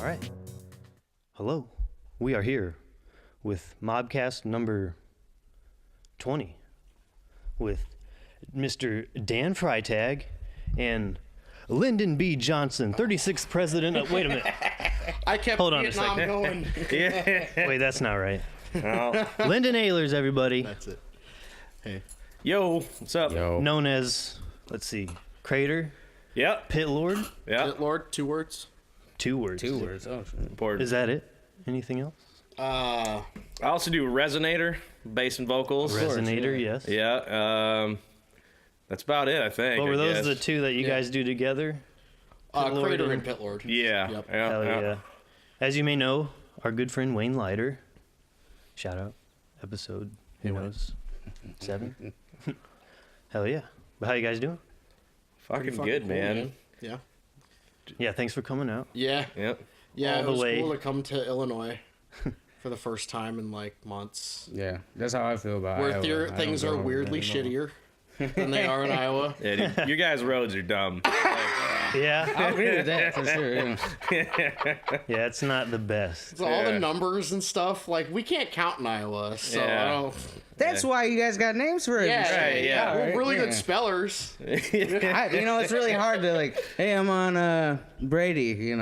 right. Hello. We are here with MOBCAST number 20 with Mr. Dan Freitag and Lyndon B. Johnson, 36th president of... Wait a minute. I kept Hold on Vietnam going. Wait, that's not right. Lyndon Ehlers, everybody. That's it. Hey. Yo, what's up? Yo. Known as, let's see, Crater, Yep. Pit Lord. Yeah. Pit Lord, 2 words. 2 words. 2 words. Oh, shit. Important. Is that it? Anything else? I also do Rezinator, bass and vocals. Rezinator, yes. Yeah. That's about it, I think. What were I those guess. the two that you guys do together? Pit Lord Crater and Pit Lord. Yeah. Yep. Yeah. Hell yeah. yeah. As you may know, our good friend Wayne Leiter, shout out, episode, who knows, 7? Hell yeah. But how you guys doing? Fucking Fucking good, cool, man. Yeah. Yeah, thanks for coming out. Yeah. Yep. Yeah, All it the was way. cool to come to Illinois for the first time in like months. Yeah, that's how I feel about Where Iowa. their I Things don't are go weirdly there anymore. shittier than they are in Iowa. Yeah, dude, your guys' roads are dumb. Yeah? I agree with that for sure. Yeah. Yeah, it's not the best. So all Yeah. the numbers and stuff, like we can't count in Iowa, so Yeah. I don't. That's why you guys got names for it. Yeah, Right, yeah. We're Right, really yeah. good spellers. It's really hard to like. Hey, I'm on Brady.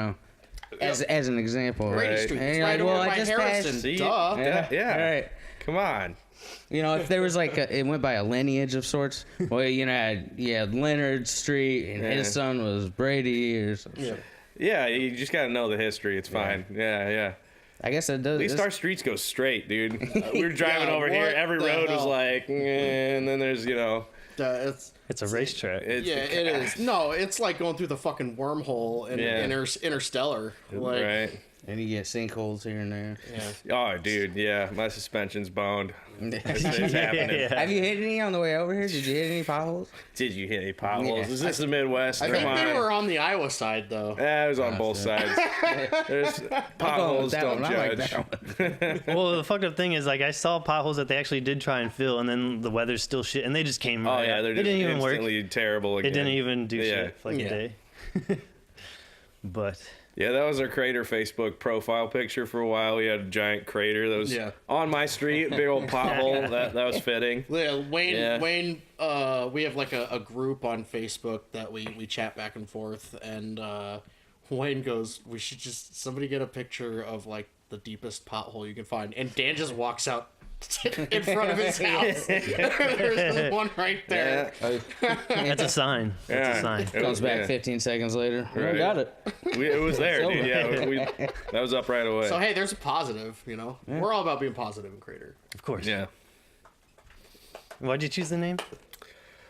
As an example. Brady Right. Street. And It's you're right like, well, over I by just Harrison. passed. See? Duh. Yeah. All right. Come on. If there was like it went by a lineage of sorts. Well, you had Leonard Street, and his son was Brady or something. Yeah. Yeah, you just gotta know the history. It's fine. Yeah. I guess it does. At least our streets go straight, dude. We were driving Yeah, over here. what Every the road was hell? like, and then there's, It's a racetrack. it's Yeah, it is. No, it's like going through the fucking wormhole in Yeah. Interstellar. Like, right. And you get sinkholes here and there. yeah. Oh, dude, yeah, my suspension's boned. It's Have happening. you hit any on the way over here? Did you hit any potholes? Did you hit any potholes? Yeah. Is this the Midwest? I think Come they on. were on the Iowa side though. It was on both sides. There's potholes, that don't one. I like judge. that one. Well, the fucked up thing is, like, I saw potholes that they actually did try and fill, and then the weather's still shit, and they just came Oh right yeah, out. they're It just didn't even work. instantly terrible again. It didn't even do Yeah. shit for like Yeah. a day. But Yeah, that was our crater Facebook profile picture for a while. We had a giant crater that was Yeah. on my street, big old pothole. That was fitting. Yeah, Wayne, Yeah. we have like a group on Facebook that we chat back and forth, and Wayne goes, we should just somebody get a picture of like the deepest pothole you can find, and Dan just walks out in front of his house. There's one right there. that's a sign. That's a sign. It Comes was- back yeah. 15 seconds later. I Right. got it. It was there, It's dude. over. Yeah, that was up right away. So hey, there's a positive. We're all about being positive in Crater. Of course. yeah. Why'd you choose the name?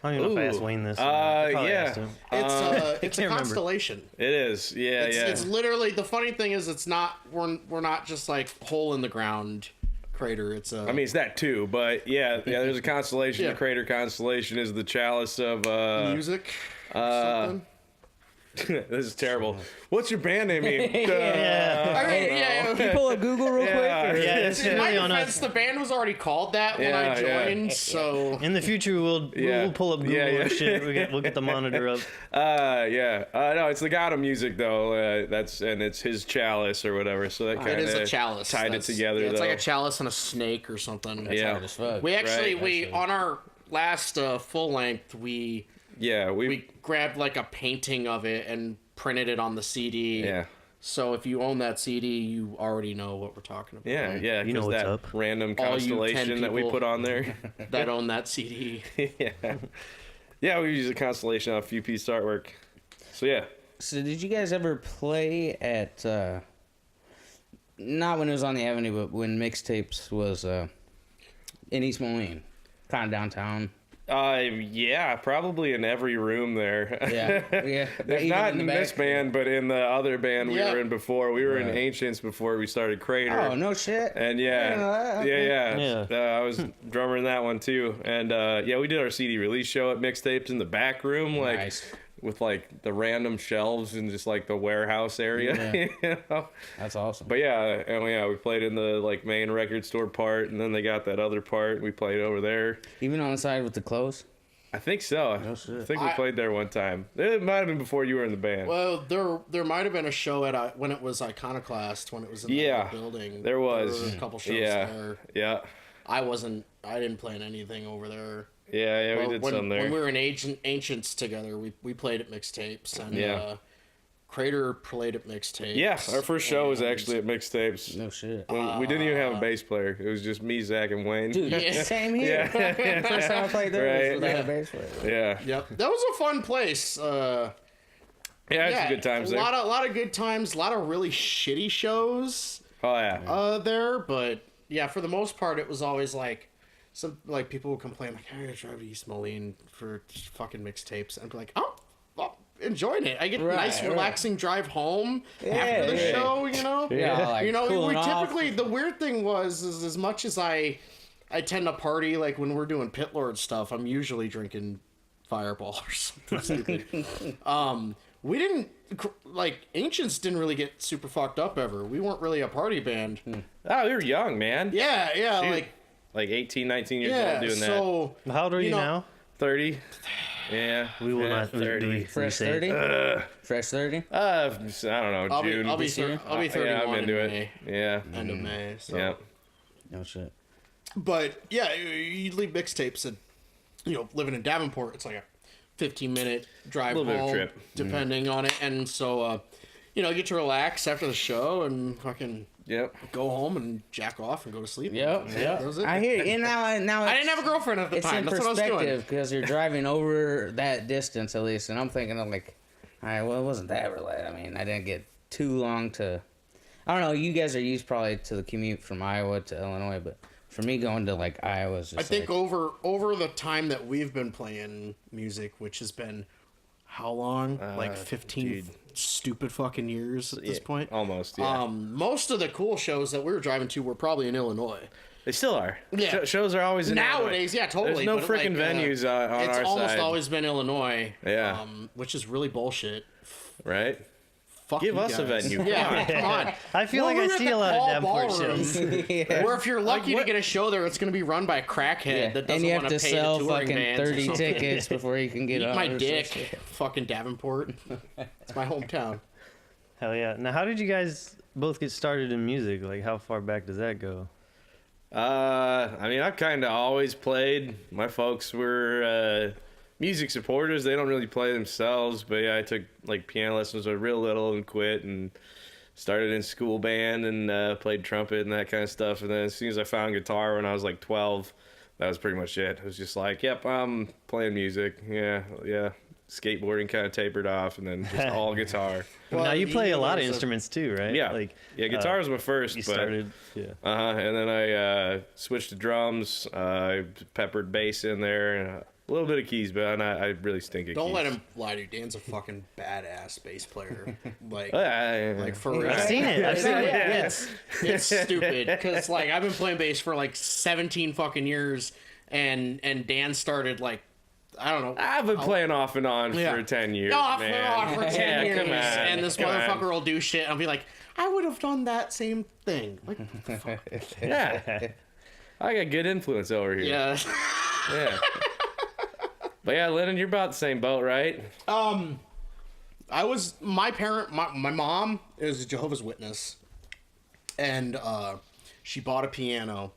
I don't even know if I asked Ooh. Wayne this. I probably yeah. asked him. It's a can't remember. constellation. It is. Yeah, yeah. It's literally, the funny thing is, it's not, we're not just like hole in the ground crater. It's a. I mean, it's that too, but yeah, there's a constellation. Yeah. The crater constellation is the chalice of. music. Or something. This is terrible. What's your band name? Yeah. I mean, yeah. Pull up Google real Yeah. quick. Yeah, it's In my really on defense, us. the band was already called that when I Yeah, joined, so. In the future, we'll pull up Google Yeah. and shit. We'll get the monitor up. No, it's the God of Music though. And it's his chalice or whatever. So that kind It of is a chalice. tied it That's- together. yeah, it's though. like a chalice and a snake or something. Yeah. Hard as fuck. We actually, Right. on our last full length, we we grabbed like a painting of it and printed it on the CD. yeah. So if you own that CD, you already know what we're talking about. Yeah, yeah, You know 'cause what's that up. random All you 10 constellation that we people. put on there. That own that CD. Yeah, we use a constellation on a few piece artwork. So yeah, So did you guys ever play at, not when it was on the Avenue, but when Mixtapes was in East Moline, kind of downtown? yeah, probably in every room there. Yeah. If Even not the in this back? band, but in the other band we Yeah. were in before. We were in Right. Ancients before we started Crater. Oh, no shit. And I didn't know that. I was drummer in that one too. And we did our CD release show at Mixtapes in the back room, like Nice. with like the random shelves in just like the warehouse area. You know? That's awesome. But we played in the like main record store part, and then they got that other part. We played over there. Even on the side with the clothes? I think so. No shit. I think we played there one time. It might have been before you were in the band. Well, there might have been a show at when it was Iconoclast, when it was in the building. There was. There were a couple shows Yeah. there. Yeah. I didn't plan anything over there. Yeah, we did some there. When we were in Ancients together, we played at Mixtapes, and Crater played at Mixtapes. Yeah, our first show was actually at Mixtapes. No shit. We didn't even have a bass player. It was just me, Zach, and Wayne. Dude, same here. Yeah. First time I played there was Right. without a bass player. Yeah. Yep, that was a fun place. Yeah, it's some good times a there. lot of good times. A lot of really shitty shows. Oh, yeah. There, but yeah, for the most part, it was always like some people would complain like, "I gotta drive to East Moline for fucking Mixtapes," and I'd be like, "Oh, well, enjoying it. I get a nice, relaxing drive home after the show." You know, like you know, we cooling off. typically the weird thing is as much as I tend to party like when we're doing Pit Lord stuff, I'm usually drinking Fireball or something stupid. We didn't Ancients didn't really get super fucked up ever. We weren't really a party band. Oh, we were young, man. Yeah, Shoot. Like 18, 19 years old doing that. so How old are you now? 30. Yeah. We will not 30. Fresh say- 30? Fresh 30? I don't know, June. I'll be this year? 31 yeah, I'm into in it. May, Yeah. end of May. So. Yeah. No shit. But yeah, you leave Mixtapes and living in Davenport, it's like a 15-minute drive Little bit of home, trip. depending on it, and so I get to relax after the show and fucking Yep. go home and jack off and go to sleep. Yep. That was it. I hear you. And now I didn't have a girlfriend at the it's time. in That's what I was doing. perspective because you're driving over that distance at least, and I'm thinking of like, all right, well, it wasn't that really. I mean, I didn't get too long to. I don't know. You guys are used probably to the commute from Iowa to Illinois, but for me going to like Iowa is just I think like, over the time that we've been playing music, which has been how long? Like 15 dude. stupid fucking years at this point. Almost, yeah. Most of the cool shows that we were driving to were probably in Illinois. They still are. Yeah. Shows are always in Nowadays, Illinois. yeah, totally. There's no but, freaking venues on our side. It's almost always been Illinois. Yeah. Which is really bullshit. Right? Fuck Give you us a guys. venue. Yeah, come on. I feel like Well, I we're see at a the lot of Paul Davenport Ballroom. shows. Or if you're lucky to get a show there, it's going to be run by a crackhead yeah. that and doesn't you have want to pay sell the touring fucking bands or 30 something. tickets before you can get Eat on. my or dick, something. fucking Davenport. It's my hometown. Hell yeah. Now, how did you guys both get started in music? Like, how far back does that go? I mean, I've kind of always played. My folks were music supporters. They don't really play themselves, but yeah, I took like piano lessons when I was real little and quit and started in school band and played trumpet and that kind of stuff. And then as soon as I found guitar when I was like 12, that was pretty much it. It was just like, yep, I'm playing music. Yeah. Skateboarding kind of tapered off, and then just all guitar. Now, you play a lot of there's instruments too, right? Yeah, Like, guitar was my first. you but, started, yeah. and then I switched to drums. I peppered bass in there, and a little bit of keys, but I really stink at keys. Don't let him lie to you. Dan's a fucking badass bass player. Like Like for real. I've seen it. I've seen it. Yeah. It's stupid because like I've been playing bass for like 17 fucking years, and Dan started like I don't know. I've been playing off and on Yeah. for 10 years, Off man. and on for 10 years, come on, and this come on. motherfucker will do shit. I'll be like, I would have done that same thing. Like, fuck. Yeah. I got good influence over here. Yeah. Yeah. But yeah, Lyndon, you're about the same boat, right? I was my mom is a Jehovah's Witness, and she bought a piano,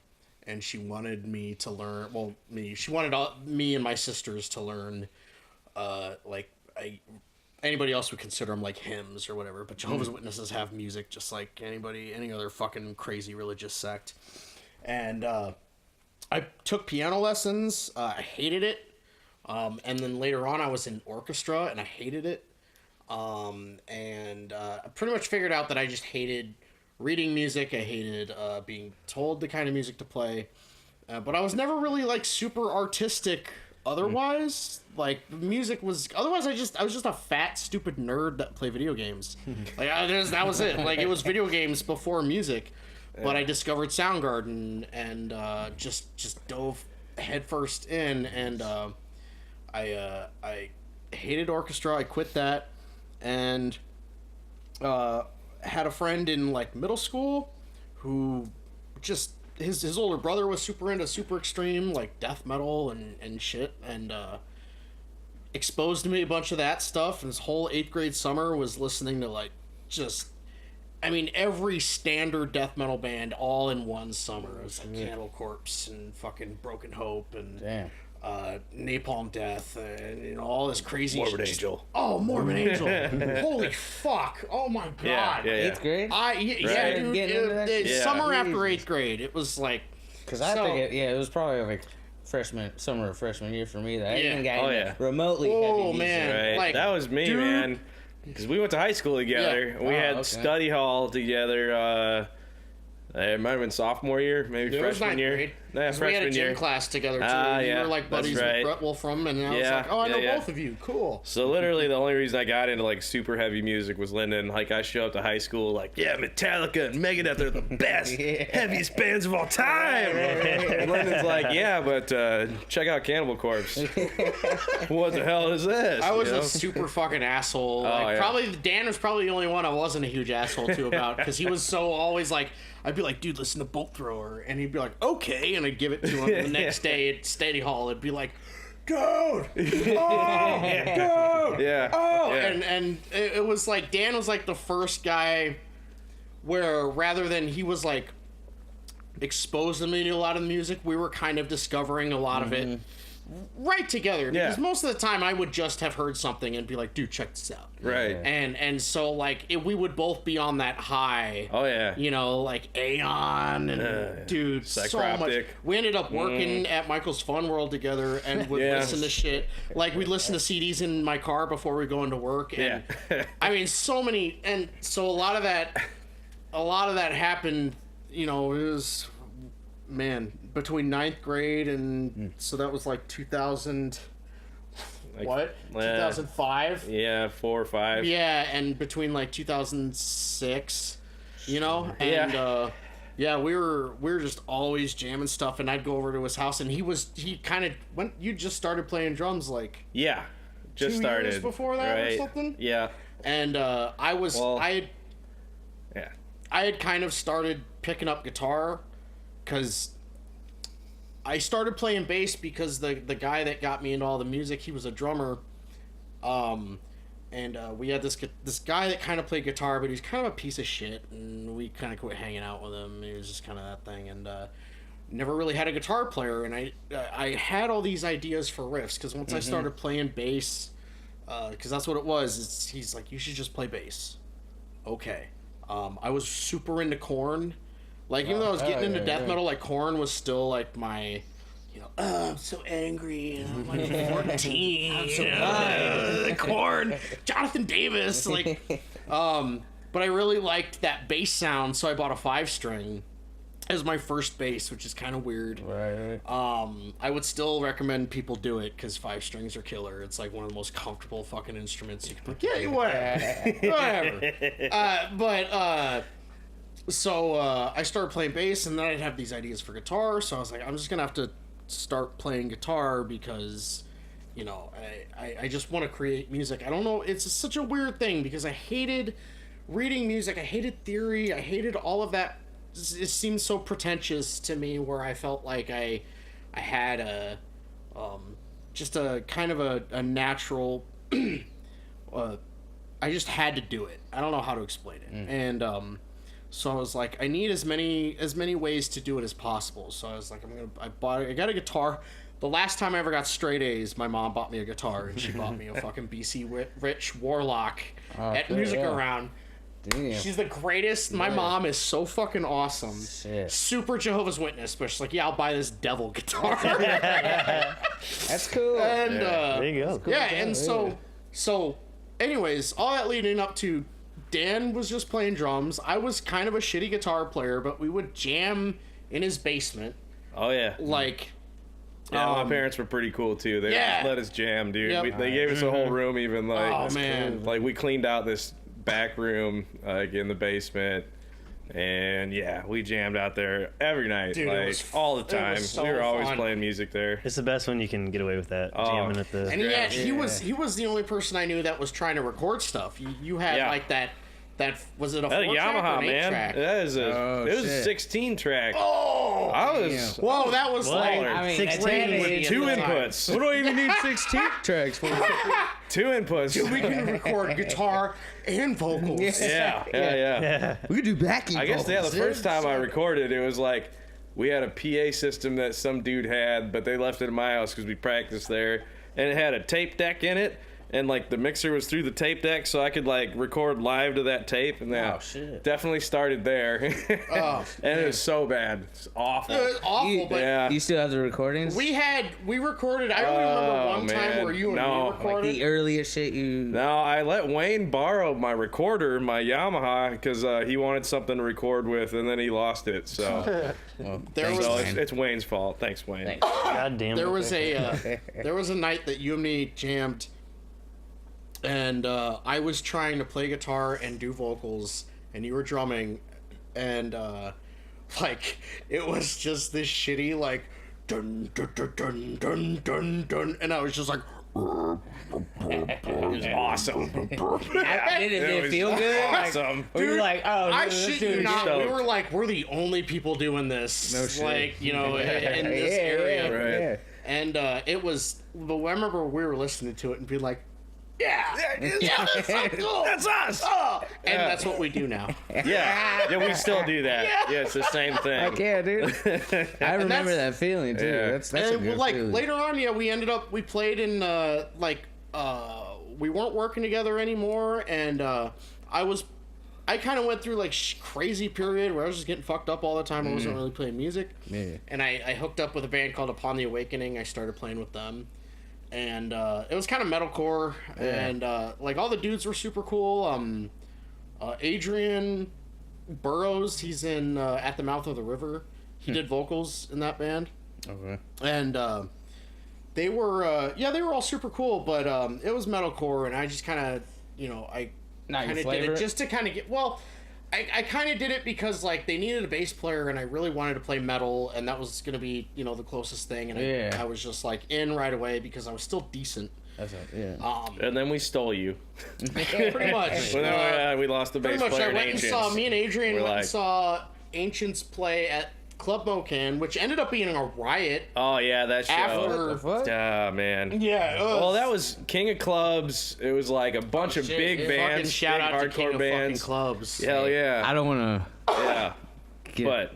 and she wanted me to learn. Well, she wanted me and my sisters to learn, anybody else would consider them like hymns or whatever. But Jehovah's Witnesses have music just like any other fucking crazy religious sect, and I took piano lessons. I hated it. And then later on, I was in orchestra, and I hated it. I pretty much figured out that I just hated reading music. I hated being told the kind of music to play. But I was never really like super artistic otherwise. Like music was otherwise. I was just a fat stupid nerd that played video games. Like that was it. Like it was video games before music. But I discovered Soundgarden and just dove headfirst in, and I hated orchestra. I quit that, and had a friend in like middle school who just his older brother was super into super extreme like death metal and shit, and exposed me to a bunch of that stuff, and this whole 8th grade summer was listening to like just, I mean, every standard death metal band all in one summer. It was like Cannibal Corpse and fucking Broken Hope and Napalm Death and, you know, all this crazy Morbid shit. Angel. Oh, Morbid Angel. Holy fuck. Oh my god. Yeah. 8th grade? Yeah, dude. Getting into that? Summer after 8th grade. It was like... Because I think it was probably like summer of freshman year for me that I even got yeah. remotely heavy music. Man. Right. Like, that was me, dude. man. Because we went to high school together. Yeah. We had okay. study hall together. It might have been sophomore year, maybe It was freshman ninth year. grade. Yeah, 'Cause we had a freshman gym year. class together, too. You yeah, were like that's buddies right. with Brett Wolfram, and I was Yeah, like, oh, I know yeah. both of you. Cool. So literally the only reason I got into like super heavy music was Lyndon. Like I show up to high school like, yeah, Metallica and Megadeth are the best, heaviest bands of all time. And Lyndon's like, yeah, but check out Cannibal Corpse. What the hell is this? I was You know? a super fucking asshole. yeah. Probably Dan was probably the only one I wasn't a huge asshole to about, because he was so always like, I'd be like, dude, listen to Bolt Thrower, and he'd be like, okay, and I'd give it to him. And the next day at Study Hall, it'd be like, dude, oh, dude, Yeah. oh, Yeah. and it was like Dan was like the first guy where rather than he was like exposing me to a lot of the music, we were kind of discovering a lot of it right together, because Yeah. most of the time I would just have heard something and be like, dude, check this out. Right. And so like we would both be on that high. Oh yeah. You know, like Aeon and dude, so much. Psychroptic. We ended up working at Michael's Fun World together and would Yeah. listen to shit. Like we'd listen to CDs in my car before we go into work. And Yeah. I mean, so many, and so a lot of that happened. You know, it was, man, between 9th grade and so that was like 2000. Like, What? 2005? Yeah, 4 or 5. Yeah, and between like 2006, you know? Yeah. And yeah, we were just always jamming stuff, and I'd go over to his house, and he kind of went, you just started playing drums like Yeah. Just 2 started. years before that or right. something? Yeah. And Well, I Yeah. had kind of started picking up guitar because I started playing bass because the guy that got me into all the music, he was a drummer, and we had this guy that kind of played guitar, but he's kind of a piece of shit, and we kind of quit hanging out with him. He was just kind of that thing, and never really had a guitar player, and I had all these ideas for riffs, because once I started playing bass, because that's what it was, he's like, you should just play bass. Okay. I was super into Korn. Like, even though I was getting into death metal, like, Korn was still, like, my, you know, I'm so angry, and I'm, like, 14, I'm so mad. Korn, Jonathan Davis, like, but I really liked that bass sound, so I bought a 5-string as my first bass, which is kind of weird. Right. I would still recommend people do it, because 5 strings are killer. It's, like, one of the most comfortable fucking instruments you can play. Yeah, whatever. So I started playing bass, and then I'd have these ideas for guitar, so I was like, I'm just gonna have to start playing guitar, because, you know, I just want to create music. I don't know, it's such a weird thing, because I hated reading music, I hated theory, I hated all of that. It seemed so pretentious to me, where I felt like I had a just a kind of a natural I just had to do it. I don't know how to explain it. And so I was like, I need as many ways to do it as possible. So I was like, I got a guitar. The last time I ever got straight A's, my mom bought me a guitar, and she bought me a fucking BC Rich Warlock at Music Around. Damn. She's the greatest. My mom is so fucking awesome. Shit. Super Jehovah's Witness, but she's like, yeah, I'll buy this devil guitar. That's cool. And There you go. yeah, and so anyways, all that leading up to Dan was just playing drums. I was kind of a shitty guitar player, but we would jam in his basement. Oh yeah. Like, Yeah, my parents were pretty cool too. They let us jam, dude. Yep. They gave us a whole room, even like. Oh, man. Like we cleaned out this back room, like in the basement, and yeah, we jammed out there every night, Dude, it like was all the time. so We were always fun. playing music there. It's the best when you can get away with that, jamming at the... and yet he was the only person I knew that was trying to record stuff. You had Yeah. like that that was it a That 4-track or Yamaha, an man. 8-track? That is Oh, it was a shit. 16 track. Oh, I was whoa, that was like I mean, 16 that's with heavy two at the time. inputs. What do I even need 16 tracks for? 2 inputs. dude, we can record guitar and vocals. Yeah. We could do backing. I guess the vocals, first dude. time I recorded, it was like we had a PA system that some dude had, but they left it in my house because we practiced there, and it had a tape deck in it, and like the mixer was through the tape deck, so I could like record live to that tape, and that Oh, shit. definitely started there. Oh, and it was so bad, it's awful. it was awful, but Yeah. You still have the recordings? we recorded. I only remember Oh, one time man. where you and No. me Like like recorded. the earliest shit you. No, I let Wayne borrow my recorder, my Yamaha, because he wanted something to record with, and then he lost it. So, Well, There thanks, was- so Wayne. it's Wayne's fault. Thanks, Wayne. Thanks. God damn it. there was a night that you and me jammed, and I was trying to play guitar and do vocals, and you were drumming, and like it was just this shitty like dun dun dun dun dun dun dun, and I was just like. It was awesome. Did it was feel good? awesome. Were you like, oh, I let's shit do you it not. again? We were like, we're the only people doing this. No shit. Like, you know, in this area. Right. Yeah. And it was, but I remember we were listening to it and being like, yeah, that's so cool. That's us. Oh. And that's what we do now. Yeah, we still do that. Yeah, it's the same thing. Heck yeah, dude. I remember that's- that feeling too. Yeah. That's a And good like feeling. later on, yeah, we played in we weren't working together anymore, and I kind of went through like crazy period where I was just getting fucked up all the time. I wasn't really playing music. Yeah. And I hooked up with a band called Upon the Awakening. I started playing with them, and it was kind of metalcore, and like all the dudes were super cool. Adrian Burrows, he's in At the Mouth of the River. He did vocals in that band, Okay. and they were they were all super cool, but it was metalcore, and I just kind of I Not your kind of did flavor? it just to kind of get I kind of did it because like they needed a bass player, and I really wanted to play metal, and that was gonna be the closest thing, and Yeah. I was just like in right away because I was still decent. That's it. Yeah. And then we stole you. Pretty much. Well, then we lost the bass Pretty much. player I in went and Ancients. saw me and Adrian We're went and like- saw Ancients play at Club Mocan, which ended up being a riot Oh yeah, that show. after. What? Ah, man. Yeah. Well, that was King of Clubs. It was like a bunch of shit, big yeah. bands, Fucking shout big out to hardcore King of bands. fucking clubs. Hell yeah. I don't want Yeah. to. But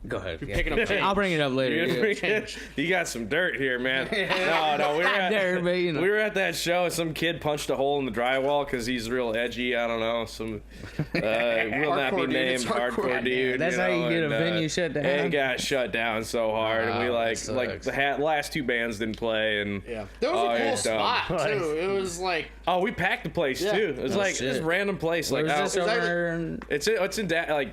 Go ahead. Yeah. Picking up change. I'll bring it up later. Yeah. you got some dirt here, man. No, we were Not there, but you know. we were at that show and some kid punched a hole in the drywall because he's real edgy. I don't know, some will not be Hardcore dude, it's named hardcore. hardcore dude. That's how you get a and, venue shut down? It got shut down so hard, and we Wow, like that sucks. the last two bands didn't play, and Yeah. That was Oh, a cool yeah, spot dumb. too. It was like oh, we packed the place Yeah. too. It was Oh, like shit. this random place, Where like was this out, over? it's in like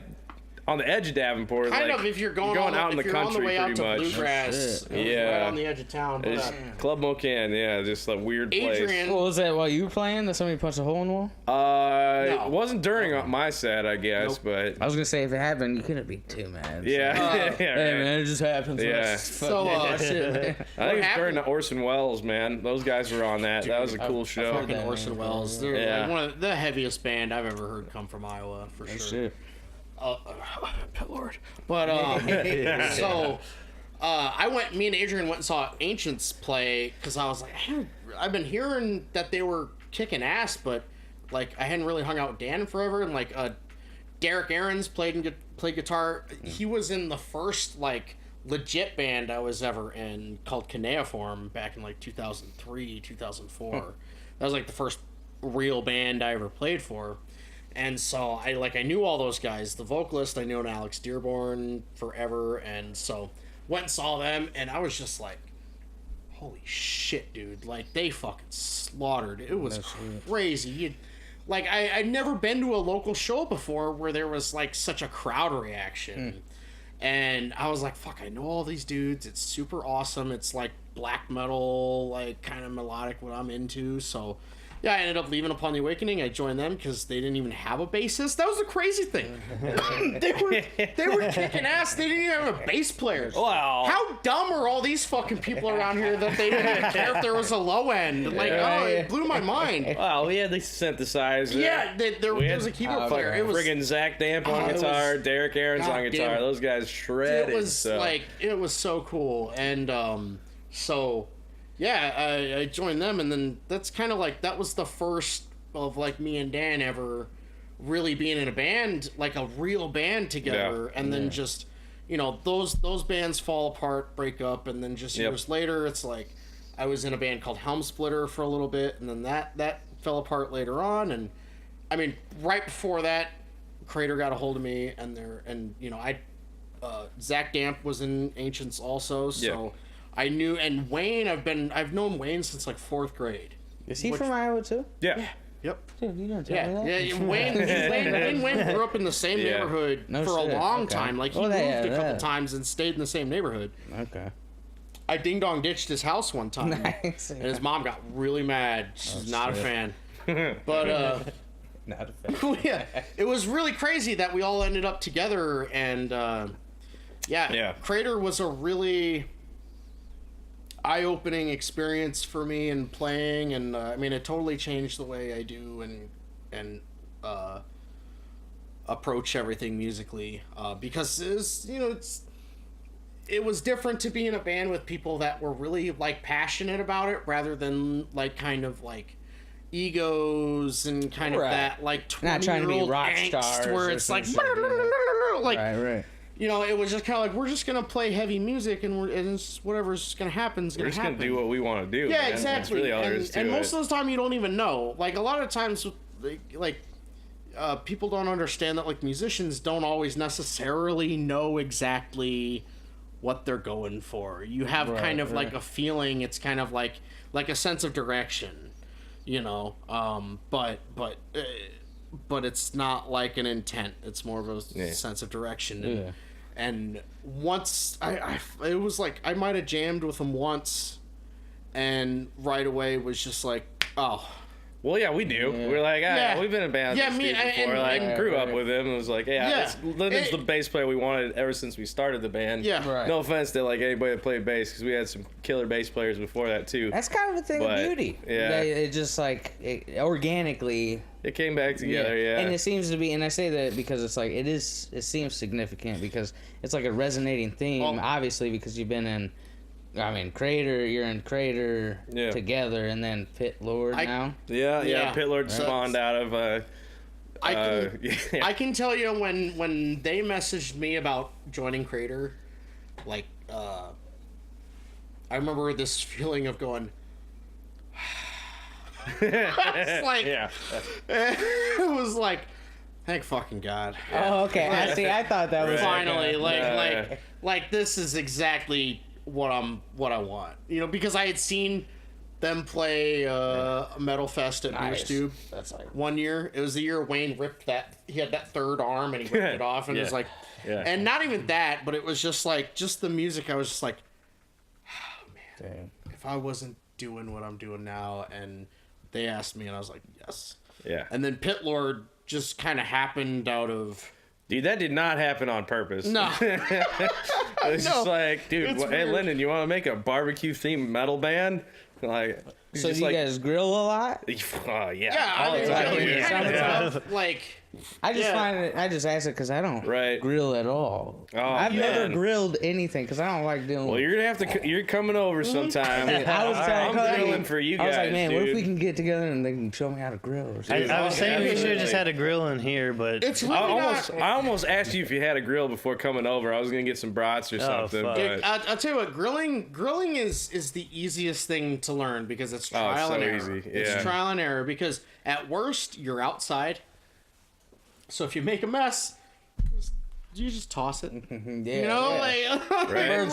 on the edge of Davenport. kind like, of if you're going out in the if you're on country the way out pretty to much. Bluegrass, shit. it was Yeah. right on the edge of town. But, It's Club Mocan, yeah, just a weird place. Adrian, What was that while you were playing? That somebody punched a hole in the wall? It wasn't during my set, I guess, but I was gonna say if it happened, you couldn't be too mad. yeah, yeah, Hey right. man, it just happens. Yeah. So, shit, man. I think it's happened- during the Orson Welles, man. Those guys were on that. That was a cool show. fucking that Orson name. Welles. They're Yeah. like one of the heaviest band I've ever heard come from Iowa for sure. Shit. Lord. But so me and Adrian went and saw Ancients play because I was like, I've been hearing that they were kicking ass, but like I hadn't really hung out with Dan forever, and like Derek Aarons played guitar. He was in the first like legit band I was ever in called Cuneiform back in like 2003, 2004. That was like the first real band I ever played for. And so I knew all those guys. The vocalist, I known Alex Dearborn forever, and so went and saw them, and I was just like, holy shit, dude. Like, they fucking slaughtered. It was crazy. I'd never been to a local show before where there was, like, such a crowd reaction. And I was like, fuck, I know all these dudes. It's super awesome. It's, like, black metal, like, kind of melodic, what I'm into. So Yeah, I ended up leaving Upon the Awakening. I joined them because they didn't even have a bassist. That was the crazy thing. they were kicking ass. They didn't even have a bass player. Wow. How dumb are all these fucking people around here that they didn't even care if there was a low end? Like, it blew my mind. Wow, we had the synthesizer. Yeah, there was a keyboard player. It was friggin' Zach Damp on guitar, Derek Aarons on guitar. Those guys shredded. It was it was so cool, and so yeah, I joined them, and then that's kind of like that was the first of like me and Dan ever really being in a band, like a real band together, and then just those bands fall apart, break up, and then just years later, it's like I was in a band called Helm Splitter for a little bit, and then that fell apart later on, and I mean right before that, Crater got a hold of me, and Zach Damp was in Ancients also, so I knew, and Wayne, I've known Wayne since like 4th grade. Is he from Iowa too? Yeah. Yep. Dude, you don't tell me that. Yeah, Wayne grew up in the same neighborhood for a long time. Like he moved a couple times and stayed in the same neighborhood. Okay. I ding dong ditched his house one time, Nice. and his mom got really mad. She's not a fan. But Not a fan. yeah, it was really crazy that we all ended up together, and Crater was a really eye-opening experience for me in playing, and I mean it totally changed the way I do and approach everything musically, because it was different to be in a band with people that were really like passionate about it rather than like kind of like egos and kind of that like 20-year-old angst where it's like right. It was just kind of like, we're just gonna play heavy music, and it's whatever's gonna happen is gonna happen. We're just gonna do what we want to do. Yeah, man. exactly. That's really all there is to and it. most of the time, you don't even know. Like a lot of times, people don't understand that like musicians don't always necessarily know exactly what they're going for. You have kind of like a feeling. It's kind of like a sense of direction, but it's not like an intent. It's more of a sense of direction. And once it was like I might have jammed with him once, and right away was just like, oh. Well, yeah, we do. Yeah. We're like, we've been in bands with Steve before. I grew up with him. It was like, Lyndon's the bass player we wanted ever since we started the band. Yeah. Right. No offense to like anybody that played bass, because we had some killer bass players before that too. That's kind of a thing of beauty. Yeah. It just organically. It came back together, yeah. And it seems to be, and I say that because it's like it seems significant because it's like a resonating theme, obviously, because you've been in. I mean, you're in Crater together, and then Pit Lord now. Yeah. Pit Lord spawned out of. I can tell you when they messaged me about joining Crater, like, I remember this feeling of going. It's like, it was like, thank fucking God. Oh, okay. I thought that was finally like this is exactly what I want, because I had seen them play Metal Fest at Beer Stew. That's like one year. It was the year Wayne ripped he had that third arm and he ripped it off, and it was like, and not even that, but it was just the music. I was just like, oh man, damn. If I wasn't doing what I'm doing now, and they asked me, and I was like, yes. Yeah. And then Pit Lord just kind of happened out of. Dude, that did not happen on purpose. No. It's just like, dude, hey, Lyndon, you want to make a barbecue-themed metal band? Like, so you guys grill a lot? Yeah, all the time. I just find it. I just ask it because I don't grill at all. Oh, I've never grilled anything because I don't like doing. Well, you're gonna have to. You're coming over sometime. I'm grilling for you guys. I was like, man, dude. what if we can get together and they can show me how to grill? Or something? I was saying we should have just had a grill in here, but it's really I almost asked you if you had a grill before coming over. I was gonna get some brats or something. But I'll tell you what, grilling is the easiest thing to learn because it's trial and error. Easy. Yeah. It's trial and error because at worst you're outside. So if you make a mess, you just toss it. Birds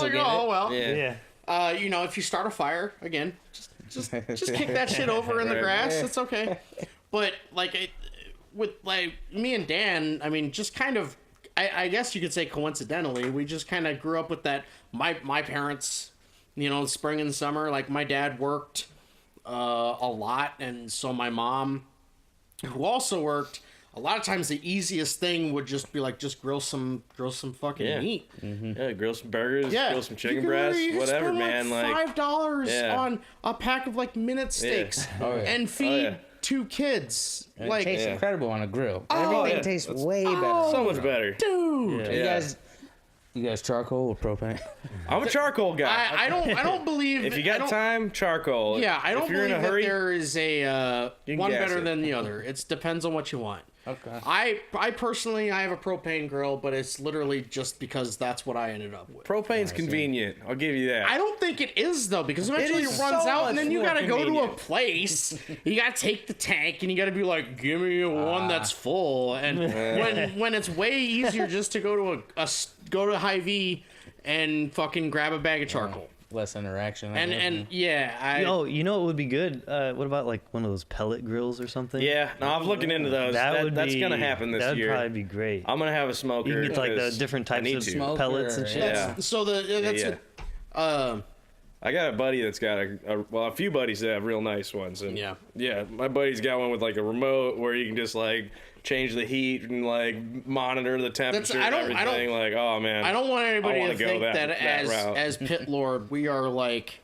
will get oh well. Yeah. If you start a fire again, just kick that shit over in the grass. It's okay. But with me and Dan, I mean, just kind of, I guess you could say coincidentally, we just kind of grew up with that. My parents, spring and summer, like my dad worked a lot, and so my mom, who also worked, a lot of times the easiest thing would just be like, just grill some fucking meat. Yeah, grill some burgers, Yeah, grill some chicken you can breasts, literally whatever, spend man. like $5 Yeah. on a pack of like minute steaks and feed 2 kids. It Like, tastes incredible on a grill. Oh, Everything yeah. tastes way better. So much better. dude. Yeah. You guys charcoal or propane? I'm a charcoal guy. I don't believe if you I got don't- time, charcoal. Yeah, I don't if you're believe in a hurry, that there is a You can one gas better it. than the other. It depends on what you want. Okay. I personally I have a propane grill, but it's literally just because that's what I ended up with. propane's convenient. I'll give you that. I don't think it is though, because eventually it is runs so out, much and then you more gotta go to a convenient. place. You gotta take the tank, and you gotta be like, "Give me one that's full." And when it's way easier just to go to go to Hy-Vee and fucking grab a bag of charcoal. Less interaction. And yeah, Oh, you know what would be good? What about like one of those pellet grills or something? Yeah, no, I'm looking into those. That's gonna happen this That'd year. probably be great. I'm gonna have a smoker. You can get like the 'cause different I types need of to. Smoke. pellets and shit. Yeah. so that's Yeah. I got a buddy that's got a few buddies that have real nice ones, and Yeah. my buddy's got one with like a remote where you can just like change the heat and like monitor the temperature I and don't- everything. Like, oh man, I don't want anybody wanna to go think that route. as pit lord we are like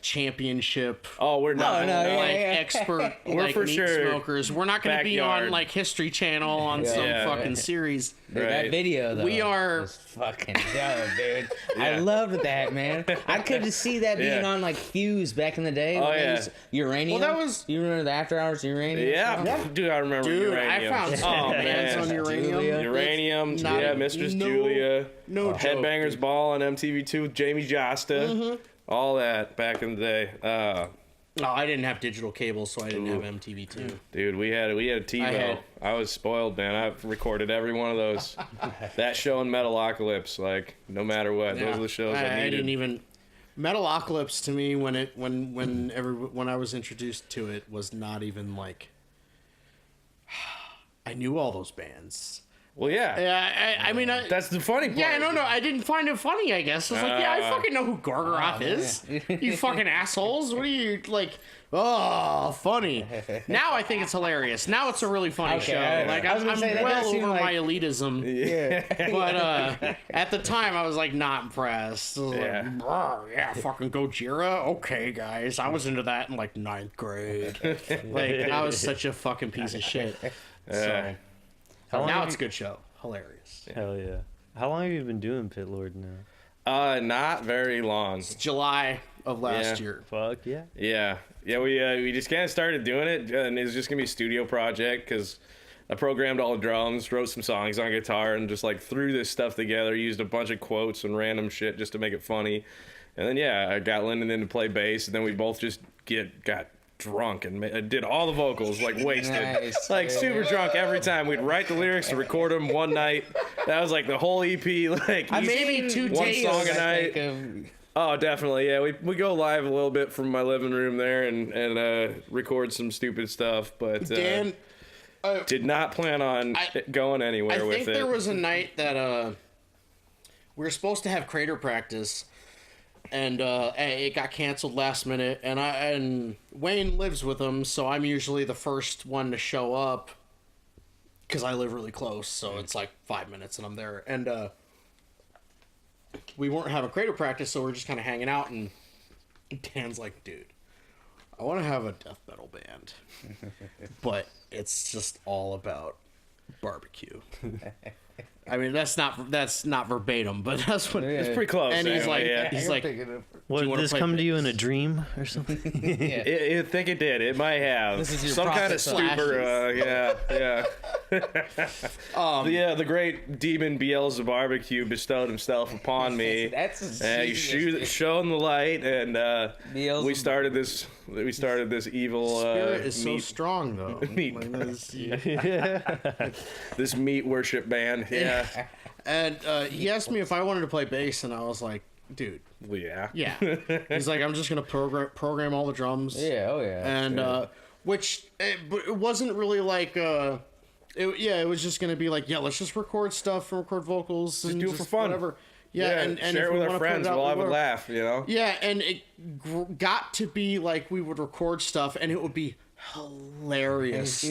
championship Oh, we're not. no, yeah, like yeah. expert We're like for meat sure smokers. We're not going to be on backyard. like History Channel on some Yeah. fucking series. Dude, Right. that video though. We are- was fucking dope, dude. I Yeah. loved that, man. I could just see that being Yeah. on like Fuse back in the day. Oh, when they yeah. used uranium. Well, that was- You remember the After Hours uranium? Yeah, stuff? dude, I remember Dude, uranium. I found some oh bands man, on uranium. Julia. uranium. Not- Yeah, Mistress no- Julia. no joke, Headbangers dude. Ball on MTV2 with Jamie Josta. All that back in the day. Oh, I didn't have digital cable, so I didn't have MTV2. Dude, we had TiVo. I was spoiled, man. I recorded every one of those. That show and Metalocalypse, like no matter what, those are the shows I needed. didn't even Metalocalypse to me when I was introduced to it was not even like I knew all those bands. Well, yeah, Yeah, I mean, that's the funny part. yeah, no, I didn't find it funny. I guess I was like, yeah, I fucking know who Gorgoroth is. You fucking assholes! What are you like? Oh, funny. Now I think it's hilarious. Now it's a really funny Okay, show. Like I was I'm gonna say, that well does seem over like- my elitism. Yeah. But at the time, I was like not impressed. I was Yeah. like, "Brr, yeah, fucking Gojira. Okay, guys, I was into that in like 9th grade. Like I was such a fucking piece of shit. So How long now have it's a good show. Hilarious. Hell yeah. How long have you been doing Pit Lord now? Not very long. July of last Yeah. year. Fuck yeah. Yeah, we just kind of started doing it, and it was just gonna be a studio project because I programmed all the drums, wrote some songs on guitar, and just like threw this stuff together. Used a bunch of quotes and random shit just to make it funny, and then I got Lyndon in to play bass, and then we both just got drunk and did all the vocals like wasted, Nice. like super drunk every time. We'd write the lyrics and record them one night. That was like the whole EP. Like maybe two one takes, song a I night. think of- Oh, definitely. Yeah, we go live a little bit from my living room there and record some stupid stuff, but Dan, did not plan on going anywhere I with think it. there was a night that we were supposed to have crater practice, and it got canceled last minute. And Wayne lives with him, so I'm usually the first one to show up because I live really close. So it's like 5 minutes, and I'm there. And we weren't having crater practice, so we're just kind of hanging out. And Dan's like, "Dude, I want to have a death metal band, but it's just all about barbecue." I mean, that's not verbatim, but that's what. It's pretty close. And he's like, anyway, yeah. he's like, What, you did wanna this play come to you in a bass? dream or something? I think it did. It might have. This is your some kind of prophet stupor. Yeah. The great demon Beelzebarbecue bestowed himself upon me. That's He shone the light, and we started this. We started this evil Spirit is so meat, strong, though. meat- Like, this- this meat worship band. Yeah. and he asked me if I wanted to play bass, and I was like, "Dude, Well, yeah. yeah." He's like, "I'm just gonna program all the drums." Yeah, oh yeah. And but it wasn't really like it was just gonna be like, yeah, let's just record stuff and record vocals and do it for fun. whatever. Yeah, and share if it we with wanna our put it friends. out, We'll we have a will. laugh, you know? Yeah, and it got to be like we would record stuff and it would be hilarious.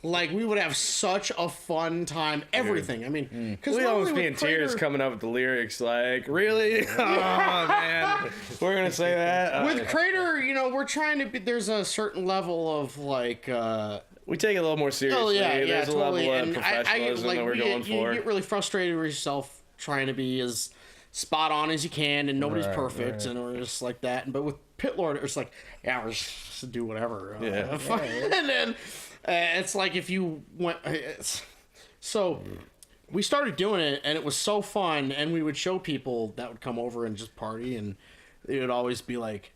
like we would have such a fun time. Everything. I mean, because We almost be in tears coming up with the lyrics. Like, really? Oh, man. We're going to say that? with Crater, you know, we're trying to be. There's a certain level of like. We take it a little more seriously. Oh yeah, There's a totally. level of And professionalism like, that we're going you for. get really frustrated with yourself trying to be as spot on as you can, and nobody's perfect, and we're just like that. But with Pit Lord, it's like, yeah, we're just to do whatever. Yeah. And then it's like if you went. So we started doing it, and it was so fun, and we would show people that would come over and just party, and it would always be like,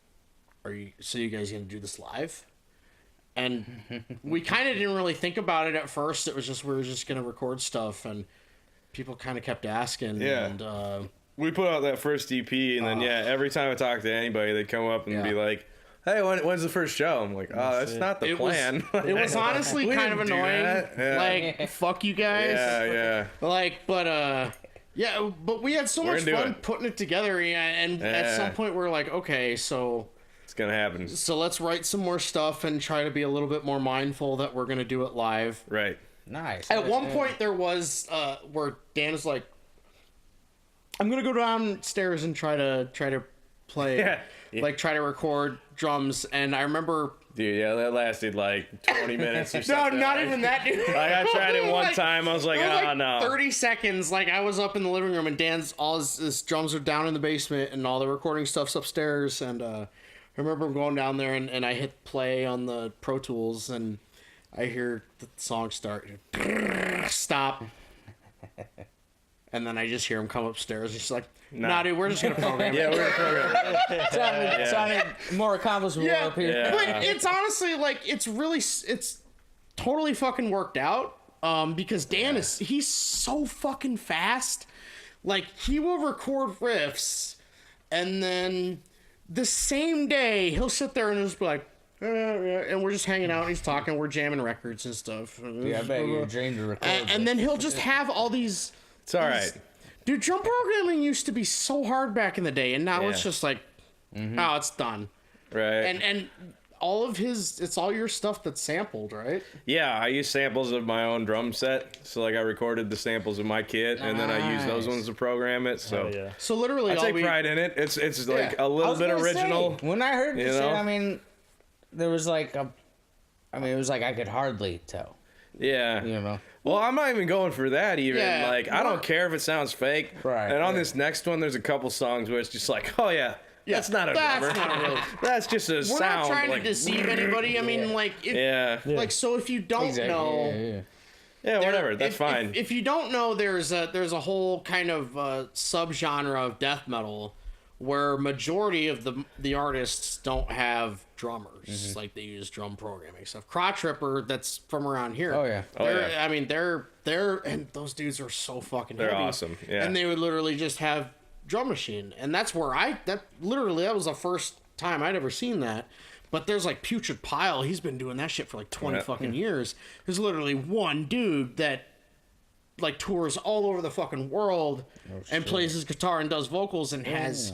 so you guys gonna do this live? And we kind of didn't really think about it at first. It was just, we were just going to record stuff, and people kind of kept asking. Yeah. And, We put out that first EP, and then, every time I talk to anybody, they'd come up and be like, hey, when's the first show? I'm like, oh, that's not the plan. it was honestly We kind of didn't do annoying. that. Yeah. Like, fuck you guys. Yeah. Like, but we had so We're much gonna do fun it. putting it together. And at some point, we're like, okay, so It's going to happen. let's write some more stuff and try to be a little bit more mindful that we're going to do it live. Right. Nice. At one point, there was where Dan was like, "I'm gonna go downstairs and try to play, Yeah. like try to record drums." And I remember, Dude, yeah, that lasted like 20 minutes or no, something. not even that, dude. Like, I tried it one Like, time. I was like, it was oh, no. 30 seconds. Like, I was up in the living room, and Dan's all his drums are down in the basement, and all the recording stuff's upstairs. And I remember going down there, and I hit play on the Pro Tools, and I hear the song start. Stop. And then I just hear him come upstairs. He's like, nah, dude, we're just going to program it. Yeah, we're going to program it. Sounded more accomplishable up here. Yeah. But it's honestly, like, it's totally fucking worked out. Because Dan he's so fucking fast. Like, he will record riffs, and then the same day, he'll sit there and just be like, and we're just hanging out, and he's talking, we're jamming records and stuff. Yeah, I bet you're dreamed to record. And then he'll just have all these... It's all right. Dude, drum programming used to be so hard back in the day, and now it's Yeah. just like, oh, it's done. Right. And all of it's all your stuff that's sampled, right? Yeah, I use samples of my own drum set. So, like, I recorded the samples of my kit, and then I use those Nice. ones to program it. So, yeah. So literally, I take pride in it. It's like a I little was bit gonna original. say, when I heard you this, know? I mean, there was like it was like I could hardly tell. Yeah. You know. Well, I'm not even going for that even. Yeah, Like, I don't care if it sounds fake. Right, And on right. this next one, there's a couple songs where it's just like, oh, yeah. That's not a That's drummer. not a real. That's just a We're sound. not trying like, to deceive anybody. I mean, like, Yeah. like so if you don't know, Yeah. Yeah, whatever. That's if, fine. If you don't know, there's a whole kind of subgenre of death metal where majority of the artists don't have drummers, like they use drum programming stuff. Crotch Ripper, that's from around here. Oh, yeah. Oh, They're- yeah. I mean, they're and those dudes are so fucking They're heavy. awesome, yeah. And they would literally just have drum machine, and that's where that was the first time I'd ever seen that. But there's like Putrid Pile. He's been doing that shit for like 20 Yeah. fucking years. There's literally one dude that like tours all over the fucking world and plays his guitar and does vocals and has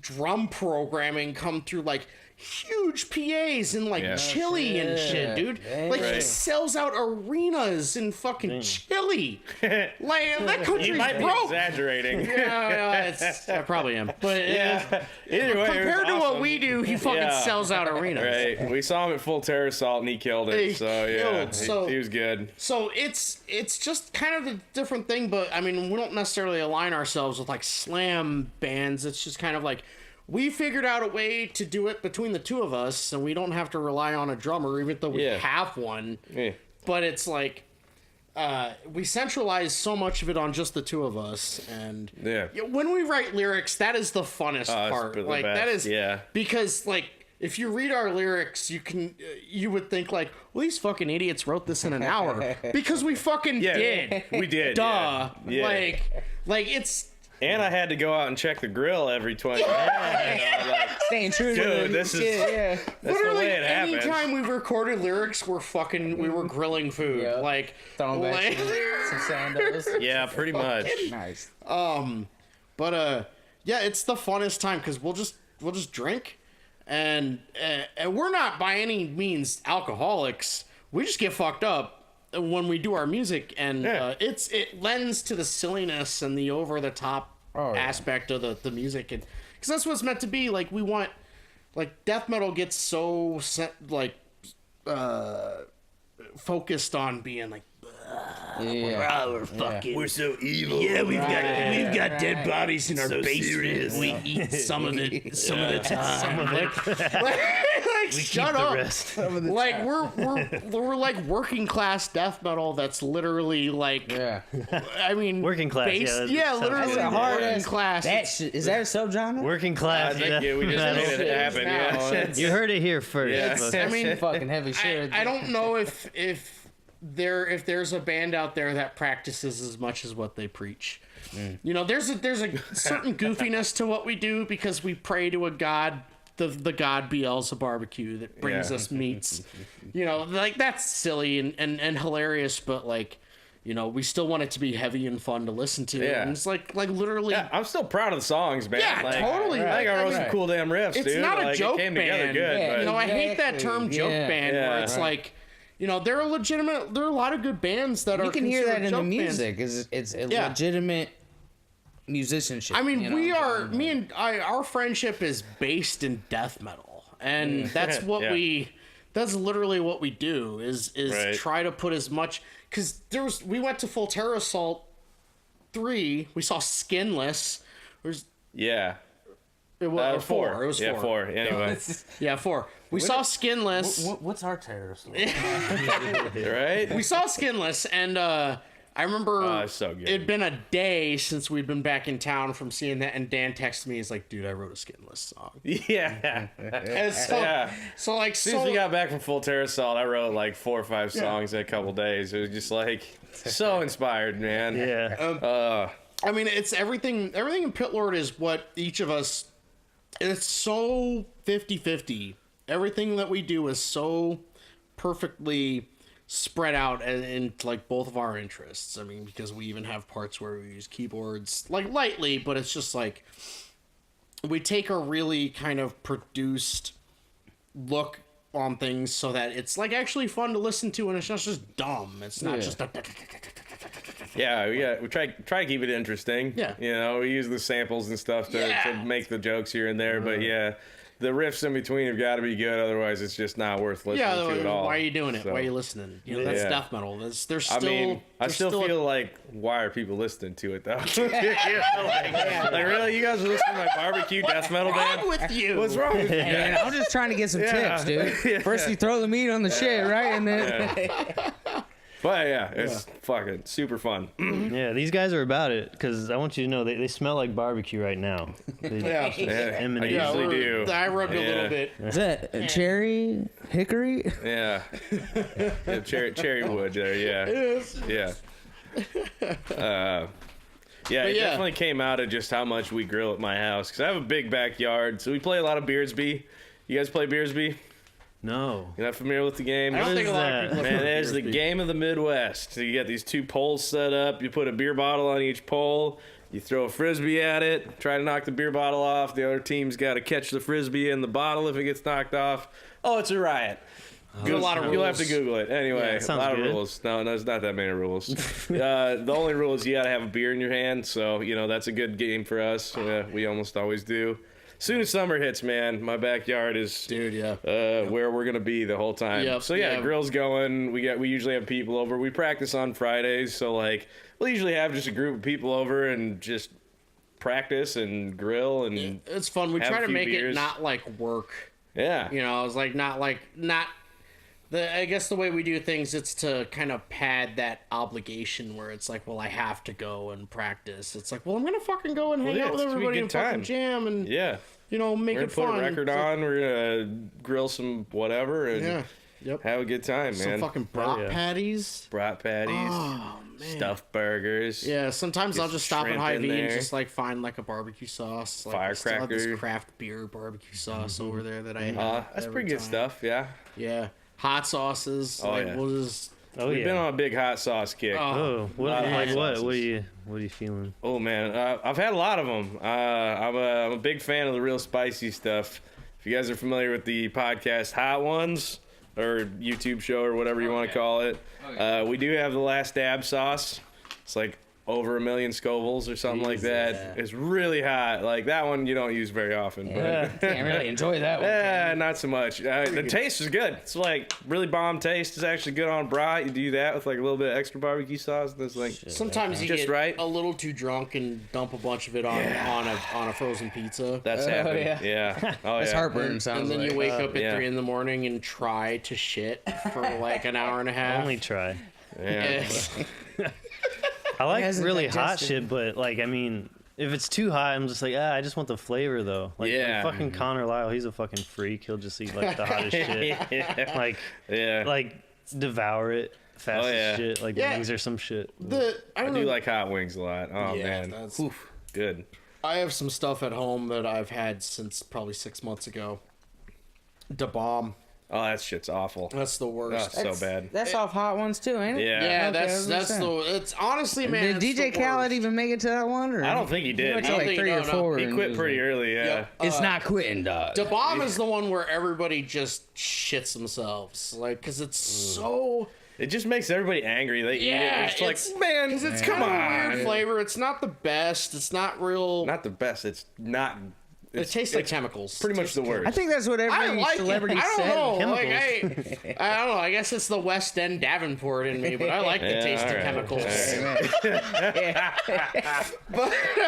drum programming come through like huge PAs in like Yeah. Chile and shit, shit. dude. Dang. Like he Right. sells out arenas in fucking Chile. Like that You country's might be broke. exaggerating. I probably am. But Yeah. Either way, it was compared to what awesome. we do, he fucking Yeah. sells out arenas. Right. We saw him at Full Terror Assault, and he killed it. He So, yeah. killed, so- he was good. So it's just kind of a different thing, but I mean, we don't necessarily align ourselves with like slam bands. It's just kind of like we figured out a way to do it between the two of us, and we don't have to rely on a drummer, even though we Yeah. have one. Yeah. But it's like we centralize so much of it on just the two of us, and Yeah. when we write lyrics, that is the funnest Oh, it's part. the Like that best, is yeah. because like. If you read our lyrics, you would think like, well, these fucking idiots wrote this in an hour because we fucking Yeah. did. We did. Duh. Yeah. Like it's And I had to go out and check the grill every 20 minutes. You know, like, Staying true to Dude, the this is- yeah. that's the literally way it happens. anytime we've recorded lyrics, we were grilling food. Yeah. Like, Throwing back like some sandals. Yeah, pretty much. Nice. But yeah, it's the funnest time because we'll just drink, and we're not by any means alcoholics. We just get fucked up when we do our music, and it lends to the silliness and the over the top aspect of the music, and because that's what it's meant to be. Like we want, like death metal gets so focused on being like. We're so evil. Yeah, we've got dead bodies in our basement. Serious. We eat some of it some of the time. Like shut up. Like we're like working class death metal. That's literally like I mean working class. Literally working class. Is that a subgenre? Working class. I think we just made it happen. Yeah. You heard it here first. I mean, fucking heavy shit. I don't know if there's a band out there that practices as much as what they preach. You know, there's a certain goofiness to what we do because we pray to a god, the god Beelzebarbecue that brings us meats. You know, like that's silly and hilarious, but like, you know, we still want it to be heavy and fun to listen to. Yeah. And it's like literally. Yeah, I'm still proud of the songs, man. Yeah, like, totally. I think I wrote some cool damn riffs, it's dude. not a like, joke it came band. together good. Yeah, But, You know, I hate that term joke band where it's like, you know, there are a lot of good bands that are. You can hear that in the joke music. bands. It's a legitimate musicianship. I mean, you know? we are. Me and our friendship is based in death metal, and that's what we. That's literally what we do. Is try to put as much because we went to Full Terror Assault 3. We saw Skinless. It was 4. It was 4. Yeah, 4. Anyway. Yeah, 4. We saw Skinless. What's our terrorist? Right? We saw Skinless, and I remember so good. it'd been a day since we'd been back in town from seeing that, and Dan texted me. He's like, "Dude, I wrote a Skinless song." Yeah. And so like, As soon as we got back from Full Terror Assault, I wrote like 4 or 5 songs in a couple days. It was just like so inspired, man. Yeah. I mean, it's everything in Pit Lord is what each of us. It's so 50-50. Everything that we do is so perfectly spread out in like both of our interests. I mean, because we even have parts where we use keyboards like lightly, but it's just like we take a really kind of produced look on things so that it's like actually fun to listen to, and it's not just dumb. It's not just a... Yeah, we try to keep it interesting. Yeah. You know, we use the samples and stuff to make the jokes here and there, but yeah, the riffs in between have got to be good, otherwise it's just not worth listening to at all. Why are you doing it? So, why are you listening? You know, that's death metal. There's still. I mean, I still feel like, why are people listening to it though? like really, you guys are listening to my barbecue death metal band? What's wrong with you? What's wrong with you? Hey, man, I'm just trying to get some tips, dude. First you throw the meat on the shit, right? And then... But yeah, it's fucking super fun. Yeah, these guys are about it because I want you to know they smell like barbecue right now. They emanate. I usually do. I rubbed a little bit. Is that cherry hickory? Yeah. Cherry wood there, yeah. Yeah. It definitely came out of just how much we grill at my house because I have a big backyard, so we play a lot of Beersby. You guys play Beersby? No. You're not familiar with the game? I don't think a lot of people. Man, there's the game of the Midwest. So you got these 2 poles set up. You put a beer bottle on each pole. You throw a frisbee at it. Try to knock the beer bottle off. The other team's got to catch the frisbee in the bottle if it gets knocked off. Oh, it's a riot. A lot of rules. You'll have to Google it. Anyway, a lot of rules. No, there's not that many rules. The only rule is you got to have a beer in your hand. So, you know, that's a good game for us. We almost always do. Soon as summer hits, man, my backyard is where we're gonna be the whole time. Yep, so grill's going. We usually have people over. We practice on Fridays, so like we'll usually have just a group of people over and just practice and grill and it's fun. We try to make it not like work. Yeah, you know, it's like not I guess the way we do things, it's to kind of pad that obligation where it's like, well, I have to go and practice. It's like, well, I'm gonna fucking go and hang out with everybody and fucking jam and you know, make it fun. We're gonna put a record on. We're gonna grill some whatever and have a good time, man. Some fucking brat patties. Brat patties. Oh man. Stuffed burgers. Yeah, sometimes I'll just stop at Hy-Vee and just like find like a barbecue sauce. Like, firecracker. This craft beer barbecue sauce over there that I have. That's pretty good stuff. Yeah. Yeah. Hot sauces. We'll just Oh We've yeah. been on a big hot sauce kick. Oh, what? Like what? sauces. What are you feeling? Oh man, I've had a lot of them. I'm a big fan of the real spicy stuff. If you guys are familiar with the podcast Hot Ones or YouTube show or whatever you want to call it, we do have the Last Dab sauce. It's like over 1 million Scovilles or something like that. It's really hot. Like that one you don't use very often. Yeah, can't really enjoy that one. Yeah, not so much. The taste is good. It's like really bomb taste. It's actually good on brat. You do that with like a little bit of extra barbecue sauce. That's like Sometimes you just get right. a little too drunk and dump a bunch of it on a frozen pizza. That's happened. yeah. Yeah. Oh That's yeah. heartburn sounds And then like. you wake up at yeah. 3 a.m. and try to shit for like an hour and a half. Only try. Yeah. I like hasn't really hot digested. shit, but like I mean, if it's too hot, I'm just like, I just want the flavor though. Like, Yeah. fucking Connor Lyle, he's a fucking freak. He'll just eat like the hottest shit. Like, Yeah. like devour it fast Oh, yeah. as shit. Like Yeah. wings or some shit. I do like hot wings a lot. Oh Yeah, man. that's- Oof, good. I have some stuff at home that I've had since probably 6 months ago. Da bomb. Oh, that shit's awful. That's the worst. Oh, so bad. That's off Hot Ones too, ain't it? Yeah. Yeah, Okay, I that's was gonna that's say. the. It's honestly, man. Did it's DJ the Khaled worst. even make it to that one? Or I don't think he He did. went I to don't like think- 3 or no, 4. He and quit was pretty like, early, yeah. Yeah. It's not quitting, dog. Da bomb is the one where everybody just shits themselves, like, because it's so. It just makes everybody angry. They eat it. Yeah, It's like, man, because it's come kind of a on. weird flavor. It's not the best. It's not real. Not the best. It's not. It tastes like chemicals. Pretty much the worst. I think that's what I every like celebrity it. I said. don't know. Like, Chemicals. I don't know. I guess it's the West End Davenport in me, but I like the Yeah, taste of all right. chemicals.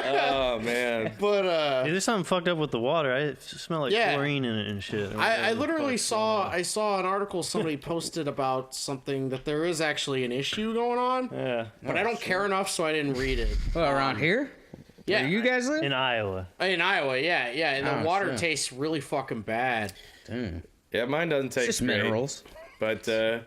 Oh man. But Dude, there's something fucked up with the water. I smell like Yeah. chlorine in it and shit. I literally saw an article somebody posted about something that there is actually an issue going on, Yeah. but I don't care enough, so I didn't read it. Well, around here? Yeah, Where you guys live? In Iowa. in Iowa, yeah, and the Oh, water shit. tastes really fucking bad. Yeah, mine doesn't taste Just great. minerals. But Yeah,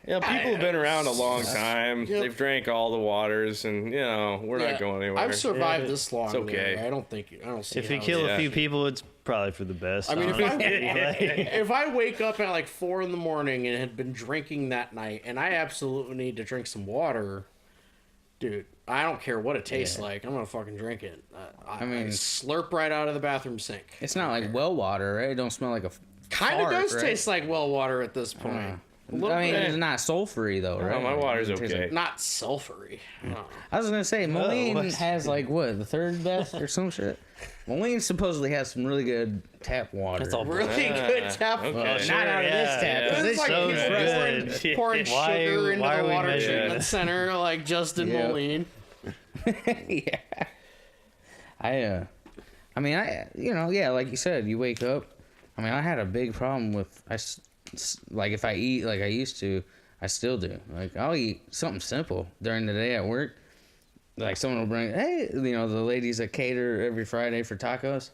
people have been around a long time. Yep. They've drank all the waters, and we're Yeah. not going anywhere. I've survived this long. It's okay. though. I don't see If you how kill it's- a few people, it's probably for the best. I mean, if honestly. if I wake up at like 4 a.m. and had been drinking that night, and I absolutely need to drink some water, dude, I don't care what it tastes like. I'm gonna fucking drink it. I mean- slurp right out of the bathroom sink. It's not like well water, right? It don't smell like a Kind of fart, does right? taste like well water at this point. A little I mean, bit. it's not sulfury though, right? my water's It tastes okay. like- Not sulfury. No. I was gonna say Moline what's- has like what, the third best or some shit. Moline supposedly has some really good tap water. That's all Really good tap. okay. Well, Sure, not out of this yeah, tap. yeah. 'Cause It's this like so shit is people good. pouring, pouring Why- sugar into why the are we water measuring treatment it? center like Justin Yeah. Moline. yeah. I mean, yeah, like you said, you wake up. I mean, I had a big problem with, like, if I eat like I used to, I still do. Like, I'll eat something simple during the day at work. Like, someone will bring, hey, the ladies that cater every Friday for tacos.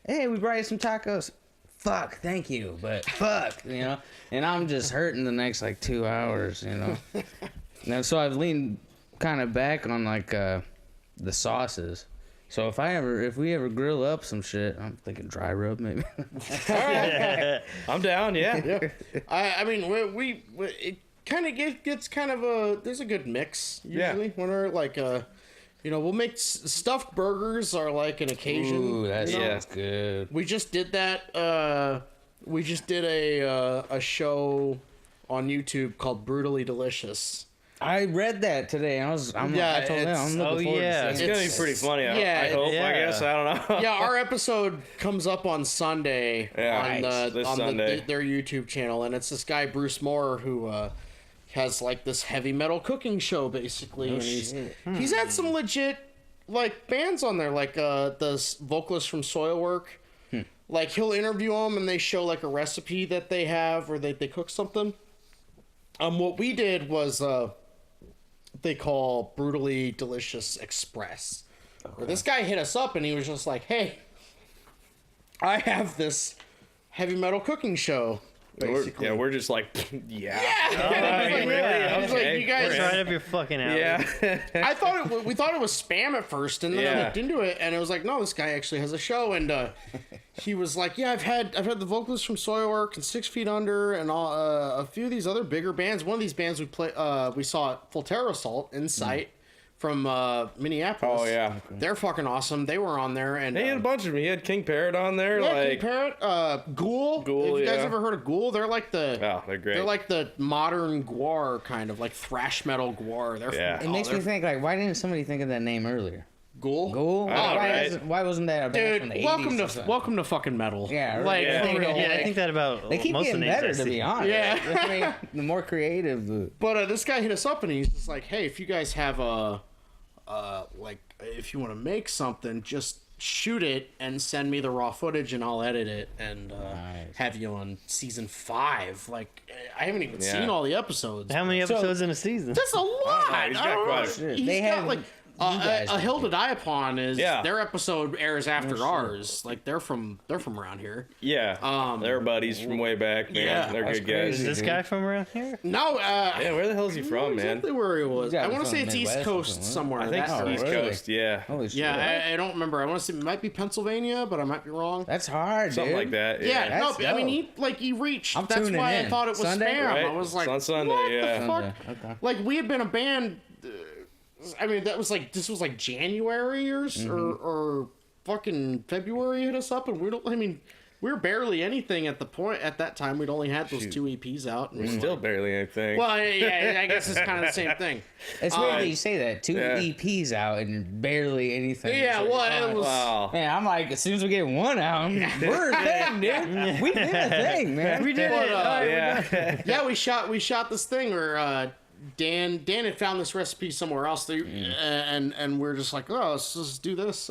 Hey, we brought you some tacos. Fuck, thank you, but fuck, And I'm just hurting the next, like, 2 hours, And so I've leaned kind of back on, like, the sauces. So if we ever grill up some shit, I'm thinking dry rub maybe. I'm down. Yeah. I mean, we it kind of gets kind of there's a good mix usually when we're like we'll make stuffed burgers are like an occasion. Ooh, that you know? sounds good. We just did that. We just did a show on YouTube called Brutally Delicious. I read that today. I told them I'm looking forward yeah. to It's seeing it. gonna be pretty funny. Yeah, I hope. yeah. I guess. I don't know. Yeah, our episode comes up on Sunday Yeah, this Sunday. their YouTube channel, and it's this guy Bruce Moore who has like this heavy metal cooking show basically, and he's had some legit like bands on there, like the vocalist from Soilwork. Like he'll interview them, and they show like a recipe that they have, or they cook something. What we did was they call Brutally Delicious Express. Where this guy hit us up and he was just like, hey, I have this heavy metal cooking show. Basically. We're just like, yeah. I was like, you guys. It's right up your fucking alley. Yeah. We thought it was spam at first, and then I Yeah. looked into it, and it was like, no, this guy actually has a show, and he was like, yeah, I've had the vocalist from Soilwork and 6 Feet Under and a few of these other bigger bands. One of these bands we saw at Full Terror Assault, Insight. From Minneapolis. Oh, yeah. They're fucking awesome. They were on there. And He had a bunch of them. He had King Parrot on there. yeah, like King Parrot, Ghoul. Ghoul, Have you guys yeah. ever heard of Ghoul? They're like the they're great. They're like the modern Gwar kind of, like thrash metal Gwar. They're Yeah. It makes me think, like, why didn't somebody think of that name earlier? Ghoul. Ghoul? I know, right? Why wasn't that a band from the Dude, 80s welcome or to something? welcome to fucking metal. Yeah, right. like Yeah. for real. Yeah, I like- think that about They keep most getting of the names better, I to see. be honest. Yeah. I mean, the more creative, the... But this guy hit us up and he's just like, hey, if you guys have like, if you want to make something, just shoot it and send me the raw footage and I'll edit it and Nice. have you on season 5. Like, I haven't even Yeah. seen all the episodes. How many episodes in a season? That's a lot. he's got I don't quite know. a few. He's They got have- like guys a Hill to Die Upon is Yeah. their episode airs after Oh, shit. ours. Like they're from around here. Yeah. They're buddies from way back, man. Yeah. They're That's good guys. Is crazy. this guy from around here? No, Yeah, where the hell is he I don't from, know man? exactly where he was. He's I got want to from say it's East Midwest or Coast something. somewhere. I think That it's East area. really? Coast, yeah. Holy shit. Yeah, I don't remember. I want to say it might be Pennsylvania, but I might be wrong. That's hard, Something dude. like that. Yeah, Yeah. no, That's I mean dope. he reached. I'm That's tuning why I in. thought it was Sunday? spam. Right? I was like, It's on Sunday, what yeah. the fuck? Sunday, okay. Like we had been a band. I mean, that was like this was like January or fucking February hit us up, and we don't. I mean, we were barely anything at that time. We'd only had those Shoot. 2 EPs out. And Still barely anything. well, yeah, I guess it's kind of the same thing. It's weird that you say that. 2 Yeah. EPs out and barely anything. Yeah, It's like, well, it was. Wow. Man, I'm like, as soon as we get one out, we're a thing, dude. We did a thing, man. We did But, it. Yeah. Yeah, we shot this thing where Dan had found this recipe somewhere else, and we're just like, oh, let's just do this.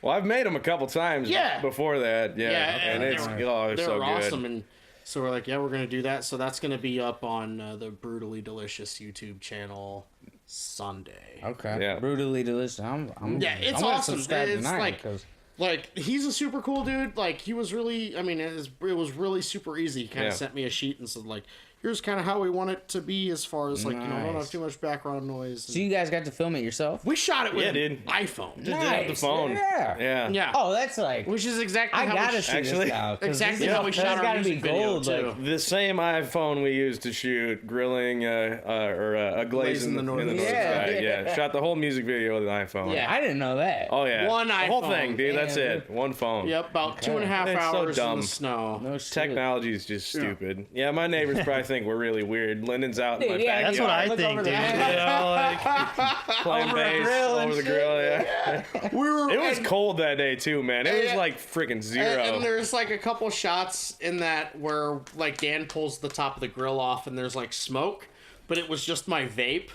Well, I've made them a couple times Yeah. before that. Yeah. And it's they they're were so good. awesome, and so we're like, yeah, we're gonna do that. So that's gonna be up on the Brutally Delicious YouTube channel Sunday. Okay. Yeah. Brutally delicious. I'm Yeah, it's I'm gonna awesome. subscribe It's tonight like- 'cause- Like he's a super cool dude. Like he was really, I mean, it was really super easy. He kind of Yeah. sent me a sheet and said like, here's kind of how we want it to be as far as like don't Nice. have too much background noise. So you guys got to film it yourself? We shot it with Yeah, an dude. iPhone. Just did it with the Nice. phone. Yeah. Yeah. Yeah. Oh, that's like Which is exactly I how gotta we see Actually, this now. 'cause exactly this how we is- shot that's our gotta music be gold. video, Like, too. The same iPhone we used to shoot grilling a glaze in the north Sky. sky. Yeah. Yeah. Shot the whole music video with an iPhone. Yeah. I didn't know that. Oh yeah. One the whole iPhone. thing, dude. That's Damn. it. One phone. Yep, about 2.5 It's so hours in dumb. the snow. No shit. Technology is just stupid. Yeah, my neighbors probably think we're really weird. Lyndon's out in my Dude, yeah, backyard. That's what I Look think, over dude. there. You know, like playing Over the bass grill and over the shit. grill. Yeah. We were. It was and- cold that day too, man. It was Yeah. like freaking zero. And there's like a couple shots in that where like Dan pulls the top of the grill off and there's like smoke, but it was just my vape.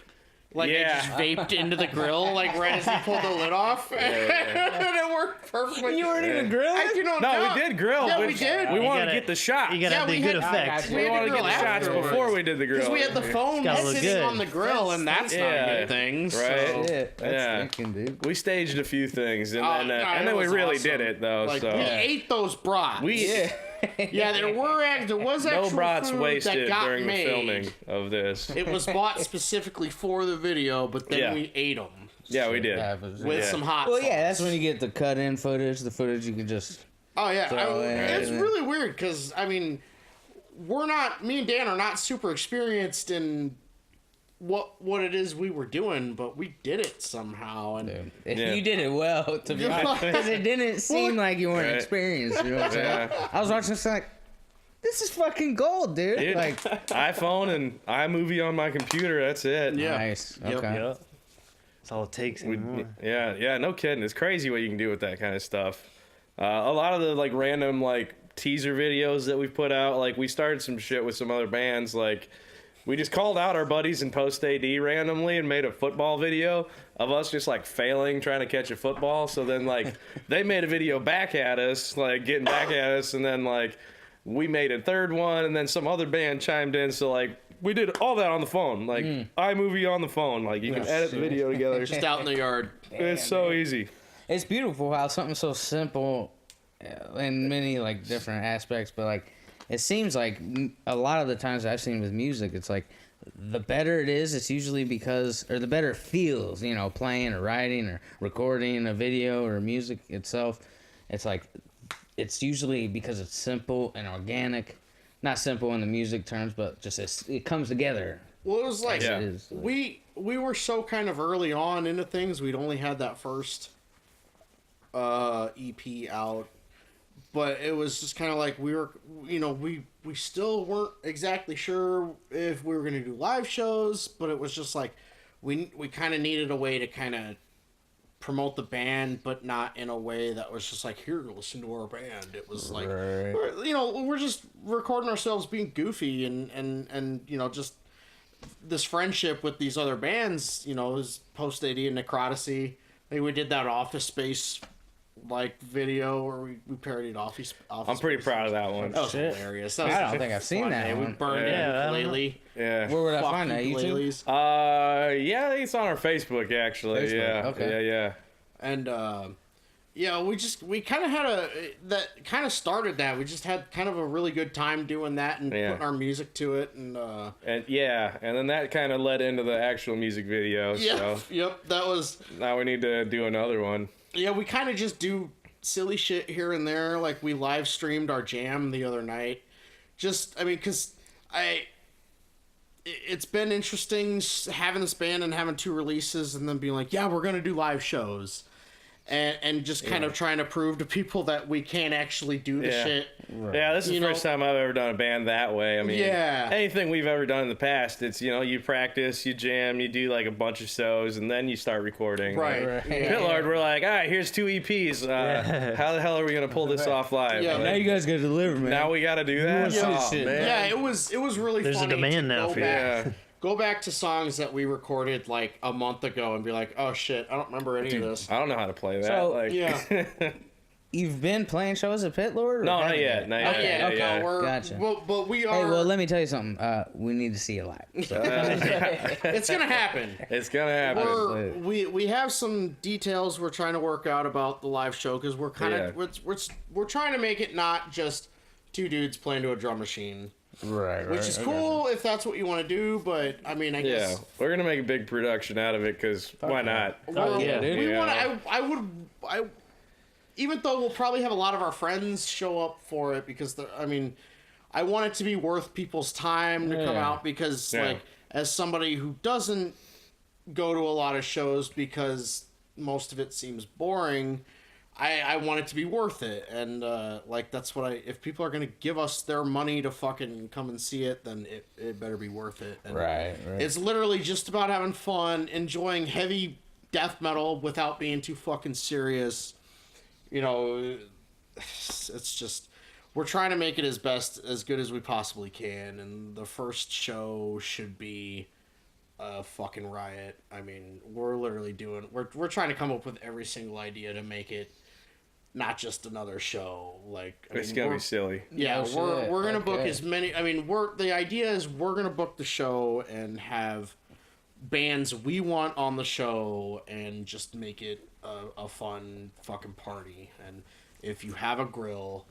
Like Yeah. I just vaped into the grill like right as he pulled the lid off, and it worked perfectly. You weren't even grilling? I, you know, No, we did grill. Yeah, but we did. We You wanted to gotta- get the shot. You gotta Yeah, have the we good had- effect. we We had wanted to get grill the shots afterwards. before we did the grill. Because we had the phone gotta look sitting good. on the grill, and that's not Yeah. a good thing. Right. So. Shit, that's Yeah. thinking, dude. We staged a few things, and Oh, then, no, and it then we was really awesome. did it though. Like so we ate those brats. Yeah, there was no actual brats food wasted that got during made. the filming of this. It was bought specifically for the video, but then Yeah. we ate them Yeah, we did. Happens. with Yeah. some hot Well, sauce. yeah, that's when you get the cut-in footage, the footage you can just... Oh yeah, So, it's yeah. really weird because I mean, me and Dan are not super experienced in what it is we were doing, but we did it somehow. And Yeah. You did it well, to be honest. Because it didn't seem like you weren't Right. experienced, you know what I'm saying? Yeah. I was watching this like, this is fucking gold, dude. Dude, Like, iPhone and iMovie on my computer. That's it. Yeah. nice. Yep. Okay. Yep. That's all it takes anymore. Yeah, no kidding. It's crazy what you can do with that kind of stuff. A lot of the like random like teaser videos that we've put out, like we started some shit with some other bands. Like we just called out our buddies in Post AD randomly and made a football video of us just like failing trying to catch a football. So then like they made a video back at us, like getting back at us, and then like we made a third one, and then some other band chimed in. So like we did all that on the phone, like iMovie on the phone. Like you can edit the video together. Just out in the yard. It's so easy. It's beautiful how something so simple in many like different aspects, but like it seems like a lot of the times I've seen with music, it's like the better it is, it's usually because, or the better it feels, you know, playing or writing or recording a video or music itself. It's like it's usually because it's simple and organic. Not simple in the music terms, but just it comes together. Well, it was like Yeah. It is. we were so kind of early on into things. We'd only had that first EP out, but it was just kind of like we were, we still weren't exactly sure if we were going to do live shows, but it was just like we kind of needed a way to kind of promote the band, but not in a way that was just like, here, listen to our band. It was like, we're just recording ourselves being goofy and just this friendship with these other bands, is Post AD and Necroticy. I think we did that Office Space video where we parodied Office I'm pretty Space. proud of that one. That was Shit. hilarious. I don't think I've seen that We one. burned Yeah, it ukulele. Yeah. Where would I Fuck find that? YouTube? ukuleles. Yeah, I think it's on our Facebook actually. Facebook, Yeah. okay. Yeah. And we kind of had that kind of started that. We just had kind of a really good time doing that and Yeah. putting our music to it. And And then that kind of led into the actual music video. So yep, that was now we need to do another one. yeah. We kind of just do silly shit here and there. Like we live streamed our jam the other night. Because it's been interesting having this band and having 2 releases and then being like, yeah, we're gonna do live shows. And just kind of trying to prove to people that we can actually do the Yeah. shit. Yeah, this is the first time I've ever done a band that way. I mean, Yeah. anything we've ever done in the past, it's, you practice, you jam, you do like a bunch of shows, and then you start recording. Right. Like, Yeah. Pitlard, we're like, all right, here's 2 EPs. How the hell are we going to pull this off live? Yeah, Like, Now you guys gotta deliver, man. now we got to do that? Yeah. Oh, Shit. man. Yeah, it was really There's a funny demand to now go for you. back, Yeah. go back to songs that we recorded like a month ago and be like, oh shit, I don't remember any of this. I don't know how to play that. So, Yeah. You've been playing shows at Pit Lord? Or No, not haven't yet. you? Not Oh yet. yeah, okay. yeah. We're Gotcha. but we are. Hey, well, let me tell you something. We need to see you live. So. It's gonna happen. It's going to happen. We have some details we're trying to work out about the live show because we're kind of we're trying to make it not just 2 dudes playing to a drum machine, Right. which is cool if that's what you want to do. But I mean, I Yeah, guess we're going to make a big production out of it because why not? Oh, yeah, dude. we Yeah. want. I even though we'll probably have a lot of our friends show up for it because I want it to be worth people's time to come Yeah. out because Yeah. like as somebody who doesn't go to a lot of shows because most of it seems boring, I want it to be worth it. And that's what if people are gonna give us their money to fucking come and see it, then it better be worth it. And Right. it's literally just about having fun, enjoying heavy death metal without being too fucking serious. It's just we're trying to make it as good as we possibly can, and the first show should be a fucking riot. I mean, we're literally we're trying to come up with every single idea to make it not just another show. It's going to be silly. Yeah, No we're gonna shit. book Okay. as many. The idea is we're gonna book the show and have bands we want on the show and just make it a fun fucking party. And if you have a grill,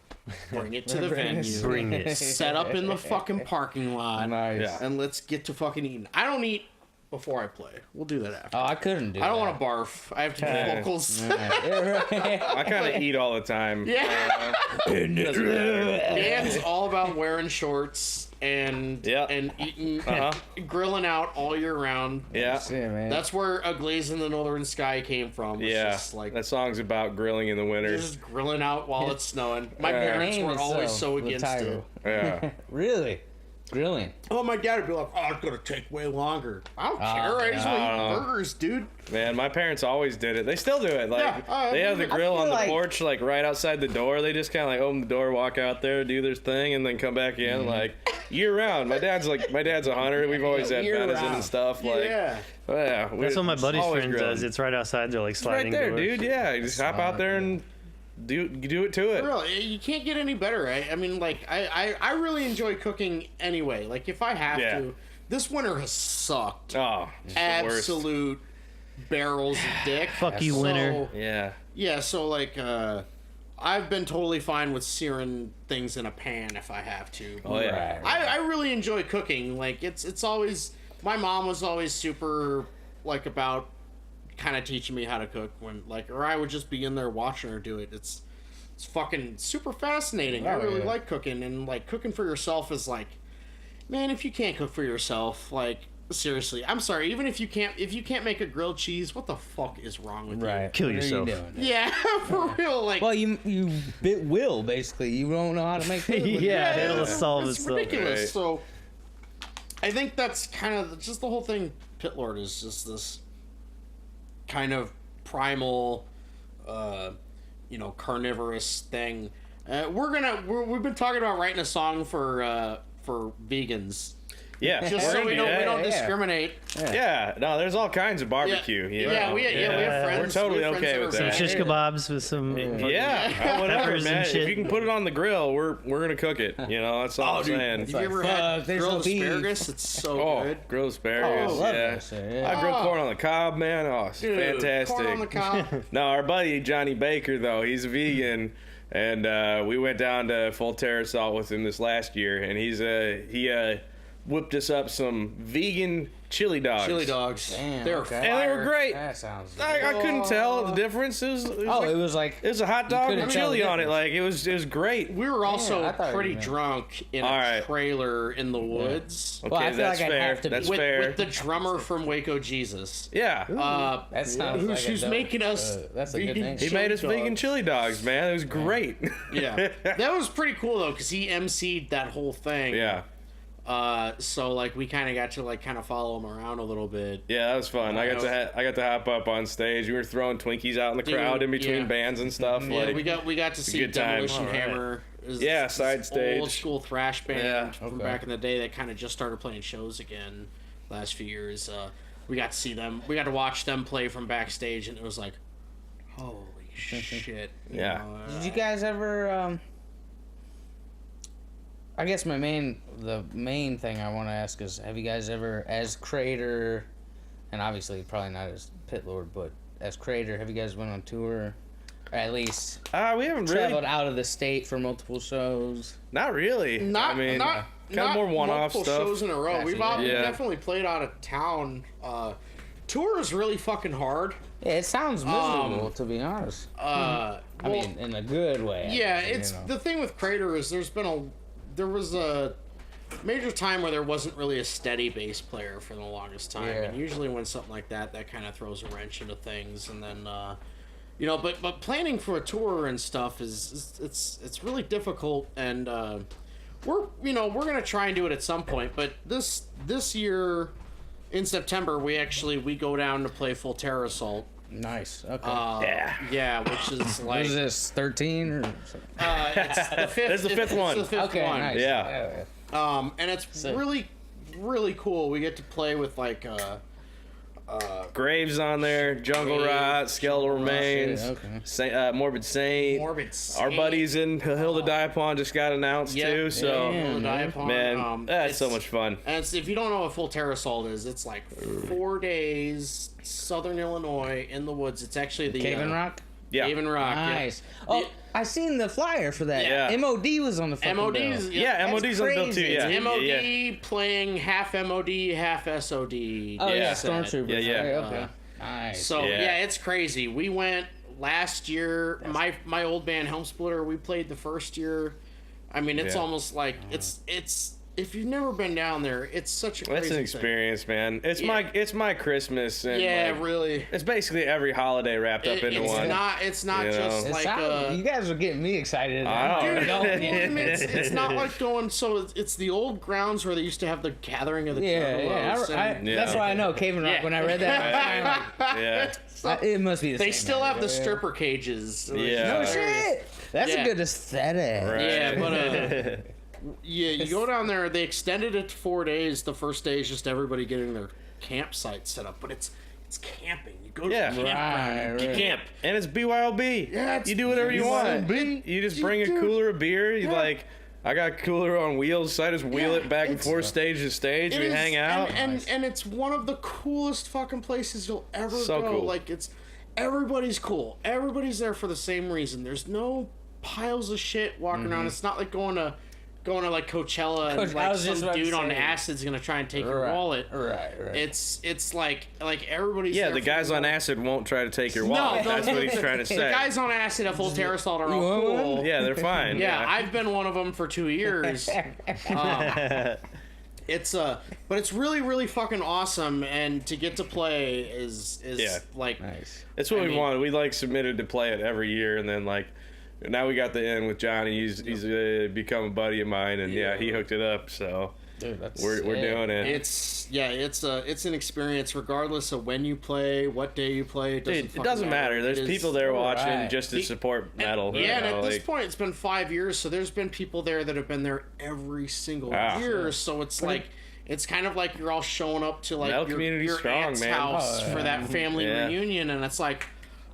bring it to the venue. Bring it. Set up in the fucking parking lot. Nice. Yeah. And let's get to fucking eating. I don't eat before I play. We'll do that after. Oh, I couldn't do I don't that. want to barf. I have to do Yeah. vocals. Yeah, right. I kind of eat all the time. Yeah. Doesn't matter. Dan's all about wearing shorts and Yep. and eating, Uh-huh. grilling out all year round. Yeah. Yeah, man. That's where A Glaze in the Northern Sky came from. It's Yeah. just like That song's about grilling in the winter. just grilling out while it's snowing. My Yeah. parents Name were always itself, so the against title. it. Yeah. Really? Grilling. Oh, my dad would be like, "Oh, it's gonna take way longer." I don't care. I just want to yeah. eat burgers, dude. Man, my parents always did it. They still do it. Like Yeah, they have the I grill feel on the like- porch, like right outside the door. They just kind of like open the door, walk out there, do their thing, and then come back in like year round. My dad's a hunter. We've always had Year venison round. and stuff. Like, Yeah. yeah, That's what my buddy's always friend grilling. does. It's right outside. They're like It's sliding right there, doors. dude. Yeah, you just hop out there and do it to it. Really, you can't get any better. I mean, I really enjoy cooking anyway. Like, if I have Yeah. to. This winter has sucked. Oh, it's the worst. Absolute barrels of dick. Fuck you, So- winter. Yeah. Yeah, so I've been totally fine with searing things in a pan if I have to. Oh yeah. Right. I really enjoy cooking. Like it's always my mom was always super about kind of teaching me how to cook or I would just be in there watching her do it. it's fucking super fascinating. I really like cooking, and like cooking for yourself is like, man, if you can't cook for yourself, like seriously, I'm sorry, even if you can't make a grilled cheese, what the fuck is wrong with you? Kill What are yourself. you doing? Yeah, for real. Like, Well, you will basically. You don't know how to make food. Yeah, it'll solve it's itself. ridiculous. Right. So, I think that's kind of just the whole thing. Pit Lord is just this kind of primal, carnivorous thing. We've been talking about writing a song for vegans, Yeah, just so we don't discriminate. Yeah, no, there's all kinds of barbecue. You know? We have friends. We're totally we have friends okay that with are that. Shish vegan. kebabs with some Yeah, whatever, peppers and man. shit. If you can put it on the grill, we're gonna cook it. You know, that's all I'm saying. Have you ever Fuck, had there's grilled no beef. asparagus? It's so Oh, good. grilled asparagus. Oh, I love yeah. that shit, yeah. I grilled corn on the cob, man. Oh, it's Dude, fantastic. Corn on the cob. No, our buddy Johnny Baker though, he's a vegan, and we went down to Full Terra Salt with him this last year, and he whipped us up some vegan chili dogs. Chili dogs. Damn, They're okay. And they were fire. great. That sounds. I couldn't tell the difference. It was it was like. it was a hot dog couldn't with tell the chili on it. difference. Like it was great. We were also I thought you pretty meant- drunk in a All right. trailer in the woods Okay, Well, I feel that's like I'd fair. have to be- That's with, fair. with the drummer from Waco Jesus. Yeah. That sounds who's, like a who's dope- making us that's a good vegan thing. He made us chili vegan dogs. chili dogs, man. It was great. Yeah, that was pretty cool though, because he emceed that whole thing. Yeah. So like we kind of got to like kind of follow him around a little bit. Yeah, that was fun. I got to hop up on stage. We were throwing Twinkies out in the crowd in between yeah. bands and stuff. Yeah, like we got to see good time. Demolition All right. Hammer. Yeah, side this stage. old school thrash band Yeah. from Okay. back in the day that kind of just started playing shows again last few years. We got to see them. We got to watch them play from backstage, and it was like, holy shit! you Yeah. know, Did you guys ever? I guess the main thing I want to ask is, have you guys ever, as creator, and obviously probably not as Pit Lord, but as creator, have you guys went on tour, or at least we haven't really. traveled out of the state for multiple shows? Not really. Not I mean, not kind of not more one-off multiple stuff. shows in a row. Gotcha, We've yeah. definitely played out of town. Tour is really fucking hard. Yeah, it sounds miserable, to be honest. I mean, in a good way. Yeah, you it's know. the thing with Crater is there was a major time where there wasn't really a steady bass player for the longest time, Yeah. and usually when something like that kind of throws a wrench into things, and then but planning for a tour and stuff is it's really difficult, and we're gonna try and do it at some point, but this year in September we go down to play Full Terra Assault. Nice. Okay. Yeah, which is what like is this, 13 or something? it's the fifth. It's the fifth one. It's the fifth Okay, one. nice. Yeah. And it's really, really cool. We get to play with like Graves on there, Jungle Graves, Rot, Skeletal Remains, shit, okay. Morbid Saint. Morbid Our Saint. buddies in Hilda Diapon just got announced Yep. too, so Yeah, man. Diapon. man, that's It's- so much fun. And if you don't know what Full Terra Assault is, it's like 4 days, Southern Illinois, in the woods. It's actually the Cave and Rock? Yeah. Cave and Rock. yeah. Nice. Oh, Yeah. I seen the flyer for that. Yeah. MOD was on the fucking MOD's bill. Yeah, MOD's on the bill too. crazy. Yeah, It's MOD yeah. playing half MOD, half SOD. Oh, yeah, Yeah. Stormtroopers. Yeah, yeah. Right, okay. Nice. So Yeah. yeah, it's crazy. We went last year. My old band Helm Splitter. We played the first year. I mean, it's Yeah. almost like it's. If you've never been down there, it's such a crazy That's an thing. experience, man. It's Yeah. my Christmas, and Yeah, like, really. it's basically every holiday wrapped up into It's one. not. It's not You know? just It like. sounds- you guys are getting me excited. I Dude, know. well, I mean, it's not like going. So it's the old grounds where they used to have the gathering of the Yeah, Juggalos, yeah. and Yeah. That's why I know Cave and Rock. Yeah. When I read that, Yeah, it must be the they same. still man. have the Yeah. stripper cages. Yeah. No shit. That's Yeah. a good aesthetic. right. Yeah, but yeah, you go down there. They extended it to 4 days. The first day is just everybody getting their campsite set up, but it's camping. You go to Yeah. the campground. Right, right. Camp, and it's BYOB. Yeah, it's you do whatever you want. BYOB. You just bring a cooler of beer. You like, I got a cooler on wheels, so I just wheel Yeah, it back and it's- forth, stage to stage. It We is- hang out. and it's one of the coolest fucking places you'll ever So go. cool. Like everybody's cool. Everybody's there for the same reason. There's no piles of shit walking Mm-hmm. around. It's not like going to going to like Coachella and I like was just some about to dude on say. acid's gonna try and take your wallet. Right. It's like everybody's Yeah, there the for guys the on wallet. acid won't try to take your wallet. That's what he's trying to say. The guys on acid at full Terrasol are all want cool. one? Yeah, they're fine. Yeah, I've been one of them for 2 years. But it's really, really fucking awesome, and to get to play is like Nice. It's what I we mean- wanted. We like submitted to play it every year, and then like now we got the in with Johnny. He's become a buddy of mine, and yeah, he hooked it up. So Dude, that's we're doing it. it's an experience regardless of when you play, what day you play. It doesn't matter. There's It is- people there watching Right. just to support metal. Yeah, you and know, at this like- point, it's been 5 years, so there's been people there that have been there every single Ah. year. So it's like, it's kind of like you're all showing up to like Metal your community's strong, aunt's man. house Oh, for that family Yeah. reunion, and it's like,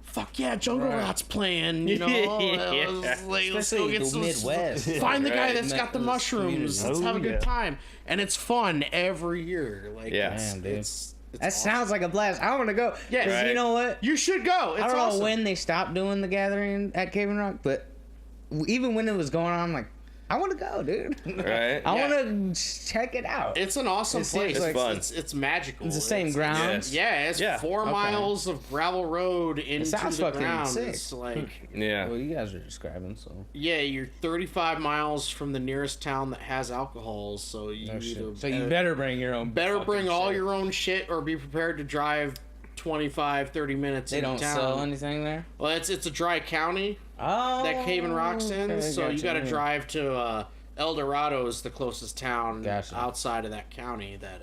fuck yeah, Jungle Right. Rot's playing, you know? It's like, let's go Especially get the some Midwest. Find the guy Right. that's got the mushrooms. Let's Oh, have a good yeah. time, and it's fun every year. Like, Yeah. Damn, dude. it's That awesome. sounds like a blast. I want to go. Yeah. 'Cause Right. you know what? You should go. It's I don't awesome. know when they stopped doing the gathering at Cave and Rock, but even when it was going on, I'm like, I want to go, dude. Right? I Yeah. want to check it out. It's an awesome It seems place. like- fun. It's magical. It's the same ground. Yes. Yeah, it's Yeah. 4 Okay. miles of gravel road into sounds the fucking ground. sick. It's like, Yeah. Well, you guys are describing, so. yeah, you're 35 miles from the nearest town that has alcohol, so you No need shit. to So you better bring your own. better fucking bring all shit. your own shit or be prepared to drive 25, 30 minutes They into don't town. sell anything there. Well, it's a dry county Oh. that Cave and Rock's in, okay, so you gotcha, got to yeah. drive to El Dorado is the closest town Gotcha. outside of that county that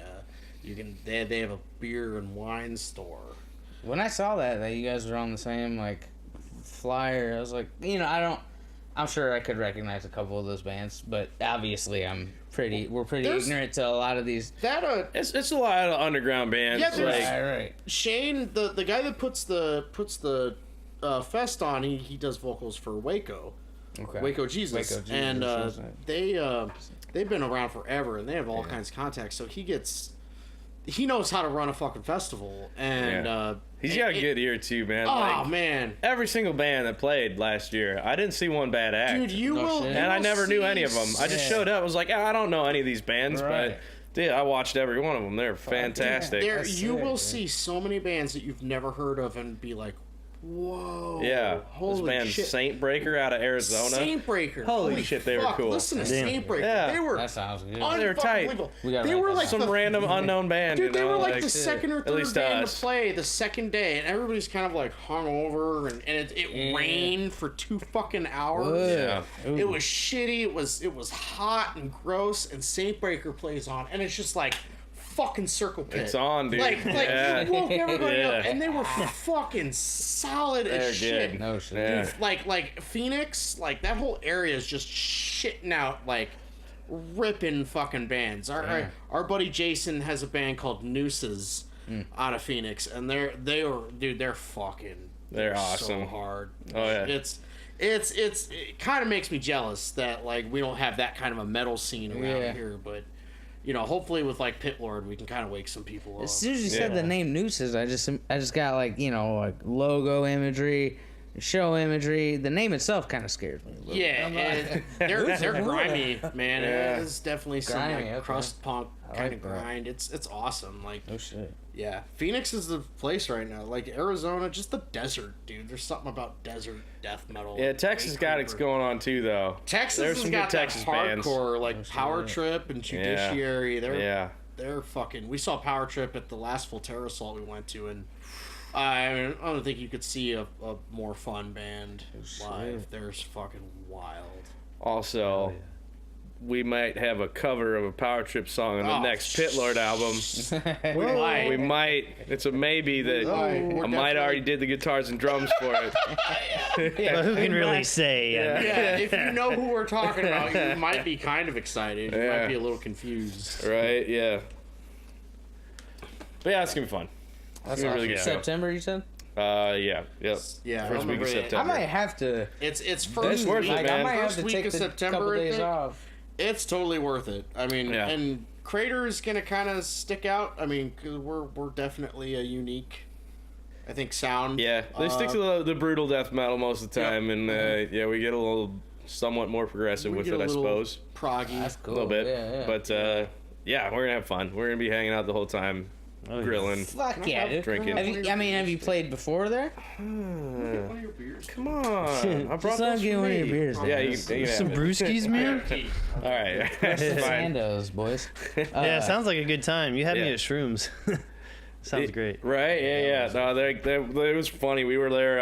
you can. They have a beer and wine store. When I saw that you guys were on the same like flyer, I was like, I'm sure I could recognize a couple of those bands, but obviously we're pretty There's- ignorant to a lot of these. That It's a lot of underground bands. Yeah, there's- like, Right. Shane, the guy that puts the fest on, he does vocals for Waco. Okay. Waco Jesus, Waco Jesus, and that's right. they've been around forever, and they have all kinds of contacts. So he knows how to run a fucking festival, and Yeah. he's got a good ear too, man. Oh Like, man, every single band that played last year, I didn't see one bad act. dude, you No will. shit. you and I will never knew see any of them. I just Yeah. showed up. I was like, I don't know any of these bands, Right. but dude, I watched every one of them. They're fantastic. There, That's you sick, will yeah. see so many bands that you've never heard of, and be like, whoa, Yeah, this holy band shit. Saint Breaker out of Arizona. Saint Breaker. Holy shit, they were fuck, cool. Listen to Damn. Saint Breaker. Yeah. They were That sounds good. They were tight. unbelievable. We gotta They write were that like Some the random unknown band, Dude, you they know, were like the second or at third least to band us. to play the second day, and everybody's kind of like hungover, and it Yeah. rained for 2 fucking hours. Yeah. Ooh. It was shitty. It was hot and gross, and Saint Breaker plays on, and it's just like fucking circle pit. It's on, dude. Like Yeah. you woke everybody up, Yeah. and they were fucking solid They're as shit. good. No shit. Yeah. Dude, like Phoenix, like that whole area is just shitting out like ripping fucking bands. Our buddy Jason has a band called Nooses out of Phoenix, and they're fucking They're so awesome. hard. Oh, yeah. It kind of makes me jealous that like we don't have that kind of a metal scene around Yeah. here, but hopefully with like Pit Lord we can kind of wake some people up. As soon as you said Yeah. the name Nooses, I just got like like logo imagery, show imagery. The name itself kind of scares me. A little Yeah, bit. they're grimy, man. Yeah. It's definitely some Grimy, like okay. crust punk I kind like of that. grind. It's awesome. Like, Oh shit. yeah, Phoenix is the place right now. Like Arizona, just the desert, dude. There's something about desert death metal. Yeah, Texas Way got it cooler. going on too, though. Texas There's has some got good Texas that bands. hardcore, like shit. Power Trip and Judiciary. Yeah. They're fucking. We saw Power Trip at the last Full Terror Assault we went to, and I don't think you could see a more fun band live. shit. They're fucking wild. Also, we might have a cover of a Power Trip song on the Oh, next Pit Lord album. We might. We might. It's a maybe that We're I might definitely- already did the guitars and drums for it. But who can really say? Yeah, if you know who we're talking about, you might be kind of excited. You Yeah. might be a little confused. Right? Yeah. But yeah, it's gonna be fun. That's gonna be a really awesome. good show. September, you said? Yeah. Yep. Yeah, I First week remember of it. September. I might have to. It's first worth week. it, Like, man. I might have First to week take of the September, couple I days think. off. It's totally worth it. I mean, Yeah. and Crater is gonna kind of stick out. I mean, 'cause we're definitely a unique, I think, sound. Yeah, they stick to the brutal death metal most of the time, and yeah, we get a little somewhat more progressive We with get it, a I little suppose. Proggy. That's cool. A little bit. Yeah, yeah. But yeah, we're gonna have fun. We're gonna be hanging out the whole time, Oh, yeah. grilling. Fuck yeah, dude. Drinking. Have you played before there? One of your beers. Come on, I brought Just let those him get for one of me. your beers. Yeah, then. you can have Some it. brewskis, man. All right. Fine. Sandos, boys. Yeah, sounds like a good time. You had me yeah. at shrooms. Sounds great. Right? Yeah. No, it was funny. We were there.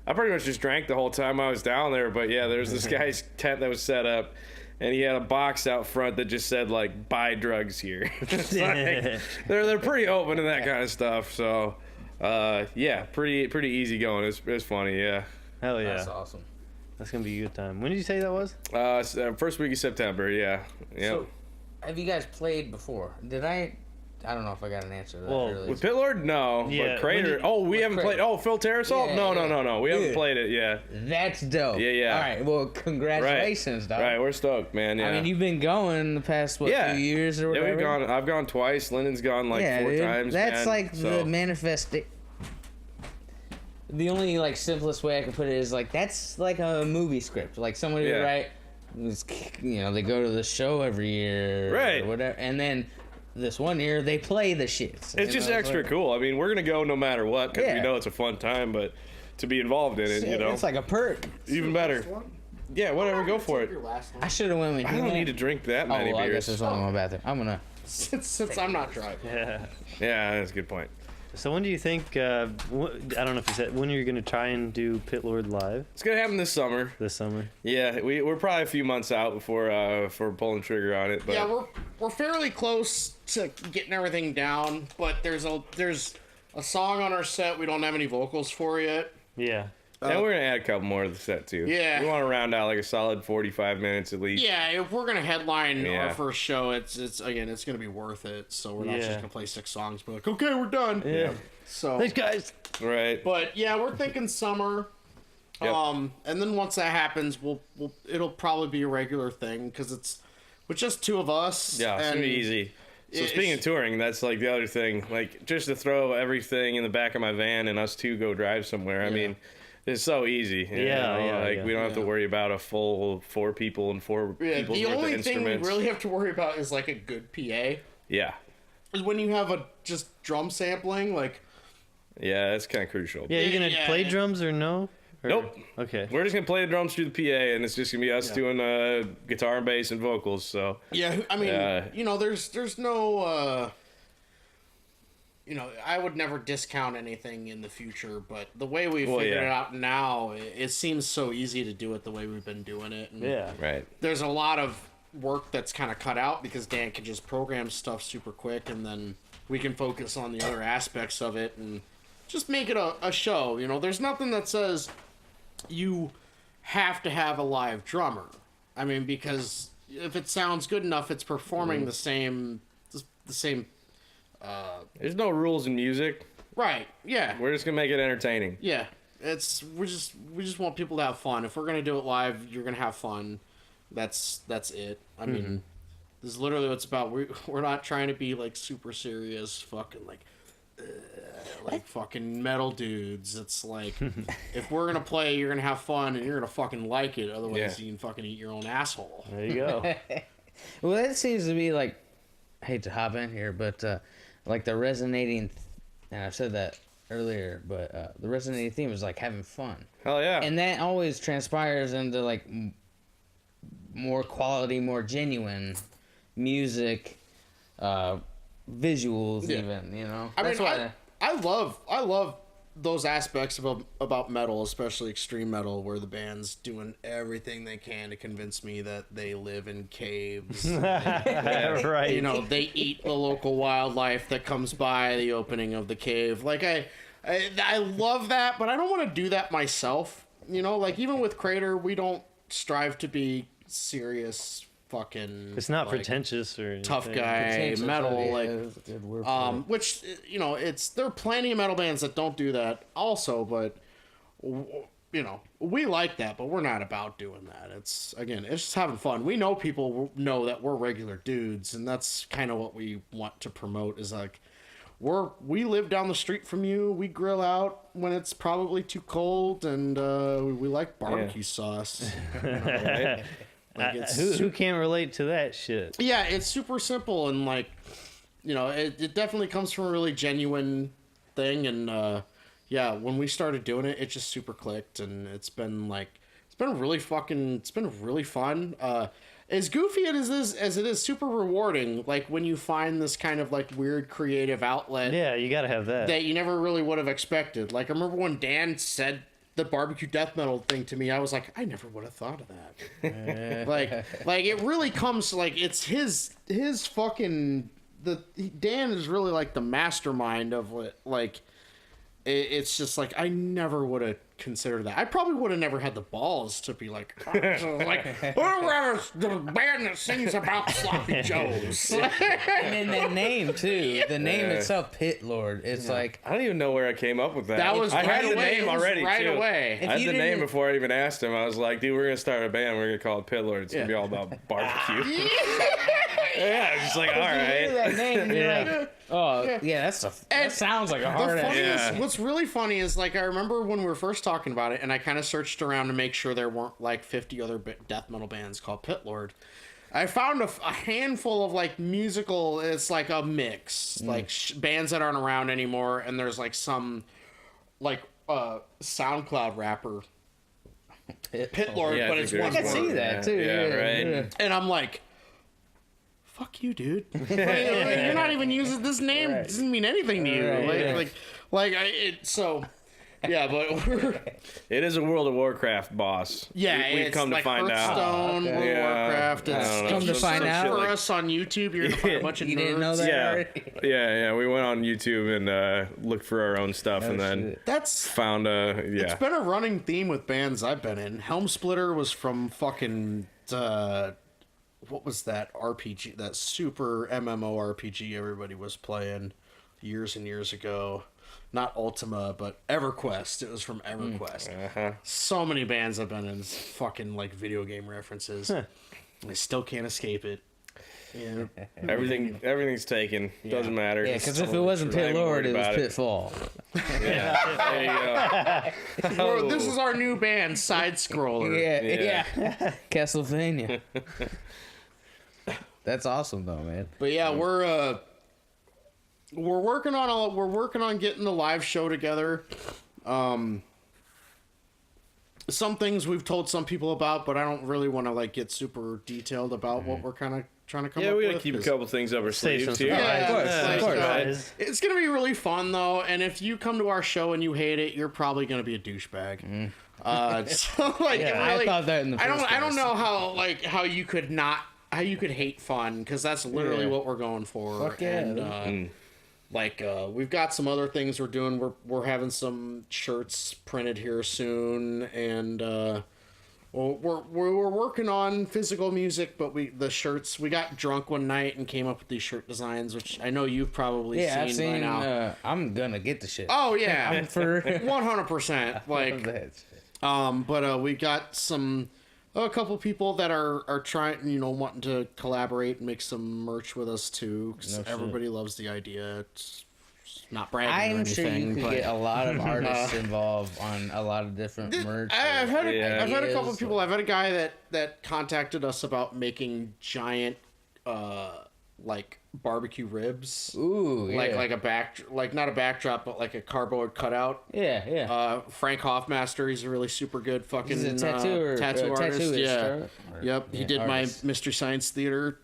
I pretty much just drank the whole time I was down there. But yeah, there was this guy's tent that was set up, and he had a box out front that just said like "buy drugs here." It's like, they're pretty open to that kind of stuff. So yeah, pretty easy going. It was funny. Yeah. Hell yeah. That's awesome. That's going to be a good time. When did you say that was? First week of September. Yeah. Yeah. So, have you guys played before? Did I? I don't know if I got an answer to that Well, earlier. With Pitlord, no. Yeah, But Crater. when did- Oh, we haven't Crater. played. Oh, Phil Terrasol? Yeah, No. yeah. We haven't Dude. played it. Yeah. That's dope. Yeah. All right. Well, congratulations, dog. Right. We're stoked, man. Yeah. I mean, you've been going the past few years or whatever. Yeah, we've gone. I've gone twice. Lyndon's gone like Yeah, 4 dude. times. That's man, like so. the manifest. The only like simplest way I can put it is like that's like a movie script. Like somebody would Yeah. write, they go to the show every year, Right. Or whatever, and then this one year they play the shits. It's just extra cool. I mean, we're gonna go no matter what because we Yeah. know it's a fun time. But to be involved in it, It's like a perk. even better. Yeah, whatever. Go for it. Your last one. I should have went with I you. don't man. need to drink that Oh, many well, I guess beers. there's only one bathroom. I'm gonna. Since I'm not driving. Yeah. Yeah, that's a good point. So when do you think, I don't know if you said, when are you going to try and do Pit Lord live It's gonna happen this summer. this summer? Yeah, we're probably a few months out before for pulling trigger on it. But Yeah, we're fairly close to getting everything down, but there's a song on our set we don't have any vocals for yet. Yeah. and we're gonna add a couple more to the set too. Yeah. we want to round out like a solid 45 minutes at least. Yeah, if we're gonna headline Yeah. our first show, it's gonna be worth it. So we're not just Yeah. gonna play 6 songs, but like, okay, we're done. Yeah. So, Thanks, guys. Right. but yeah, we're thinking summer. Yep. And then once that happens, it'll probably be a regular thing because it's with just 2 of us. Yeah, it's and gonna be easy. So it's- speaking of touring, that's like the other thing. Like just to throw everything in the back of my van and us 2 go drive somewhere. I mean, it's so easy. You Yeah, know? yeah, Like yeah. we don't have to worry about a full 4 people and 4 Yeah, people's the worth only of thing we instruments. really have to worry about is like a good PA. Yeah, Is when you have a just drum sampling, like yeah, that's kind of crucial. Yeah, you going to Yeah. play drums or no? Or- Nope. Okay. We're just gonna play the drums through the PA, and it's just gonna be us doing guitar and bass and vocals. So yeah, I mean, Yeah. there's no I would never discount anything in the future, but the way we Well, figured yeah. it out now, it seems so easy to do it the way we've been doing it. And Yeah. right. there's a lot of work that's kind of cut out because Dan can just program stuff super quick, and then we can focus on the other aspects of it and just make it a show. There's nothing that says you have to have a live drummer. I mean, because if it sounds good enough, it's performing the same. There's no rules in music. Right? Yeah. We're just gonna make it entertaining. Yeah. We just want people to have fun. If we're gonna do it live, you're gonna have fun. That's it. I mean, this is literally what it's about. We're not trying to be like super serious, fucking like fucking metal dudes. It's like if we're gonna play, you're gonna have fun and you're gonna fucking like it. Otherwise, Yeah. you can fucking eat your own asshole. There you go. Well, that seems to be like. I hate to hop in here, but like the resonating, and I've said that earlier, but the resonating theme is like having fun. Hell yeah. And that always transpires into like more quality, more genuine music, visuals, Yeah. even. I That's mean, why. I love those aspects about metal, especially extreme metal, where the band's doing everything they can to convince me that they live in caves. Right. They eat the local wildlife that comes by the opening of the cave. Like I love that, but I don't want to do that myself. Like even with Crater, we don't strive to be serious fucking. It's not like, pretentious or tough anything. guy Pretentious, metal. yeah, Like that's a good word for it. which there are plenty of metal bands that don't do that also, but we like that, but we're not about doing that. It's just having fun. We know people know that we're regular dudes, and that's kind of what we want to promote is like we live down the street from you. We grill out when it's probably too cold, and we like barbecue sauce. Right? Like, it's Who can't relate to that shit? yeah, it's super simple, and like, you know, it definitely comes from a really genuine thing, and yeah, when we started doing it, it just super clicked, and it's been really fun. As goofy as it is super rewarding, like when you find this kind of like weird creative outlet Yeah, you gotta have that. that you never really would have expected. Like, I remember when Dan said the barbecue death metal thing to me, I was like, I never would have thought of that. like it really comes, like, it's his fucking, Dan is really like the mastermind of what, like, it's just like, I never would have considered that. I probably would have never had the balls to be like, whoever's the band that sings about sloppy joes. And then the name too. The name itself, Pit Lord. It's like, I don't even know where I came up with that. That was I right had the away. name It was already right too. away. I had you the name didn't- before I even asked him. I was like, dude, we're gonna start a band. We're gonna call it Pit Lord. It's gonna be all about barbecue. Yeah, I was just like, all you hear right. that name, and you're Yeah. like, oh yeah, that And sounds like a The hard ass. funniest, Yeah. what's really funny is, like, I remember when we were first talking about it, and I kind of searched around to make sure there weren't like 50 other death metal bands called Pit Lord. I found a handful of like musical. It's like a mix, like bands that aren't around anymore, and there's like some like SoundCloud rapper Pit Lord, Yeah, but I it's think one there's I can word. see that too. Yeah, right. Yeah. And I'm like, fuck you, dude. Like, you're not even using this name. Right. Doesn't mean anything to you. Right, yeah. So, yeah, but we're, It is a World of Warcraft boss. yeah, We've it's come to like find out. Hearthstone, Okay. World of Yeah, Warcraft. I It's, don't know, Come to just find search out. for us on YouTube, you're gonna find a bunch of You nerds. didn't know that Yeah, already? yeah. We went on YouTube and looked for our own stuff, and then shit. That's found It's yeah. been a running theme with bands I've been in. Helm Splitter was from fucking what was that RPG? That super MMO RPG everybody was playing years and years ago. Not Ultima, but EverQuest. It was from EverQuest. So many bands I've been in, fucking like video game references. I still can't escape it. Yeah. Everything's taken. Doesn't matter. Yeah, because if it wasn't Not Pit even Lord, worried it was about it. Pitfall. There you go. Well, this is our new band, Side Scroller. Yeah. Castlevania. That's awesome though, man. But yeah, we're working on getting the live show together. Some things we've told some people about, but I don't really want to like get super detailed about what we're kind of trying to come Yeah, up we with. gotta keep a 'cause- couple things up our Save sleeves some here. Yeah, of course, it's of course. Guys. it's gonna be really fun though, and if you come to our show and you hate it, you're probably gonna be a douchebag. So like, Yeah, it I really, thought that in the I first don't place. know how you could hate fun, because that's literally Yeah. what we're going for. Fuck yeah. And, we've got some other things we're doing. We're having some shirts printed here soon, and we're working on physical music. But the shirts, we got drunk one night and came up with these shirt designs, which I know you've probably Yeah, I've by seen. now. I'm gonna get the shit. Oh yeah, For 100%. Like, that. but we got a couple people that are trying, wanting to collaborate and make some merch with us too. 'Cause everybody loves the idea. It's not bragging or I'm sure anything. you could but get a lot of artists involved on a lot of different merch. I've had Yeah. I've had a couple of Ideas, people. I've had a guy that contacted us about making giant, like barbecue ribs. Ooh, yeah. Like not a backdrop, but like a cardboard cutout. yeah. Frank Hoffmaster, he's a really super good fucking He's a tattoo tattoo artist. tattooist, Yeah. right? Yep. He did artist. my Mystery Science Theater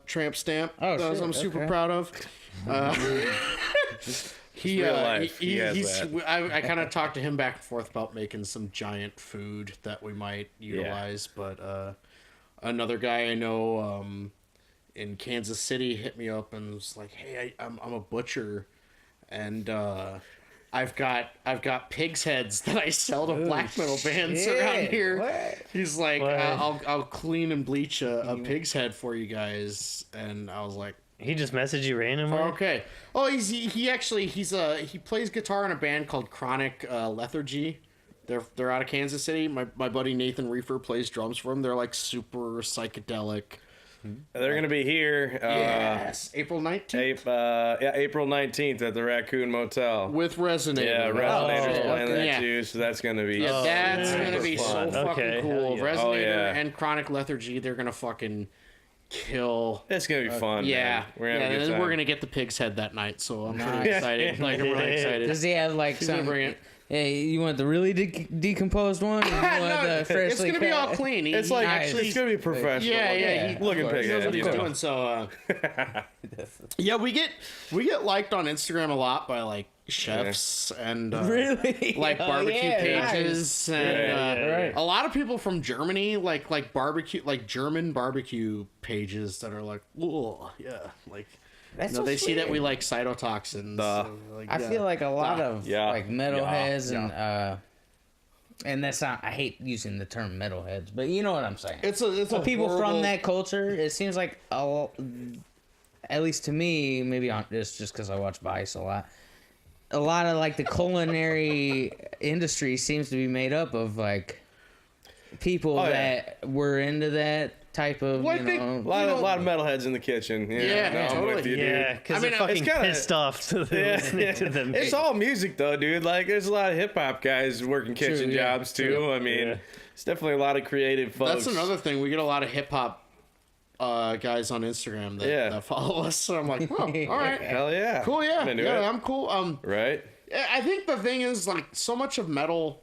tramp stamp. Oh, that shit, I'm super okay. proud of. He, real life. He has he's, that. I kind of talked to him back and forth about making some giant food that we might utilize. But another guy I know in Kansas City hit me up and was like, "Hey, I'm a butcher, and I've got pig's heads that I sell to black metal bands shit. around here." What? He's like, What? I'll clean and bleach a pig's head for you guys," and I was like, He just messaged you randomly. okay. Oh, he plays guitar in a band called Chronic Lethargy. They're out of Kansas City. My buddy Nathan Reefer plays drums for him. They're like super psychedelic, They're gonna be here. Yes, April 19th. April 19th at the Raccoon Motel. With Rezinator. Yeah, Rezinator's playing that Yeah. too, so that's gonna be. Yeah, that's super gonna be so fun. fucking Okay, cool. hell yeah. Resonator and Chronic Lethargy, they're gonna fucking kill. It's gonna be fun. Yeah, man. We're gonna have a good time. we're gonna get the pig's head that night, so I'm pretty excited. Like, I'm really excited. Does he have like He's gonna some? bring it. Hey, you want the really decomposed one? Or you want the It's freshly gonna be all cut? clean. It's like actually, it's gonna be professional. yeah. Looking He pig knows head, what he's you know. doing. So, yeah, we get liked on Instagram a lot by like chefs and Really? like Oh, barbecue yeah, pages and right. a lot of people from Germany like barbecue, like German barbecue pages that are like, oh yeah, like That's they so see that we weird. like cytotoxins. So, like, I feel like a lot of Yeah. like metalheads Yeah. and that's not. I hate using the term metalheads, but you know what I'm saying. it's a People horrible- from that culture. It seems like at least to me, maybe it's just because I watch Vice a lot. A lot of like the culinary industry seems to be made up of like people Oh, yeah. that were into that type of Well, I you think- know. A lot of metalheads in the kitchen. Yeah, no, I'm with totally. you, dude. Yeah, because I mean, they're fucking it's kinda- pissed off to listening to them. It's all music though, dude. Like, there's a lot of hip hop guys working kitchen yeah, jobs too. true. I mean, Yeah. it's definitely a lot of creative folks. That's another thing. We get a lot of hip hop guys on Instagram that follow us. So I'm like, oh, all right, Hell yeah. cool, yeah, I'm into yeah, it. I'm cool. Right? I think the thing is, like, so much of metal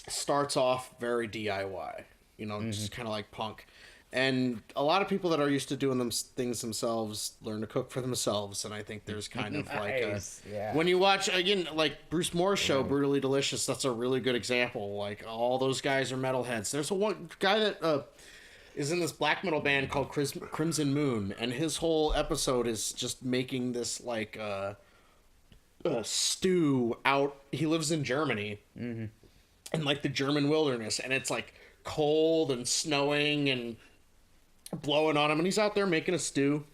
starts off very DIY, you know, just kind of like punk. And a lot of people that are used to doing things themselves learn to cook for themselves. And I think there's kind of like, Nice, yeah. when you watch, again, like Bruce Moore's show, Brutally Delicious, that's a really good example. Like, all those guys are metalheads. There's one guy that is in this black metal band called Crimson Moon. And his whole episode is just making this, like, stew out. He lives in Germany, in like the German wilderness, and it's like cold and snowing and blowing on him, and he's out there making a stew.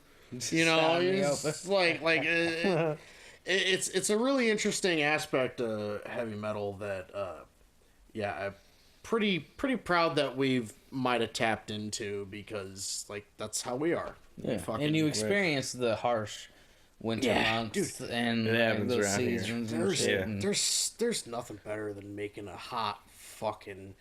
You know, Sign me it's it's a really interesting aspect of heavy metal that I'm pretty proud that we've might have tapped into, because like that's how we are. Yeah. Fucking- And you experience the harsh winter Yeah, months dude. and It like, happens those around here. seasons and There's, shit. and- there's nothing better than making a hot fucking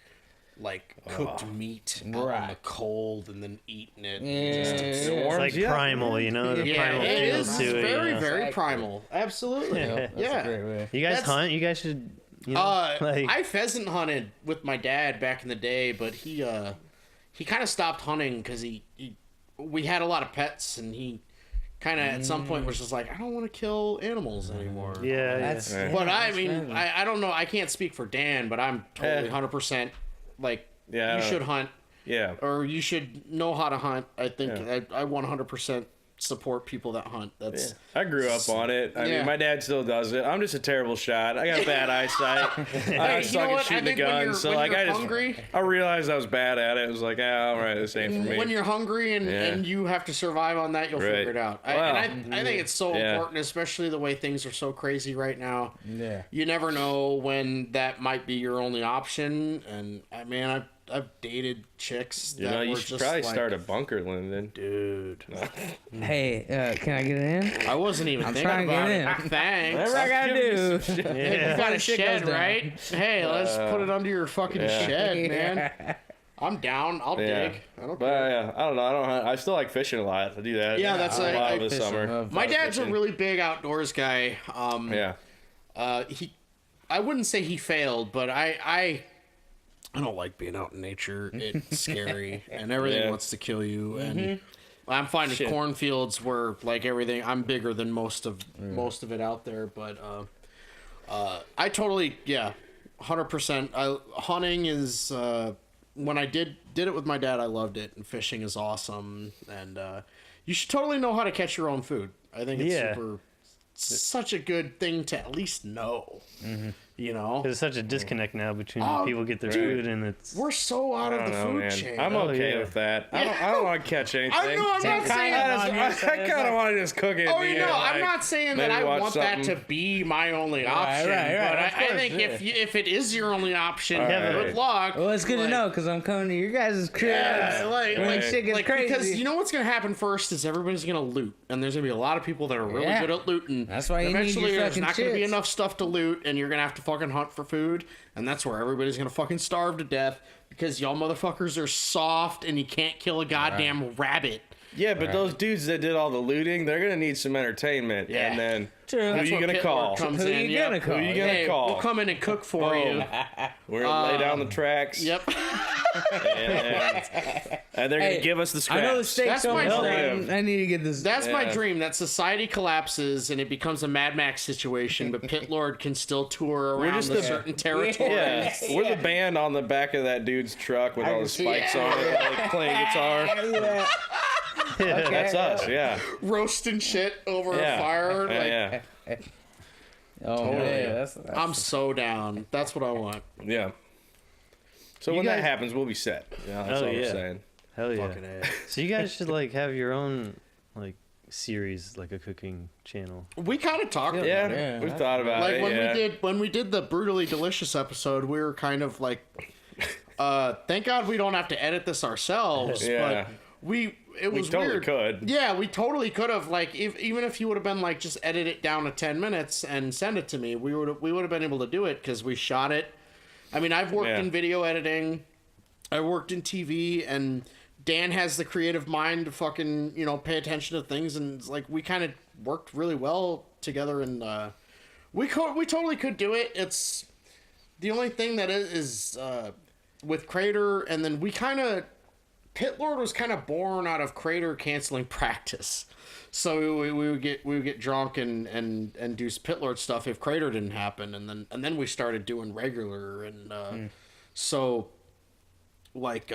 like cooked meat out in the Right. cold and then eating it. Yeah, Just- yeah, It's warms like you up, primal, you know? The yeah, primal it feels is. to It's it. very, you know? very Exactly. primal. Absolutely. That's yeah. a great way. You guys That's- hunt? You guys should. You know, like, I pheasant hunted with my dad back in the day, but he kind of stopped hunting because we had a lot of pets, and he kind of at some point was just like, I don't want to kill animals anymore. yeah, That's, yeah. But I that's mean, amazing. I don't know. I can't speak for Dan, but I'm totally Eh. 100% like, Yeah, I you don't- should hunt, Yeah. or you should know how to hunt. I think I 100% support people that hunt. That's I grew up on it. I Yeah. mean, my dad still does it. I'm just a terrible shot. I got bad eyesight. I Hey, suck you know at what? I shooting the think when gun. you're- So when like, you're I just hungry- I realized I was bad at it. I was like, all right, this ain't for me. when you're hungry and you have to survive on that, you'll Right. figure it out. Wow. I think it's so Yeah. important, especially the way things are so crazy right now. Yeah. You never know when that might be your only option. And I mean, I've dated chicks You that know, you were should just probably like, start a bunker, Lyndon. dude. Hey, can I get it in? I wasn't even thinking trying to about get it. in. Ah, thanks. Whatever I gotta do. Hey, you got a Shit shed, goes down. right? Hey, let's put it under your fucking shed, man. Yeah. I'm down. I'll Yeah. dig. I don't But care. yeah, I don't know. I don't hunt. I still like fishing a lot. I do that. Yeah, that's a like- lot I of the fish summer. and love My dad's a fishing. really big outdoors guy. Yeah. I wouldn't say he failed, but I don't like being out in nature. It's scary, and everything Yeah. wants to kill you. And I'm finding Shit. cornfields where like everything. I'm bigger than most of it out there, but I totally 100%. Hunting is when I did it with my dad. I loved it, and fishing is awesome. And you should totally know how to catch your own food. I think it's Yeah. such a good thing to at least know. You know, There's such a disconnect now between Oh, people get their dude. food and it's. we're so out I of don't the know, food man. chain. I'm okay yeah. with that. I don't want to catch anything. I know. I'm not saying. I kind of want to just cook it. Oh, and eat you know, it, I'm like, not saying that maybe I watch want that to something. be my only option. right, But of I course, think yeah. if it is your only option, right. good luck. Well, it's good to know because I'm coming to your guys' crib. Yeah, when shit gets crazy. because you know what's gonna happen first is everybody's gonna loot, and there's gonna be a lot of people that are really Yeah. good at looting. That's why And you need eventually your there's fucking not gonna be shits. enough stuff to loot, and you're gonna have to fucking hunt for food, and that's where everybody's gonna fucking starve to death because y'all motherfuckers are soft and you can't kill a goddamn rabbit. Yeah, but those dudes that did all the looting, they're gonna need some entertainment. Yeah. And then True. who That's you where gonna Pit call? Lord comes Who in. you gonna Yep. call? Who you gonna Hey, call? we'll come in and cook for you. We're gonna lay down the tracks. Yep. And they're gonna Hey, give us the scraps. I know the steak's That's my almost dream. done. I need to get this. That's my Yeah. dream, that society collapses and it becomes a Mad Max situation, but Pit Lord can still tour around just the the- certain territories. Yeah, we're the band on the back of that dude's truck with all the spikes on it, like playing guitar. Yeah. That's us, yeah. Roasting shit over Yeah. a fire. Like, yeah. Oh man, that's I'm so down. That's what I want. Yeah. So when guys- that happens, we'll be set. Yeah, that's Oh, all I'm yeah. saying. Hell yeah. Fucking A. So you guys should like have your own like series, like a cooking channel. We kind of talked about Yeah, it. Yeah, we've that's thought about Like it. when we did the Brutally Delicious episode, we were kind of like, thank God we don't have to edit this ourselves. Yeah. But it was totally weird. could. Yeah, we totally could have. Like, even if you would have been like, just edit it down to 10 minutes and send it to me, we would have been able to do it because we shot it. I mean, I've worked Yeah. in video editing, I worked in TV, and Dan has the creative mind to fucking pay attention to things, and it's like we kind of worked really well together, and we totally could do it. It's the only thing that is with Crater, and then we kind of. Pit Lord was kind of born out of Crater canceling practice, so we would get drunk and do Pit Lord stuff if Crater didn't happen, and then we started doing regular, and so like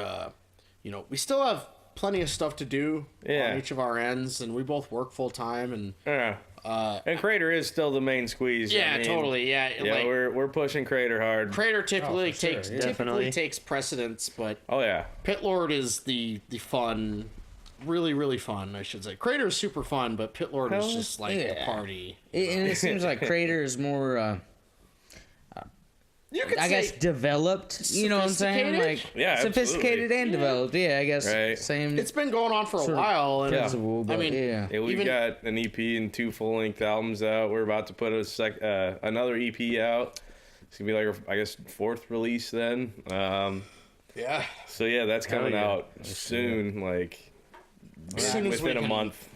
we still have plenty of stuff to do Yeah. on each of our ends, and we both work full time, and Yeah. And Crater is still the main squeeze. yeah, I mean, totally, yeah. Yeah, Like, we're pushing Crater hard. Crater typically for sure, takes yeah. Definitely. takes precedence, but Oh yeah. Pit Lord is the fun, really, really fun, I should say. Crater is super fun, but Pit Lord is Hell just like yeah. a party. And it seems like Crater is more, You could I guess, developed. You know what I'm saying? Sophisticated? Like Yeah, sophisticated absolutely. and developed. Yeah, I guess. Right. Same. it's been going on for a Sort of while, and principle, I but mean, yeah. Yeah, we've Even- got an EP and 2 full-length albums out. We're about to put another EP out. It's gonna be like our, I guess, 4th release then. yeah. So yeah, that's coming yeah. out soon. Like As soon as we within a can month.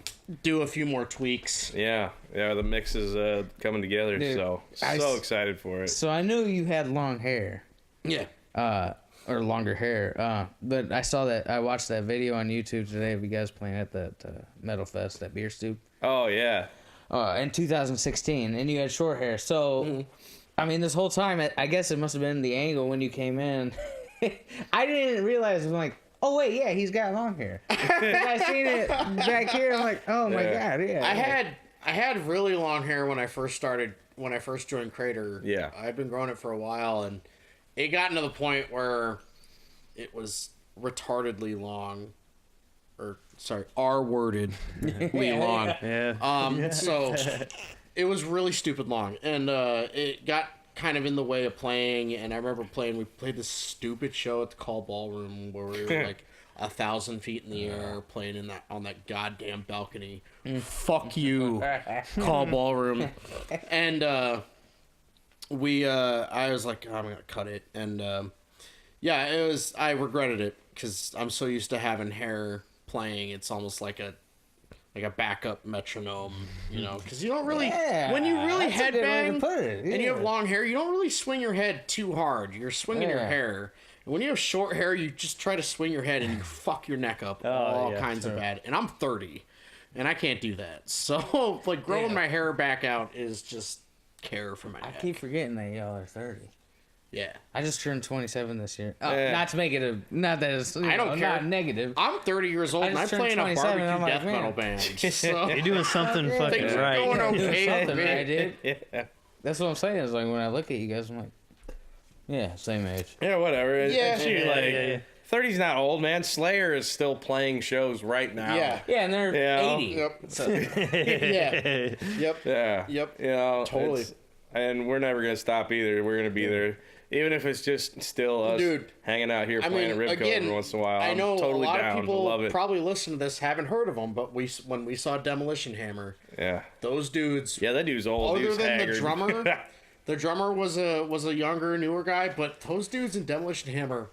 do a few more tweaks. Yeah, the mix is coming together. Dude, so I so s- excited for it. So I knew you had long hair. Yeah. Or longer hair. But I watched that video on YouTube today of you guys playing at that Metal Fest, that beer stoop, Oh yeah, in 2016, and you had short hair. So, I mean, this whole time, I guess it must have been the angle when you came in. I didn't realize. I'm like, oh wait, yeah, he's got long hair. I seen it back here. I'm like, oh my Yeah. god, yeah. I had really long hair when I first joined Crater. Yeah. I'd been growing it for a while, and it got to the point where it was retardedly long, or sorry, R-worded, long. Yeah. So it was really stupid long, and it got kind of in the way of playing. And I remember we played this stupid show at the Call Ballroom where we were like 1,000 feet in the air playing on that goddamn balcony. Fuck you, Call Ballroom. And I was like, oh, I'm gonna cut it, and I regretted it because I'm so used to having hair playing. It's almost like a backup metronome, because you don't really, when you really that's a good way to headbang put it, and you have yeah. long hair, you don't really swing your head too hard. You're swinging your Yeah. hair. And when you have short hair, you just try to swing your head and you fuck your neck up all yeah, kinds of bad. And I'm 30, and I can't do that. So, like, growing my hair back out is just care for my I neck. keep forgetting that y'all are 30. Yeah. I just turned 27 this year. Yeah. Not to make it not that it's I don't care. not negative. I'm 30 years old, I and I just play in turned a 27, barbecue and I'm like, death man. metal band. So You're doing something fucking things are right. going okay. Something man. I did. yeah. That's what I'm saying. It's like when I look at you guys, I'm like, yeah, same age. Yeah, whatever. Yeah. Shoot, like 30's not old, man. Slayer is still playing shows right now. Yeah. Yeah, and they're Yeah. 80. Yep. So, Yeah. Yep. Yeah. Yep. You know, Totally. and we're never gonna stop either. We're gonna be there, even if it's just still us Dude, hanging out here playing a Ribco again, every once in a while. I know I'm totally a lot down of to love people it. probably listen to this haven't heard of them, but when we saw Demolition Hammer, Yeah. those dudes. Yeah, that dude's old. Other Dude's than haggard. the drummer, the drummer was a younger, newer guy, but those dudes in Demolition Hammer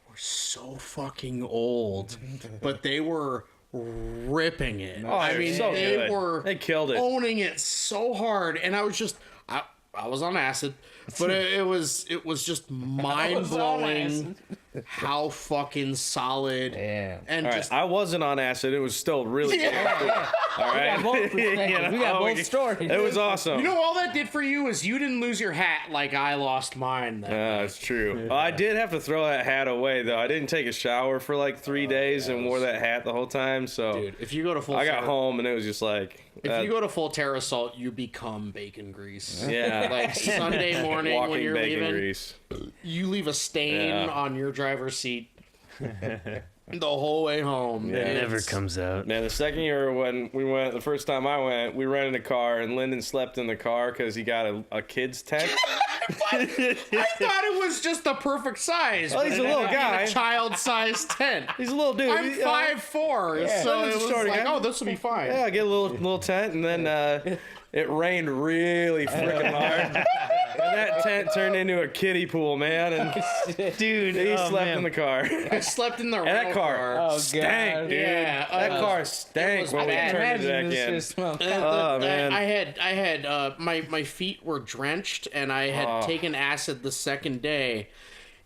were so fucking old, but they were ripping it. Oh, I they're mean, so they good. were They killed it. owning it so hard, and I was just I was on acid, but it was just mind blowing how fucking solid. yeah. And All right, just I wasn't on acid. It was still really good. Yeah. All right. We got both perspectives. We got both stories. It was awesome. you know, all that did for you is you didn't lose your hat like I lost mine. It's true. Well, I did have to throw that hat away, though. I didn't take a shower for like 3 days and wore that hat the whole time. So Dude, if you go to full, I got home and it was just like, if you go to full terror assault, you become bacon grease. yeah, Like Sunday morning when walking you're bacon leaving, grease. you leave a stain Yeah. on your driver's seat the whole way home. Yeah. It never It's- comes out. Man, the second year when we went, the first time I went, we rented a car and Lyndon slept in the car because he got a kid's tent. I thought it was just the perfect size. Well, but he's it a little ended up being guy. a child-sized tent. He's a little dude. I'm He- 5'4", so Lyndon's it a was shorty like, guy. oh, this will be fine. Yeah, get a little tent, and then it rained really freaking hard. And that tent turned into a kiddie pool, man. And Dude, he oh, slept man. in the car. I slept in the And that rental car Oh, stank, God. dude. Yeah, that car it stank was when we bad. turned it Imagine back this in. just smell. Oh, man. I had my feet were drenched, and I had taken acid the second day,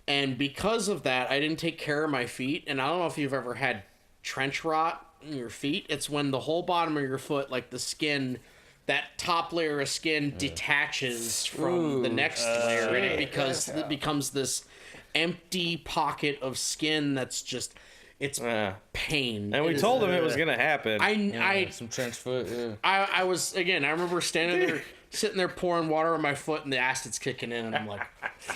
and because of that, I didn't take care of my feet. And I don't know if you've ever had trench rot in your feet. It's when the whole bottom of your foot, like the skin, that top layer of skin detaches from the next layer, and it becomes this empty pocket of skin that's just it's Yeah. pain. And we It is- told him it was gonna happen. Some trench foot. Yeah. I was again. I remember standing there, sitting there pouring water on my foot, and the acid's kicking in, and I'm like,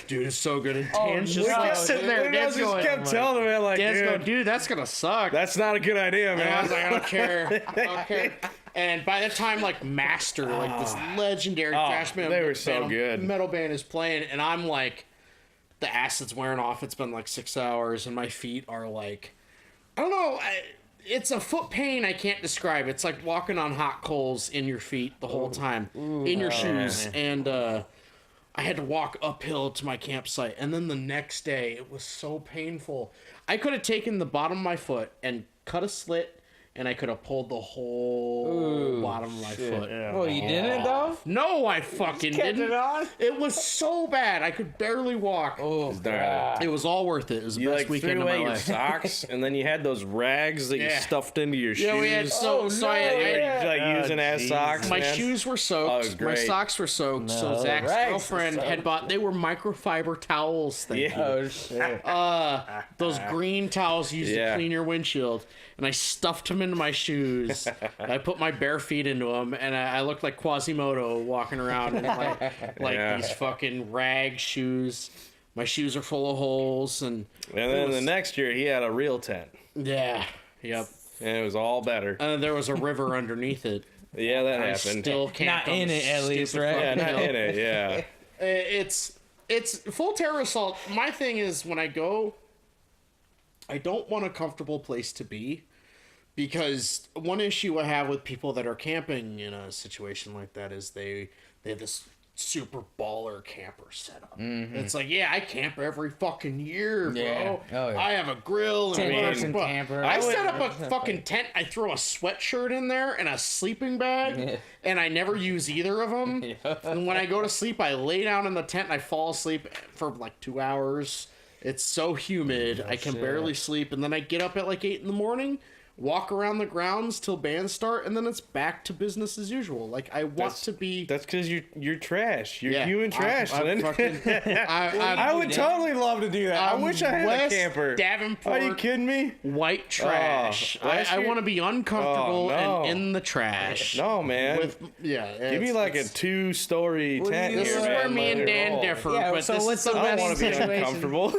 "Dude, it's so good." And Dan's just no, like sitting there. Lyndon Dan's just going, kept telling him, like, Dan's dude, going, "Dude, that's gonna suck." that's not a good idea, and I man. was like, "I don't care. I don't care." And by the time like Master, like this legendary thrash metal, they were so good. metal band is playing, and I'm like, the acid's wearing off. It's been like 6 hours, and my feet are like, I don't know. It's a foot pain I can't describe. It's like walking on hot coals in your feet the whole time, in your shoes. And I had to walk uphill to my campsite. And then the next day, it was so painful. I could have taken the bottom of my foot and cut a slit, and I could have pulled the whole bottom of my foot. Oh, you didn't though? No, I fucking Kept didn't. it on? It was so bad. I could barely walk. Oh, God. It was all worth it. It was the You best like weekend threw of my away your life. socks, and then you had those rags that you Yeah. stuffed into your shoes. Yeah, we had Oh, so I no, yeah. like Oh, using as Jesus. socks. my man. shoes were Oh, it soaked. was My great. socks were soaked. So No, Zach's rags girlfriend were had bought. They were microfiber towels. Thank Yeah. you. Oh shit. Those green towels used Yeah. to clean your windshield, and I stuffed them into my shoes. I put my bare feet into them, and I looked like Quasimodo walking around in like Yeah. these fucking rag shoes. My shoes are full of holes, and And then the next year, he had a real tent, yeah, yep. and it was all better. And there was a river underneath it. Yeah, that I happened. still can't. Not in it, at least, right? Yeah, not in it. Yeah. It's full terror assault. My thing is when I go, I don't want a comfortable place to be, because one issue I have with people that are camping in a situation like that is they have this super baller camper setup. It's like, yeah, I camp every fucking year, bro. Yeah. Oh, yeah. I have a grill and 10-person blah, blah. camper. I set up a fucking tent. I throw a sweatshirt in there and a sleeping bag, Yeah. and I never use either of them. And when I go to sleep, I lay down in the tent and I fall asleep for like 2 hours. It's so humid, I can barely sleep. And then I get up at like 8 in the morning, walk around the grounds till bands start, and then it's back to business as usual. Like, I want to be... That's because you're trash. You're Yeah, human trash, I'm Lynn. fucking- I would totally love to do that. I wish I had West a camper. Davenport, Are you kidding me? white trash. last I year- want to be uncomfortable Oh, no. and in the trash. No, man. Give me like a 2-story tent. This here, is man. where me Let and it Dan roll. differ. Yeah, but so this what's is the the I don't best want to be situation? uncomfortable.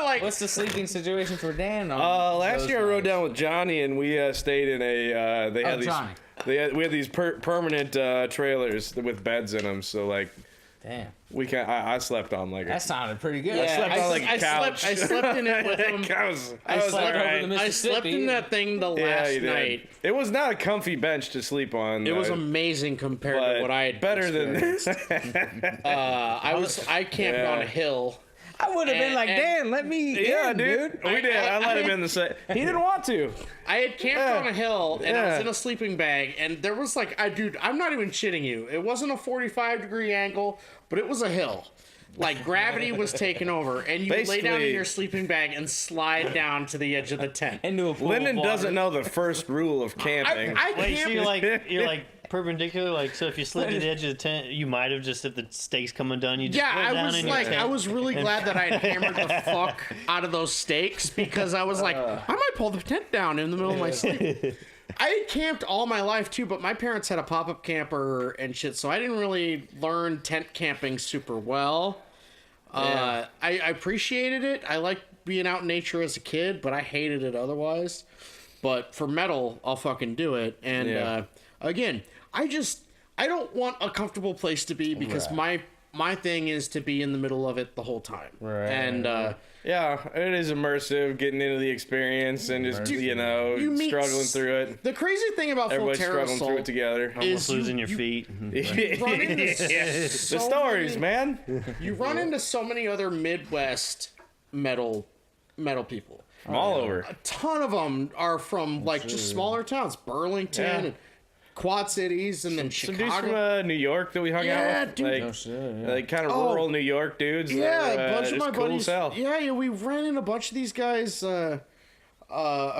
like, What's the sleeping situation for Dan? Last year I rode down with Johnny and we stayed in a. They had these. Johnny. We had these permanent trailers with beds in them. So like Damn, I slept on like that sounded pretty good. I slept on like a couch. I slept in it with him. I was slept over alright. the I slept in that thing the last you did. night. It was not a comfy bench to sleep on. It was amazing compared to what I had better than experienced. this. I camped Yeah. on a hill. I would have been like, And- Dan, let me Yeah, in, dude. We did. I let him in the set. He didn't want to. I had camped on a hill and I was Yeah. in a sleeping bag, and there was like, I'm not even shitting you. It wasn't a 45-degree angle, but it was a hill. Like gravity was taking over, and you lay down in Basically- your sleeping bag and slide down to the edge of the tent. into a pool Lyndon of water. doesn't know the first rule of camping. I Wait, so camped. you're like perpendicular, like so if you slid to the edge of the tent, you might have just if the stakes coming down, you just Yeah, slid I down was in your like, tent. I was really glad that I had hammered the fuck out of those stakes because I was like, I might pull the tent down in the middle of my sleep. I had camped all my life too, but my parents had a pop-up camper and shit, so I didn't really learn tent camping super well. I appreciated it. I liked being out in nature as a kid, but I hated it otherwise. But for metal, I'll fucking do it. And Yeah. again, I don't want a comfortable place to be because my thing is to be in the middle of it the whole time. Right. And Yeah, it is immersive, getting into the experience and just you meet struggling through it. the crazy thing about Everybody's Full struggling through it Assault together. almost is losing your you- feet. run into The so stories, many- man. You run into so many other Midwest metal people. From all over. A ton of them are from like just smaller towns, Burlington Yeah. and Quad Cities, and then Some dudes Chicago. from New York that we hung Yeah, out with. dude. Like, Oh, shit, yeah. like kind of Oh. rural New York dudes. Yeah, that a are, bunch of just my cool buddies. as hell. Yeah, we ran into a bunch of these guys. A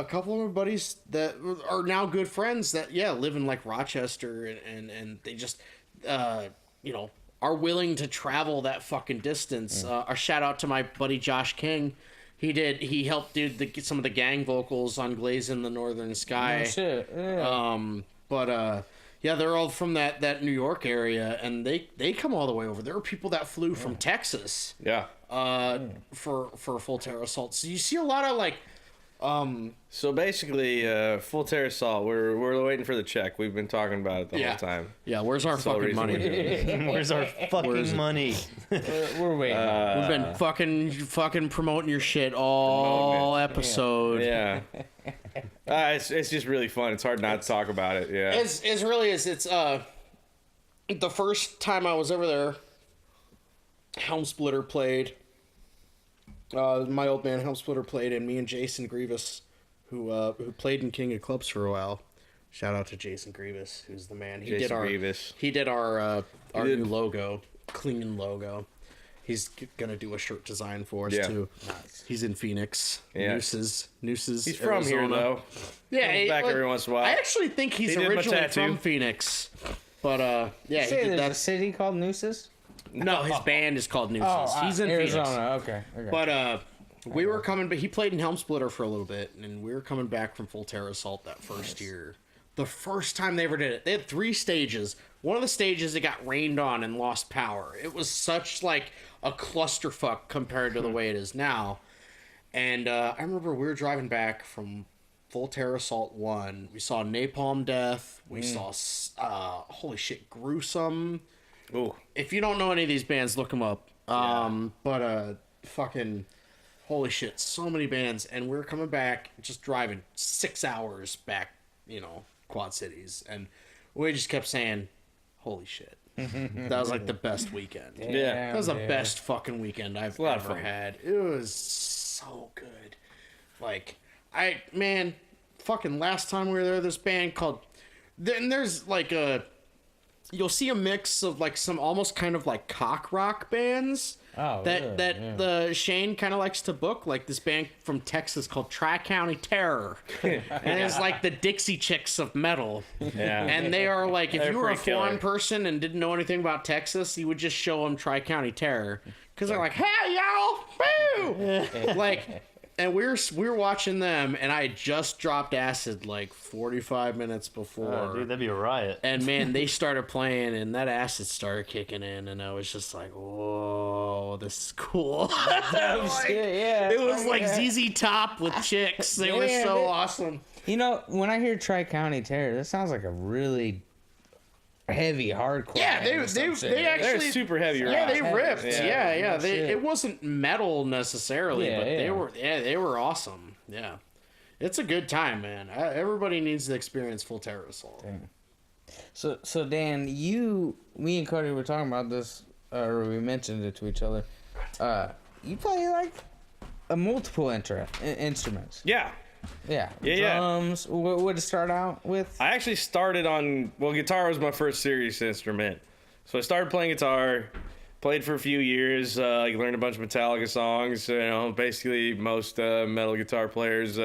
couple of my buddies that are now good friends that live in like Rochester and they just are willing to travel that fucking distance. A shout out to my buddy Josh King. He helped do some of the gang vocals on Glaze in the Northern Sky. Oh, shit. Yeah. Yeah, they're all from that New York area, and they come all the way over. There are people that flew from Texas Yeah. for Full Terror Assault. So you see a lot of like, So basically, Full Terror Assault, we're waiting for the check. We've been talking about it the whole time. yeah, where's our Sole fucking reason money? we're doing it. Where's our fucking money? We're waiting. We've been fucking promoting your shit all episode. Yeah. It's just really fun. It's hard not to talk about it. Yeah. It's the first time I was over there, Helm Splitter played. My old man Helm Splitter played, and me and Jason Grievous, who played in King of Clubs for a while. Shout out to Jason Grievous, who's the man. He did our new logo, clean logo. He's gonna do a shirt design for us too. He's in Phoenix. Yeah. Nooses. He's from here Arizona. though. Yeah, Comes back every once in a while. I actually think he's He did my originally tattoo. from Phoenix, but he Say did there's that. a city called Nooses? No, his band is called Nooses. Oh, He's in Arizona. Phoenix. Okay. But we were coming, but he played in Helm Splitter for a little bit, and we were coming back from Full Terror Assault that first year. The first time they ever did it, they had 3 stages. One of the stages, it got rained on and lost power. It was such like a clusterfuck compared to the way it is now. And I remember we were driving back from Full Terror Assault 1. We saw Napalm Death. We saw, holy shit, Gruesome. Ooh. If you don't know any of these bands, look them up. Fucking holy shit, so many bands, and we're coming back, just driving 6 hours back, Quad Cities, and we just kept saying, holy shit. That was like the best weekend. Yeah. That was the best fucking weekend I've lot of ever fun. had. It was so good. Like, fucking last time we were there, this band called, then there's like you'll see a mix of like some almost kind of like cock rock bands, Oh, that really? Yeah. the Shane kind of likes to book, like this band from Texas called Tri-County Terror, and it's like the Dixie Chicks of metal. Yeah. And they are like, if They're you were a pretty foreign killer. person and didn't know anything about Texas, you would just show them Tri-County Terror because they're like, "Hey y'all, boo!" Like, and we were watching them, and I had just dropped acid like 45 minutes before. Oh, dude, that'd be a riot. And man, they started playing, and that acid started kicking in, and I was just like, "Whoa, this is cool." Yeah. It was like ZZ Top with chicks. They were Yeah, so they- awesome. You know, when I hear Tri-County Terror, that sounds like a really heavy hardcore. Yeah, band or some shit. they actually They're super heavy rock. Yeah, they ripped. Yeah. Yeah. No They, shit. it wasn't metal necessarily, Yeah, but yeah. they were awesome. Yeah, it's a good time, man. Everybody needs to experience Full Terror Assault. So Dan, me and Cody were talking about this, or we mentioned it to each other. You play like a multiple instruments. Yeah. Yeah. Yeah. Drums. What did it start out with? I actually started on, guitar was my first serious instrument. So I started playing guitar, played for a few years, learned a bunch of Metallica songs, basically most metal guitar players'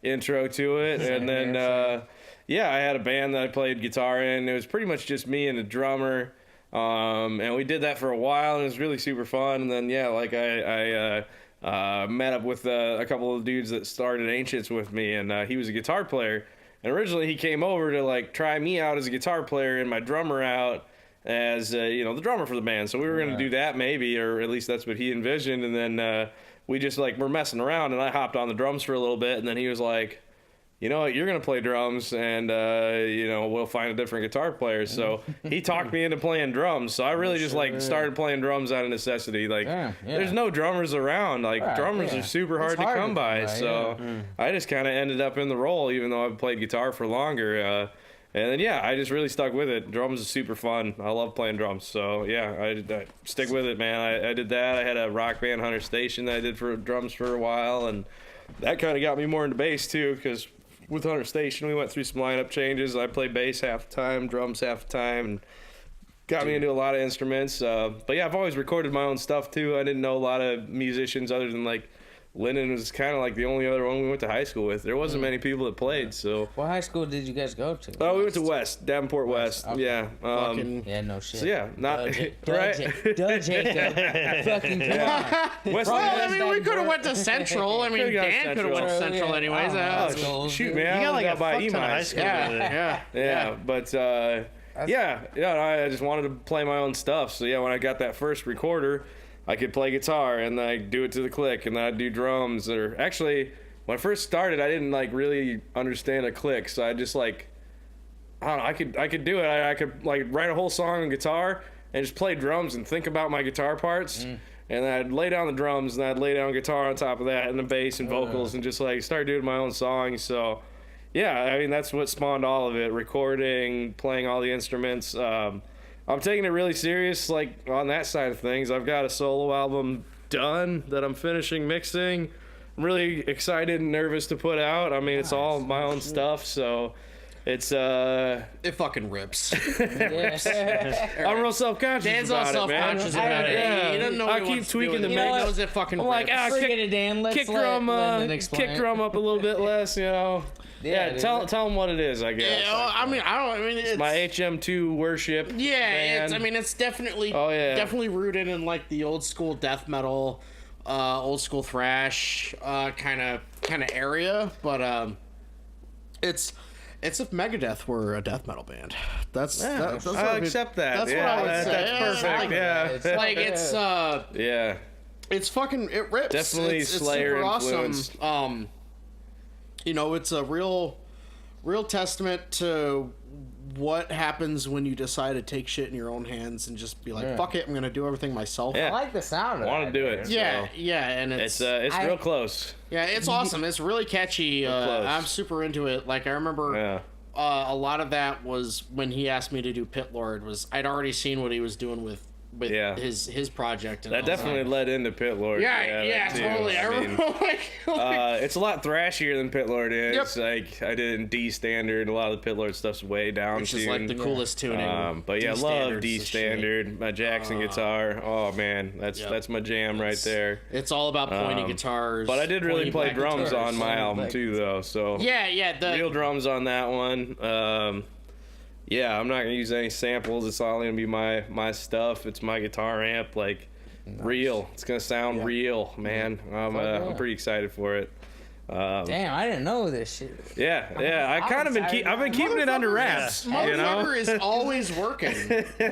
intro to it. And then, I had a band that I played guitar in. It was pretty much just me and a drummer. And we did that for a while, and it was really super fun. And then, I met up with a couple of dudes that started Ancients with me, and he was a guitar player. And originally he came over to try me out as a guitar player and my drummer out as the drummer for the band. So we were going to do that maybe, or at least that's what he envisioned. And then we just were messing around, and I hopped on the drums for a little bit, and then he was like, "You know what, you're going to play drums, and, we'll find a different guitar player." So he talked me into playing drums. So I really just, started playing drums out of necessity. There's no drummers around. Drummers are super hard to come by. So I just kind of ended up in the role, even though I've played guitar for longer. And then, I just really stuck with it. Drums is super fun. I love playing drums. So, I stick with it, man. I did that. I had a rock band, Hunter Station, that I did for drums for a while. And that kind of got me more into bass, too, because with Hunter Station, we went through some lineup changes. I played bass half the time, drums half the time, and got me into a lot of instruments. But I've always recorded my own stuff too. I didn't know a lot of musicians other than Lyndon was kind of the only other one we went to high school with. There wasn't many people that played, so. What high school did you guys go to? Oh, we went to West, Davenport West. Okay. Yeah. Yeah, no shit. So not right. Duh, Jacob. Fucking come on. West. Well, we could have went to Central. I mean, Could've gone Dan could have went to Central anyways. Oh, shoot, man! You got I a got by fuck ton of high Emi's. school. Yeah. But I just wanted to play my own stuff. So when I got that first recorder, I could play guitar and then I'd do it to the click, and then I'd do drums. Or actually, when I first started, I didn't really understand a click, so I just I don't know, I could do it. I could write a whole song on guitar and just play drums and think about my guitar parts. And then I'd lay down the drums, and I'd lay down guitar on top of that, and the bass and vocals, and just start doing my own songs. So, that's what spawned all of it: recording, playing all the instruments. I'm taking it really serious, on that side of things. I've got a solo album done that I'm finishing mixing. I'm really excited and nervous to put out. I mean, it's all my own stuff, so it's It fucking rips. I'm real self-conscious Dan's all about it, man. self-conscious about it. Yeah. He doesn't know I what he keep wants to tweaking do. the He mix. knows it fucking I'm rips. Forget it, Dan. Let's kick let drum, Lyndon explain kick it. drum up a little bit less, Yeah, dude. tell them what it is, I guess. It's My HM2 worship. yeah, band. it's definitely definitely rooted in the old school death metal, old school thrash kind of area, but it's if Megadeth were a death metal band. That's what I accept that. That's yeah, what I would say. That's perfect. It's fucking it rips. Definitely it's Slayer super influenced. awesome. It's a real testament to what happens when you decide to take shit in your own hands and just be like, fuck it, I'm gonna do everything myself. Yeah. I like the sound of I want that, to do dude. it. Yeah, so. yeah, and it's Real close. yeah, it's awesome. It's really catchy. close. I'm super into it. I remember a lot of that was when he asked me to do Pit Lord. I'd already seen what he was doing with with Yeah. his project. And That all definitely led into Pit Lord. Yeah, that too. totally. I mean, remember it's a lot thrashier than Pit Lord is. Yep. Like I did in D standard. A lot of the Pit Lord stuff's way down which is like the coolest tuning. but yeah, love D D-standard's the shit. standard. My Jackson guitar. Oh man, that's my jam right there. It's all about pointy guitars. But I did really pointy play black drums guitars. on my album Like- too, though. So Yeah, the real drums on that one. Yeah, I'm not gonna use any samples. It's all gonna be my stuff. It's my guitar amp, like real. It's gonna sound real, man. I'm pretty excited for it. Damn, I didn't know this shit. Yeah. I kind of been I've been keeping it under wraps. You know. motherfucker is always working.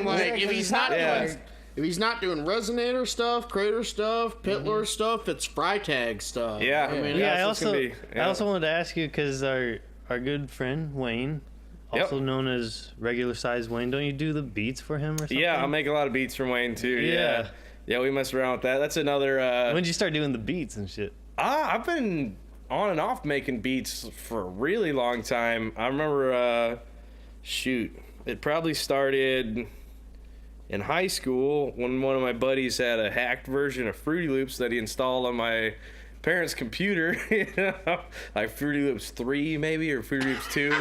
Like if he's not Yeah. doing. If he's not doing Rezinator stuff, Crater stuff, Pit Lord stuff, it's Freitag stuff. Yeah. I mean, Yeah, that's what's gonna be- I also wanted to ask you because our good friend Wayne, also Yep. known as Regular Size Wayne, don't you do the beats for him or something? Yeah, I make a lot of beats from Wayne too. Yeah. Yeah, we mess around with that. That's another. When did you start doing the beats and shit? I've been on and off making beats for a really long time. I remember, it probably started in high school when one of my buddies had a hacked version of Fruity Loops that he installed on my parents' computer. You know, like Fruity Loops 3 maybe, or Fruity Loops 2.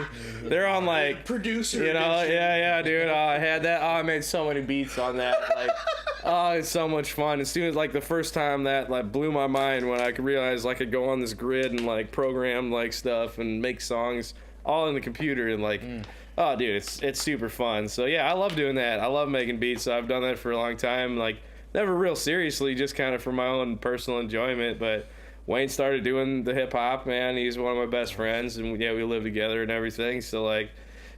They're on like producer. you know, edition. yeah, dude. I had that. I made so many beats on that. Like, it's so much fun. As soon as like the first time that like blew my mind when I could realize I could go on this grid and like program like stuff and make songs all in the computer and like, oh, dude, it's super fun. So yeah, I love doing that. I love making beats. So I've done that for a long time. Like, never real seriously, just kind of for my own personal enjoyment, but. Wayne started doing the hip hop, man. He's one of my best friends, and yeah, we live together and everything. So like,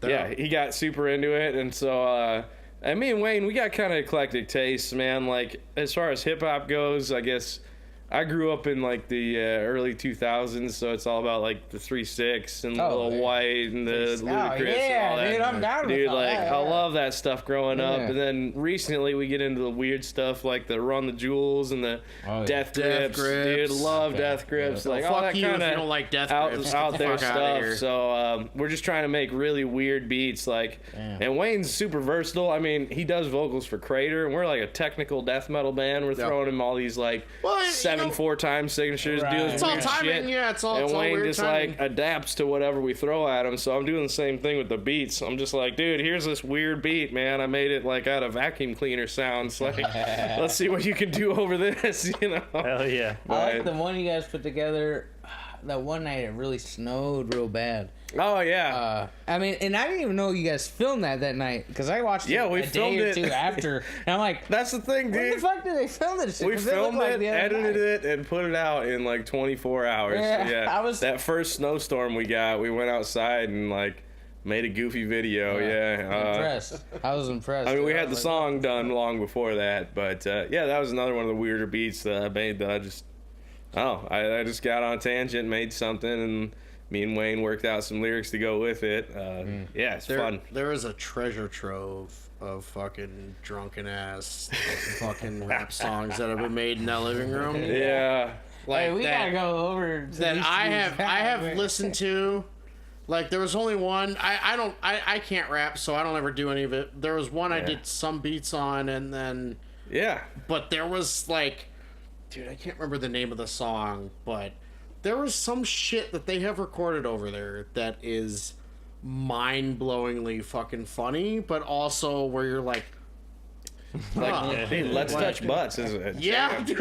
yeah, he got super into it, and so and me and Wayne, we got kind of eclectic tastes, man. Like as far as hip hop goes, I guess I grew up in like the early 2000s, so it's all about like the 3-6 and Oh, Lil yeah. White and the Ludacris yeah, and all that. dude, I'm down with Dude, all like that, I yeah. love that stuff growing up, Yeah. and then recently we get into the weird stuff like the Run the Jewels and the Oh, yeah. Death Death Grips. Grips. Dude, love Okay. Death Grips. Well, Like all fuck that you if kind you of don't like Death out, Grips. out Get the there fuck outta stuff. here. So we're just trying to make really weird beats, like. Yeah. And Wayne's super versatile. I mean, he does vocals for Crater, and we're like a technical death metal band. We're throwing him all these like Well, you 7/4 time signatures, Right. doing It's all weird timing, shit. yeah, it's all And Wayne weird just timing. like adapts to whatever we throw at him. So I'm doing the same thing with the beats. I'm just like, dude, here's this weird beat, man. I made it like out of vacuum cleaner sounds. Like, let's see what you can do over this. You know. Hell yeah. I like Right. the one you guys put together. That one night it really snowed real bad. Oh yeah. I mean, and I didn't even know you guys filmed that night because I watched Yeah, it we a day filmed or it. two after, and I'm like, That's the thing, when dude. the fuck did they film this shit? We 'Cause it looked filmed like it, the other edited night. it, and put it out in like 24 hours. Yeah, I was- that first snowstorm we got. We went outside and like made a goofy video. Yeah. Impressed. I was impressed. I mean, we dude. had the was song done long before that, but yeah, that was another one of the weirder beats that I made. That I just just got on a tangent, made something, and me and Wayne worked out some lyrics to go with it. Yeah, it's fun. There is a treasure trove of fucking drunken ass fucking rap songs that have been made in that living room. Yeah. Like Hey, we that, gotta go over to that these I dudes' have house. listened to. Like there was only one. I can't rap, so I don't ever do any of it. There was one I did some beats on, and then Yeah. but there was like, dude, I can't remember the name of the song, but there was some shit that they have recorded over there that is mind-blowingly fucking funny, but also where you're like, Like, hey, let's touch butts, isn't it? yeah, dude,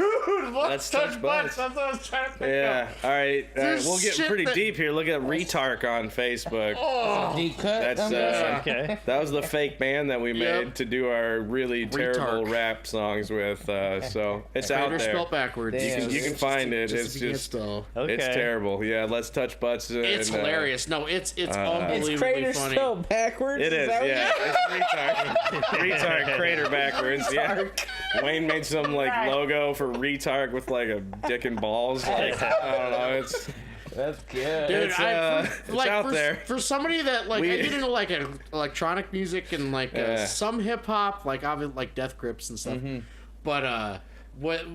let's touch butts. butts. That's what I was trying to think Yeah. All right. There's We'll get shit pretty that- deep here. Look at Retark on Facebook. Oh, Deep cut. That's I'm guessing. Okay. that was the fake band that we made Yep. to do our really terrible Retark. rap songs with. So it's out Crater there. spelled backwards. Damn. You can find it. Just It's if you can't just spell. Okay. it's terrible. Yeah. Let's touch butts. It's and, hilarious. No, it's It's unbelievably crater funny. spelled backwards. It is. that what Yeah. It's Retark. Retark crater backwards. Yeah. Wayne made some like logo for Retark with like a dick and balls. Like, I don't know. It's. That's good. Dude, It's, it's out for, there. For somebody that like, We- I get into like electronic music and like Yeah. some hip hop, like obviously like Death Grips and stuff. But what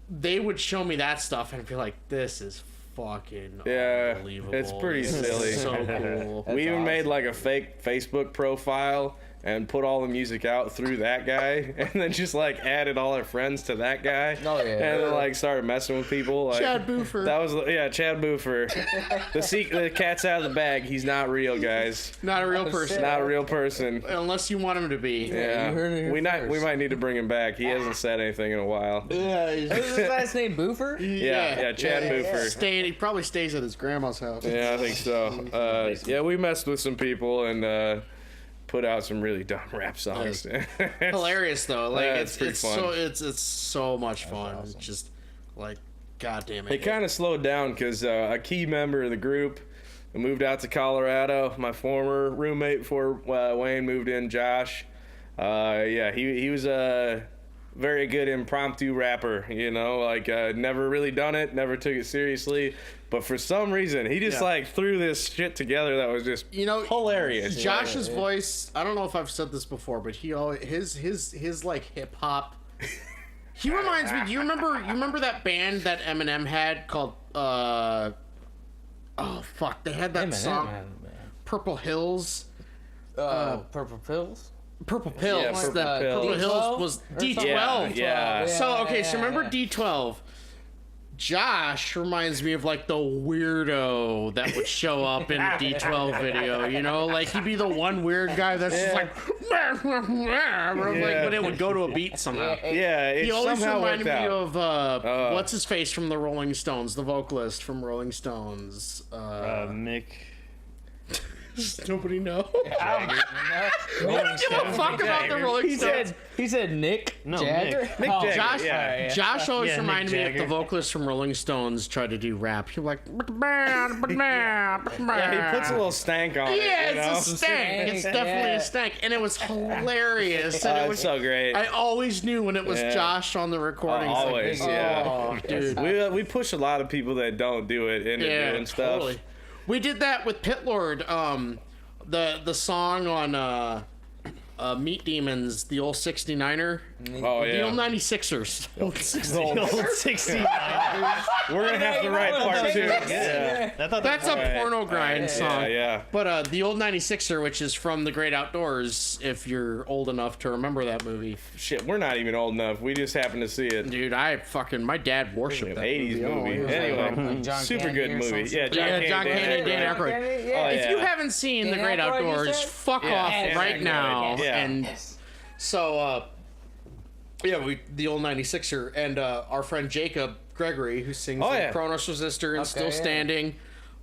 they would show me that stuff and be like, this is fucking Yeah, unbelievable. it's pretty This is silly. So cool. We even awesome. made like a fake Facebook profile and put all the music out through that guy, and then just like added all our friends to that guy. Oh, yeah. And then like started messing with people. Like, Chad Boofer. That was Chad Boofer. The cat's out of the bag. He's not real, guys. Not a real person. Not a real person. Unless you want him to be. Yeah, you heard it here we first. might need to bring him back. He hasn't said anything in a while. Yeah, Is his last name Boofer? Yeah, Chad Boofer. He probably stays at his grandma's house. Yeah, I think so. Yeah, we messed with some people and put out some really dumb rap songs. Hilarious though. Like Yeah, it's pretty it's fun. so it's so much fun. It's just like, god damn it. It kind of slowed down because a key member of the group moved out to Colorado. My former roommate before Wayne moved in, Josh. He was a very good impromptu rapper, you know, like never really done it, never took it seriously, but for some reason he just like threw this shit together that was just hilarious. Josh's voice, I don't know if I've said this before, but he always his like hip hop. He reminds me. Do you remember that band that Eminem had called oh fuck, they had that song Purple Hills. Purple Pills? Purple Pills. Yeah, Purple Pills. Purple Hills was D12. Yeah. So remember D12? Josh reminds me of like the weirdo that would show up in a D12 video, you know, like he'd be the one weird guy that's just like, like, but it would go to a beat somehow. Yeah, it He always somehow reminded worked me out. of what's his face from the Rolling Stones, the vocalist from Rolling Stones. Mick. Nobody knows. Rolling Give a fuck about the Rolling Stones. He said Nick Jagger? Mick. Mick Jagger, Josh, yeah. Josh always Yeah, reminded Mick me of the Jagger. vocalist from Rolling Stones tried to do rap. He was like, Yeah, he puts a little stank on it. yeah, you know? it's a stank. It's definitely a stank, and it was hilarious. And it It's was so great. I always knew when it was Yeah. Josh on the recording. It's like, Always, yeah. oh, dude. We push a lot of people that don't do it into doing stuff. Totally. We did that with Pitlord. The song on Meat Demons, the old 69er. Oh The old yeah. 96ers. Old 69ers. The old 69. We're gonna have to write part two. Yeah. I thought That's a Right. porno grind song. Yeah. But the old 96er, which is from The Great Outdoors, if you're old enough to remember that movie. Shit, we're not even old enough. We just happened to see it. Dude, my dad worshipped that 80s movie. movie. Oh, Anyway, John super Candy good or movie. something. Yeah, John Candy, Dan Aykroyd. Yeah. Oh, If yeah. you haven't seen The Dan Great Aykroyd, you Outdoors, said? fuck Yeah, off Dan right Aykroyd. now. Yeah. And so, the old 96er, and our friend Jacob Gregory, who sings Oh, in yeah. Kronos Resistor and Still yeah. Standing,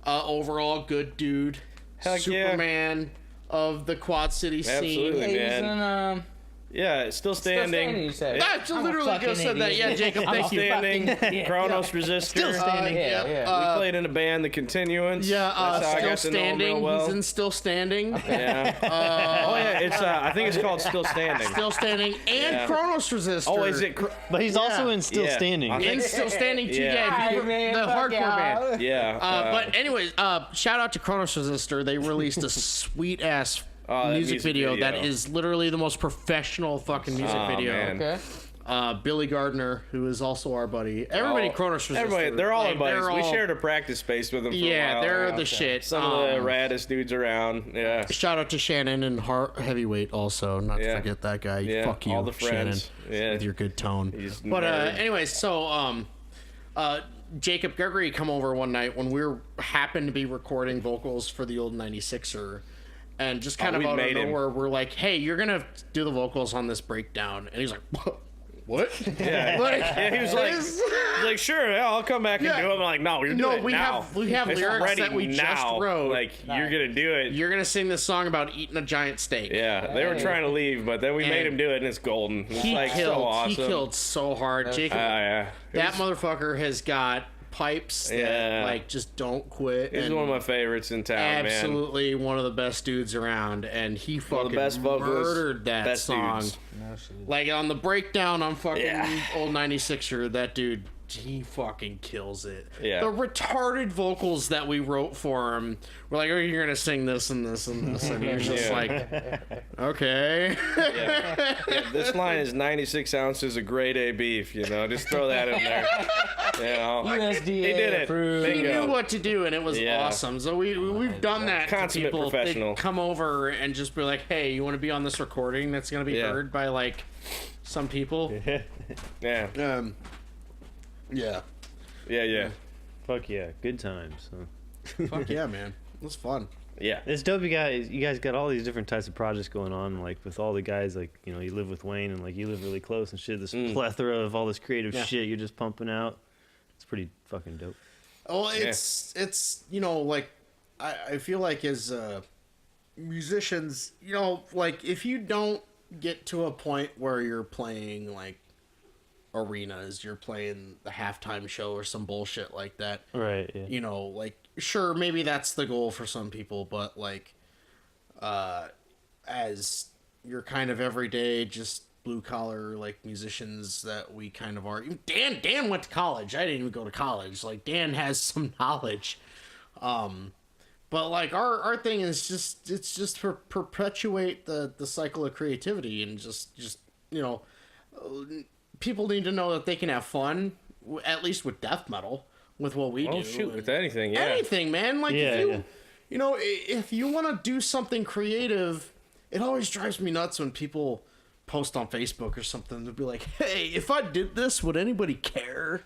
overall good dude, Heck yeah. Superman of the Quad City scene. Absolutely. He was man. in, Yeah, it's still standing. you said. I literally just said that. Yeah, Jacob, thank you. Standing. Kronos Resistor. Still standing. Yeah. We played in a band, The Continuance. Yeah, That's how I Still got to know him Standing. real well. He's in Still Standing. Yeah. Oh yeah, it's I think it's called Still Standing. Still Standing and Yeah. Kronos Resistor. Oh, is it? But he's also in Still Yeah. Standing. I think- And Still Standing too. Yeah. Yeah, if you- Hi, man, the fuck hardcore y'all. band. Yeah. But anyways, shout out to Kronos Resistor. They released a sweet ass that music video that video. is literally the most professional fucking music Oh, video. man. Okay. Billy Gardner, who is also our buddy. Everybody, Kronos Resistor. Everybody, they're all our like, buddies. they're We all- shared a practice space with them for a Yeah, while. they're the shit. Some of the raddest dudes around. Yeah. Shout out to Shannon and Heavyweight also. Not to Yeah. forget that guy. Yeah, Fuck you, all the friends. Shannon. Yeah. With your good tone. He's But nerd. anyways, so Jacob Gregory come over one night when we happened to be recording vocals for the old 96er, and just kind of we out of made him. nowhere, we're like, "Hey, you're gonna do the vocals on this breakdown," and he's like, "What?" Yeah. Like, Yeah, he was like, sure, yeah, I'll come back and Yeah. do it. I'm like, no, you're No, doing it we now. have It's lyrics ready that we just now. wrote. Like, you're gonna do it. You're gonna sing this song about eating a giant steak. Yeah, they were trying to leave, but then we made him do it, and it's golden. It's He like killed. so awesome. He killed so hard. Jacob, Yeah, that motherfucker has got pipes that Yeah. like just don't quit. He's and one of my favorites in town, man. absolutely one of the best dudes around, and he One fucking of the best vocalists, murdered that best song. dudes. Like on the breakdown on fucking Yeah. old 96er, that dude he fucking kills it. Yeah. The retarded vocals that we wrote for him, we're like, oh, you're gonna sing this and this and this, and he's just like, okay. Yeah, this line is 96 ounces of grade A beef, you know, just throw that in there. You know, USDA he did it. approved. He Bingo. knew what to do, and it was Yeah. awesome. So we've done that to Consummate people. professional. They come over and just be like, hey, you want to be on this recording that's gonna be Yeah. heard by like some people? Yeah, Yeah. yeah. Fuck yeah, good times. Huh? Fuck yeah, man. It was fun. Yeah. It's dope. You guys got all these different types of projects going on. Like with all the guys, like you live with Wayne, and like you live really close and shit. This plethora of all this creative Yeah. shit you're just pumping out. It's pretty fucking dope. Well, it's like I feel like as musicians, like if you don't get to a point where you're playing like arenas, you're playing the halftime show or some bullshit like that. Right. Yeah. Like sure, maybe that's the goal for some people, but like as you're kind of everyday just blue collar like musicians that we kind of are. Dan went to college. I didn't even go to college. Like Dan has some knowledge. But like our thing is just for perpetuate the cycle of creativity and just people need to know that they can have fun, at least with death metal, with what we do. Oh shoot, with anything, yeah. Anything, man. Like Yeah, if you want to do something creative, it always drives me nuts when people post on Facebook or something to be like, hey, if I did this, would anybody care?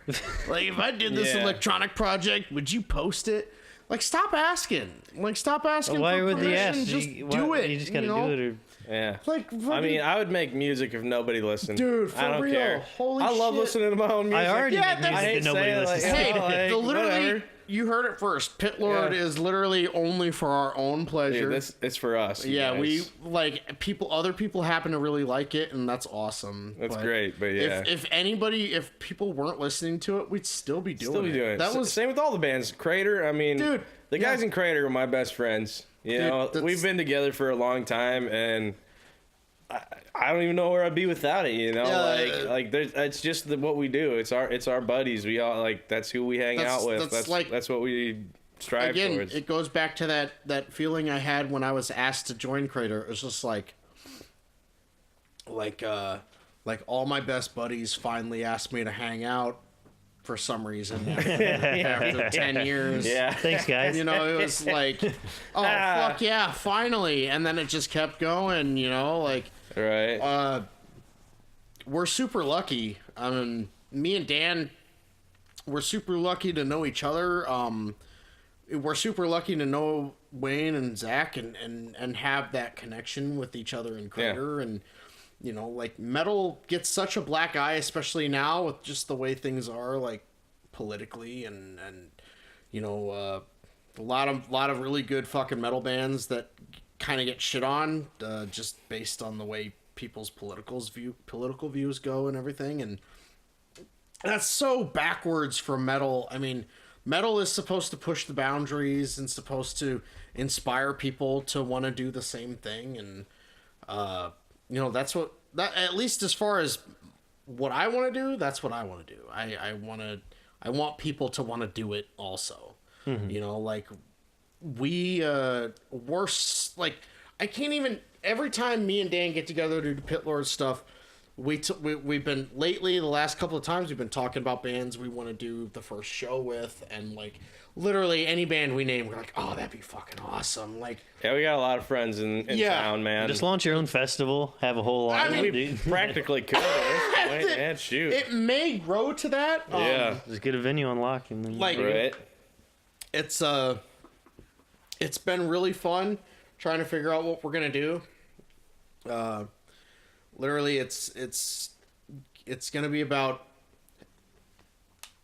Like if I did this Yeah. electronic project, would you post it? Like stop asking. Stop asking Why for would they permission. ask? Just do it. You just gotta do it. Or Yeah. Like I fucking- mean, I would make music if nobody listened. Dude, for I don't real. care. Holy I love shit. listening to my own music. I already Yeah, make that's- music I that hate nobody saying, listens like, to. Hey, like, the literally, whatever. you heard it first. Pit Lord Yeah. is literally only for our own pleasure. Dude, it's for us. you Yeah, guys. we like other people happen to really like it, and that's awesome. That's But great, but yeah. if people weren't listening to it, we'd still be doing Still be doing it. That was Same with all the bands. Crater, I mean, Dude, the guys yeah. in Crater are my best friends. You Dude, know, that's- we've been together for a long time, and I don't even know where I'd be without it. You know, Yeah, like it's just what we do. It's our buddies. We all like that's who we hang That's- out with. that's That's what we strive again. towards. It goes back to that feeling I had when I was asked to join Crater. It was just like all my best buddies finally asked me to hang out for some reason after 10 years. yeah. Thanks, guys. It was like, oh, fuck yeah, finally. And then it just kept going, like, Right. we're super lucky. I mean, me and Dan, we're super lucky to know each other. We're super lucky to know Wayne and Zach and have that connection with each other in Crater. And, like, metal gets such a black eye, especially now with just the way things are, like, politically and a lot of really good fucking metal bands that kind of get shit on just based on the way people's political views go and everything, and that's so backwards for metal. I mean, metal is supposed to push the boundaries and supposed to inspire people to want to do the same thing, and that's what that, at least as far as what I want to do, that's what I want to do. I want people to want to do it also. Like we're like, I can't even, every time me and Dan get together to do Pit Lord stuff, we've been lately, the last couple of times, we've been talking about bands we want to do the first show with, and like literally any band we name, we're like, oh, that'd be fucking awesome. Like, Yeah, we got a lot of friends in Yeah. town, man. Just launch your own festival. Have a whole lot. I mean, we practically could. Man, shoot. it may grow to that. Yeah. Just get a venue on lock and then. Like, Right. it's been really fun trying to figure out what we're gonna do. Literally, it's gonna be about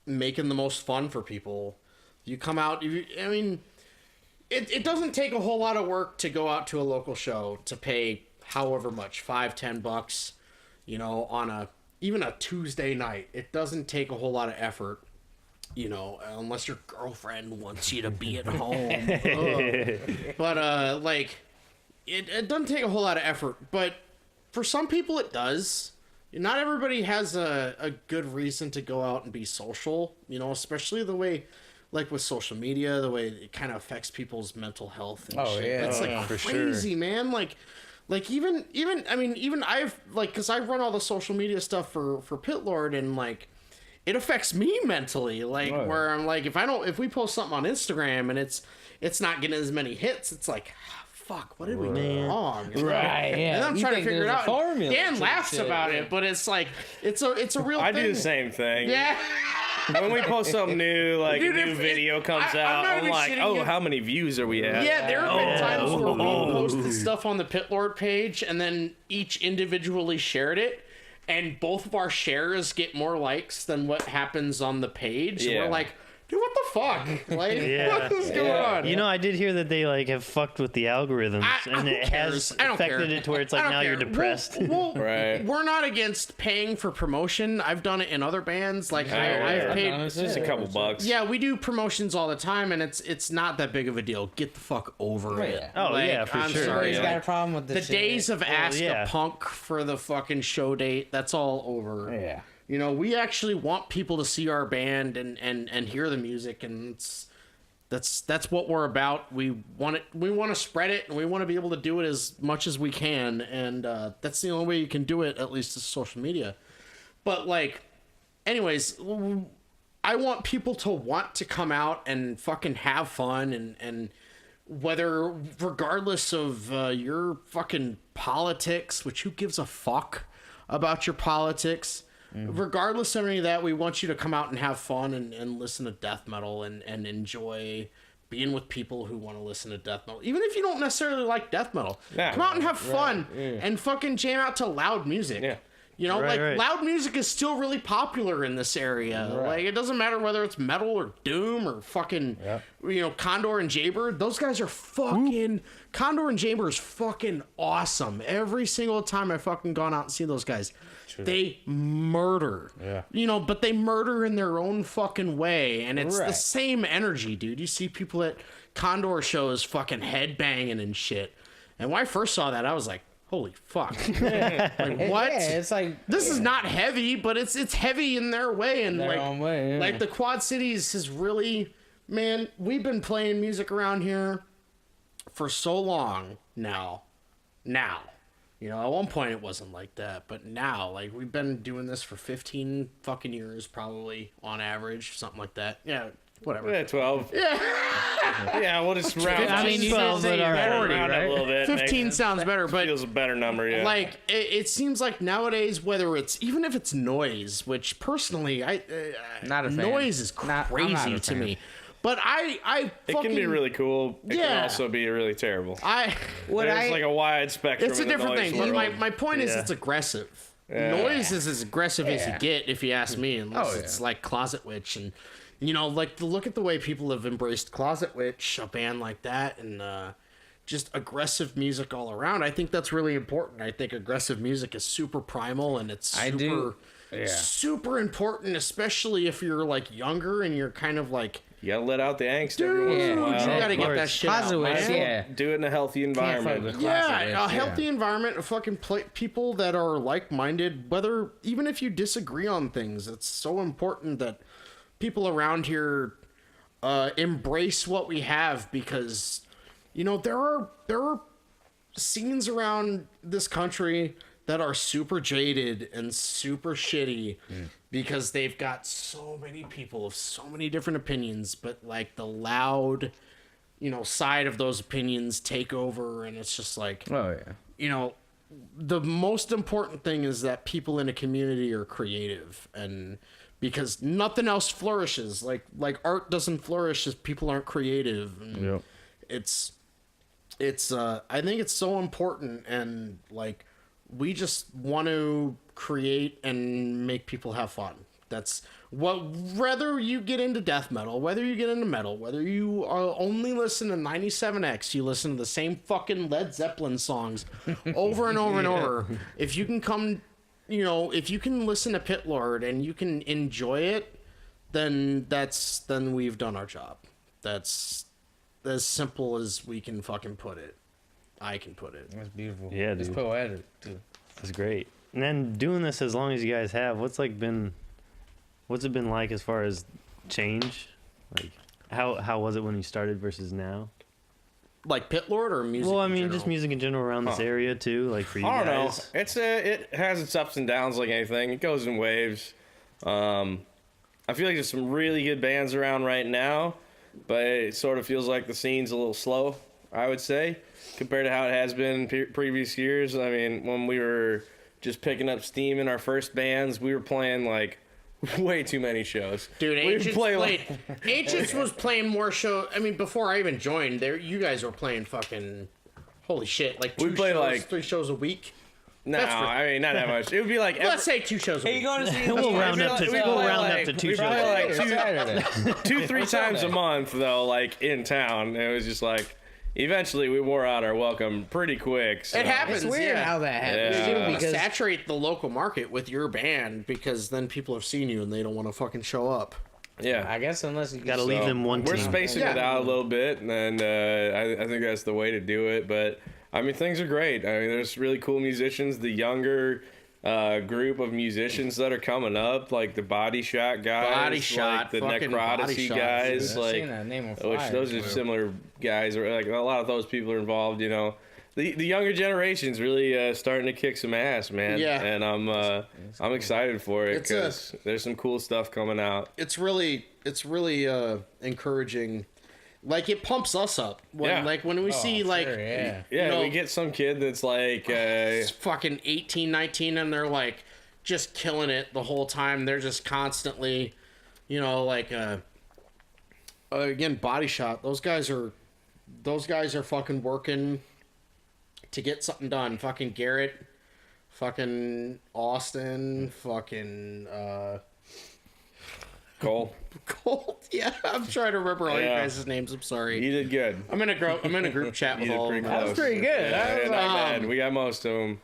making the most fun for people. You come out. I mean, it doesn't take a whole lot of work to go out to a local show to pay however much, $5-10, on even a Tuesday night. It doesn't take a whole lot of effort. Unless your girlfriend wants you to be at home. Ugh. But, like, it doesn't take a whole lot of effort. But for some people, it does. not everybody has a good reason to go out and be social, you know, especially the way, like with social media, the way it kind of affects people's mental health and shit. Yeah. It's like for crazy, man. Like even I mean, even I've like, cause I run all the social media stuff for Pit Lord, and like it affects me mentally, like where I'm like, if we post something on Instagram and it's not getting as many hits, it's like, fuck, what did we do wrong? Right, yeah. And I'm You trying to think figure it there's a out. formula Dan to laughs shit, about it, but it's like, it's a real I thing. do the same thing. Yeah. When we post something new, like Dude, a new video comes I'm out, not I'm even like, shitting oh, you. how many views are we at? Yeah, there have been times where we posted stuff on the Pit Lord page and then each individually shared it, and both of our shares get more likes than what happens on the page. Yeah. We're like, dude, what the fuck? Like, Yeah. what is going on? You know, I did hear that they like have fucked with the algorithms, and who it cares? has I don't affected care. it to where it's I like don't now you're care. depressed. Right. We're not against paying for promotion. I've done it in other bands. Like I've paid. It's just a couple bucks. Yeah, we do promotions all the time, and it's not that big of a deal. Get the fuck over it. yeah. Oh, yeah, for I'm sure. Sorry, He's Yeah. got a like, problem with the this days of ask yeah. a punk for the fucking show date, that's all over. Yeah. You know, we actually want people to see our band and hear the music, and that's what we're about. We want to spread it, and we want to be able to do it as much as we can, and that's the only way you can do it, at least is social media. But like, anyways, I want people to want to come out and fucking have fun, and whether, regardless of your fucking politics, which who gives a fuck about your politics, regardless of any of that, we want you to come out and have fun and listen to death metal and enjoy being with people who want to listen to death metal. Even if you don't necessarily like death metal, Yeah. come out and have fun and fucking jam out to loud music. Yeah. You know, Right, like right. loud music is still really popular in this area. Like it doesn't matter whether it's metal or doom or fucking, you know, Condor and Jaybird. Those guys are fucking Condor and Jaybird is fucking awesome. Every single time I fucking gone out and seen those guys, they murder. Yeah. You know, but they murder in their own fucking way, and it's the Right. same energy, dude. You see people at Condor shows fucking headbanging and shit. And when I first saw that, I was like, holy fuck. Like, what? Yeah, it's like This is not heavy, but it's heavy in their way, and Their like own way, yeah. like the Quad Cities has really, man, we've been playing music around here for so long now. You know, at one point it wasn't like that, but now, like, we've been doing this for 15 fucking years, probably, on average, something like that. Yeah, whatever. Yeah, 12. Yeah. Yeah, we'll just round. I mean, you did say round you're 40, round it right? a little bit. 15 sounds better, but Feels a better number, yeah. like it seems like nowadays, whether it's even if it's noise, which personally Not a fan. noise is I'm not crazy a to fan. me, but I it fucking, can be really cool. It Yeah. can also be really terrible. There's like a wide spectrum. it's a in the different noise thing, but world. my point is Yeah. it's aggressive. Yeah. Noise is as aggressive as you Yeah. get, if you ask me, unless Oh, yeah. it's like Closet Witch, and you know, like look at the way people have embraced Closet Witch, a band like that, and just aggressive music all around. I think that's really important. I think aggressive music is super primal, and it's I super, do. Yeah. super important, especially if you're like younger and you're kind of like, You gotta let out the angst every once in a dude, while. you gotta get that course. shit out, Closet Witch, man. yeah. Do it in a healthy Can't fuck environment. with Yeah, Closet a Witch, healthy environment of fucking people that are like-minded, whether even if you disagree on things, it's so important that people around here embrace what we have, because you know there are scenes around this country that are super jaded and super shitty because they've got so many people of so many different opinions, but like the loud, you know, side of those opinions take over, and it's just like, Oh yeah. you know, the most important thing is that people in a community are creative, and because nothing else flourishes, like art doesn't flourish if people aren't creative. And Yep. it's I think it's so important, and like we just want to create and make people have fun. That's what, whether you get into death metal, whether you get into metal, whether you only listen to 97X, you listen to the same fucking Led Zeppelin songs over and over and over. If you can come, you know, if you can listen to Pit Lord and you can enjoy it, then we've done our job. That's as simple as we can fucking put it. I can put it. That's beautiful. Yeah, It's dude. poetic too. That's great. And then doing this as long as you guys have, what's it been like as far as change? Like how was it when you started versus now? Like Pit Lord or music? Well, I in mean, general? just music in general around this area too, like for you I don't know. guys. It has its ups and downs like anything. It goes in waves. I feel like there's some really good bands around right now, but it sort of feels like the scene's a little slow, I would say, compared to how it has been in previous years. I mean, when we were just picking up steam in our first bands, we were playing like way too many shows. Dude, We would Ancients play, played. like- Ancients was playing more shows. I mean, before I even joined, there you guys were playing fucking. Holy shit! Like We play, like- 3 shows a week. No, That's I mean, not that much. It would be like Let's say 2 shows a Hey, week. you going to see? We'll round up to we play like- 2 we shows. play like Saturday. 2-3 times a month though, like in town. It was just like eventually we wore out our welcome pretty quick. So. It happens. It's weird yeah. how that happens Yeah. too, You because saturate the local market with your band because then people have seen you and they don't want to fucking show up. Yeah. I guess unless you Gotta can leave them one We're team. spacing it out a little bit, and I think that's the way to do it. But I mean, things are great. I mean, there's really cool musicians. The younger group of musicians that are coming up, like the Body Shot guys, Body Shot, like the fucking Body Necroticy Shot, guys, I've like seen that name on which flyers. those are similar guys. Or like a lot of those people are involved. You know, the younger generation's really starting to kick some ass, man. Yeah. and I'm excited for it It's a- because there's some cool stuff coming out. It's really encouraging. Like it pumps us up when Yeah. like when we see Sure, like yeah. Yeah, you know, we get some kid that's like. it's fucking 18, 19 and they're like just killing it the whole time. They're just constantly, you know, like again, Body Shot. Those guys are fucking working to get something done. Fucking Garrett, fucking Austin, fucking Cole, Colt. Yeah, I'm trying to remember all you Yeah. guys' names. I'm sorry. you did good. I'm in a group chat with You did all of pretty them. close. That was pretty good. Yeah, That was not like- bad. We got most of them.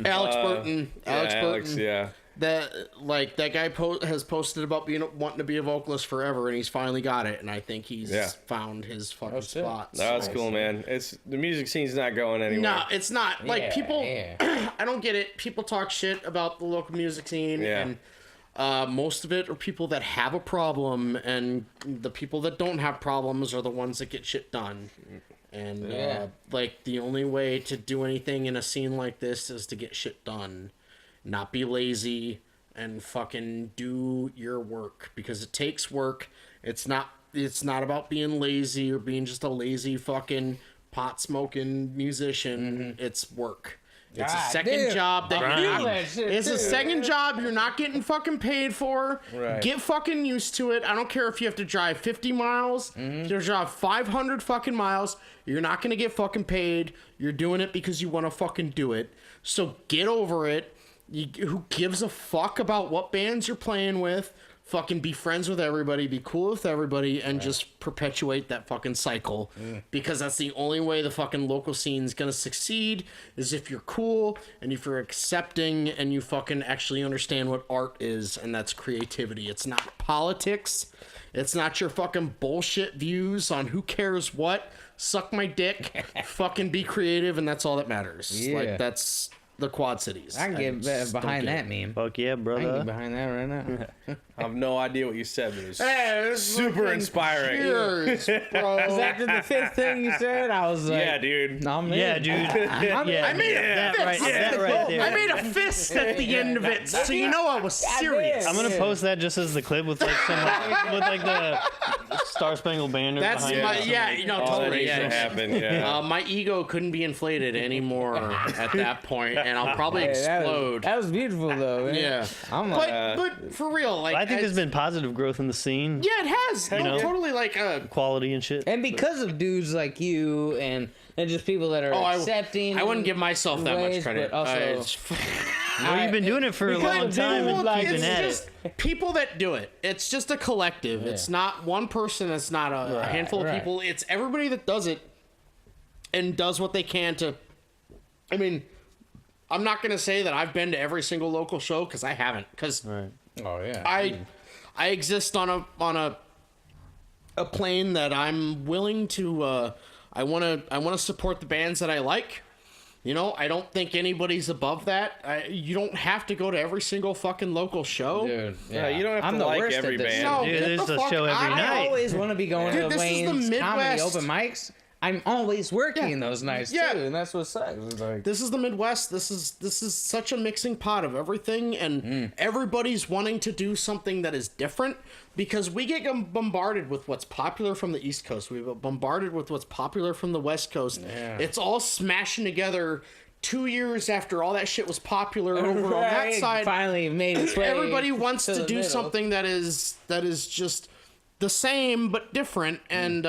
Alex Burton. Alex Burton. Yeah. That guy has posted about wanting to be a vocalist forever, and he's finally got it. And I think he's Yeah. found his fucking sick. spot. That's so- cool, man. It's the music scene's not going anywhere. No, it's not. Like Yeah, people, yeah. I don't get it. People talk shit about the local music scene, Yeah. and most of it are people that have a problem, and the people that don't have problems are the ones that get shit done. And Yeah. like the only way to do anything in a scene like this is to get shit done, not be lazy, and fucking do your work because it takes work. It's not about being lazy or being just a lazy fucking pot smoking musician. It's work. It's a God second damn. job that Grind. you're Feel not, that shit, it's a too. second job you're not getting fucking paid for. Right. Get fucking used to it. I don't care if you have to drive 50 miles, if you have to drive 500 fucking miles. You're not gonna get fucking paid. You're doing it because you want to fucking do it. So get over it. Who gives a fuck about what bands you're playing with? Fucking be friends with everybody, be cool with everybody, and just perpetuate that fucking cycle. Because that's the only way the fucking local scene's gonna succeed is if you're cool and if you're accepting and you fucking actually understand what art is, and that's creativity. It's not politics. It's not your fucking bullshit views on who cares what. Suck my dick. Fucking be creative, and that's all that matters. Yeah. Like that's the Quad Cities. I can get just don't behind get that it. meme. Fuck yeah, I can brother. get behind that right now. I have no idea what you said, but it was Hey, it's super fucking inspiring. Cheers, bro. After the fifth thing you said, I was like, Yeah, dude. I'm in. Yeah, dude. Yeah, I made that a right, fist. that right there. I made a fist at the end of it, so you know I was serious. I'm gonna Yeah. post that just as the clip with like some with like the Star Spangled Banner. That's behind my it. yeah, you know, All that totally. needs to Yeah. happen. Yeah. My ego couldn't be inflated anymore at that point, and I'll probably Hey, explode. that was beautiful though. Man. Yeah, I'm like, but for real, like I think there's it's- been positive growth in the scene, yeah, it has. No, know? totally like quality and shit. and because of dudes like you and just people that are accepting. I wouldn't give myself that much ways, credit. but also- It's- Well, you've been doing it for a long time and like- keeping it's at just it. people that do it. It's just a collective. It's not one person. It's not a handful of right. people. It's everybody that does it and does what they can to. I mean, I'm not gonna say that I've been to every single local show because I haven't. Because Right. Oh yeah. I exist on a plane that I'm willing to. I want to support the bands that I like. You know, I don't think anybody's above that. You don't have to go to every single fucking local show. Dude, Yeah, you don't have I'm to the like worst at every this. band. No, Dude, get there's the a fuck show every out. night. I always want to be going Dude, to this is the Wayne's comedy Midwest. open mics. I'm always working Yeah. those nights Yeah. too, and that's what sucks. It's like, This is the Midwest. This is such a mixing pot of everything, and everybody's wanting to do something that is different because we get bombarded with what's popular from the East Coast. We get bombarded with what's popular from the West Coast. Yeah. It's all smashing together 2 years after all that shit was popular over on that Right, side. finally made its way Everybody wants to the do middle. something that is just the same but different, and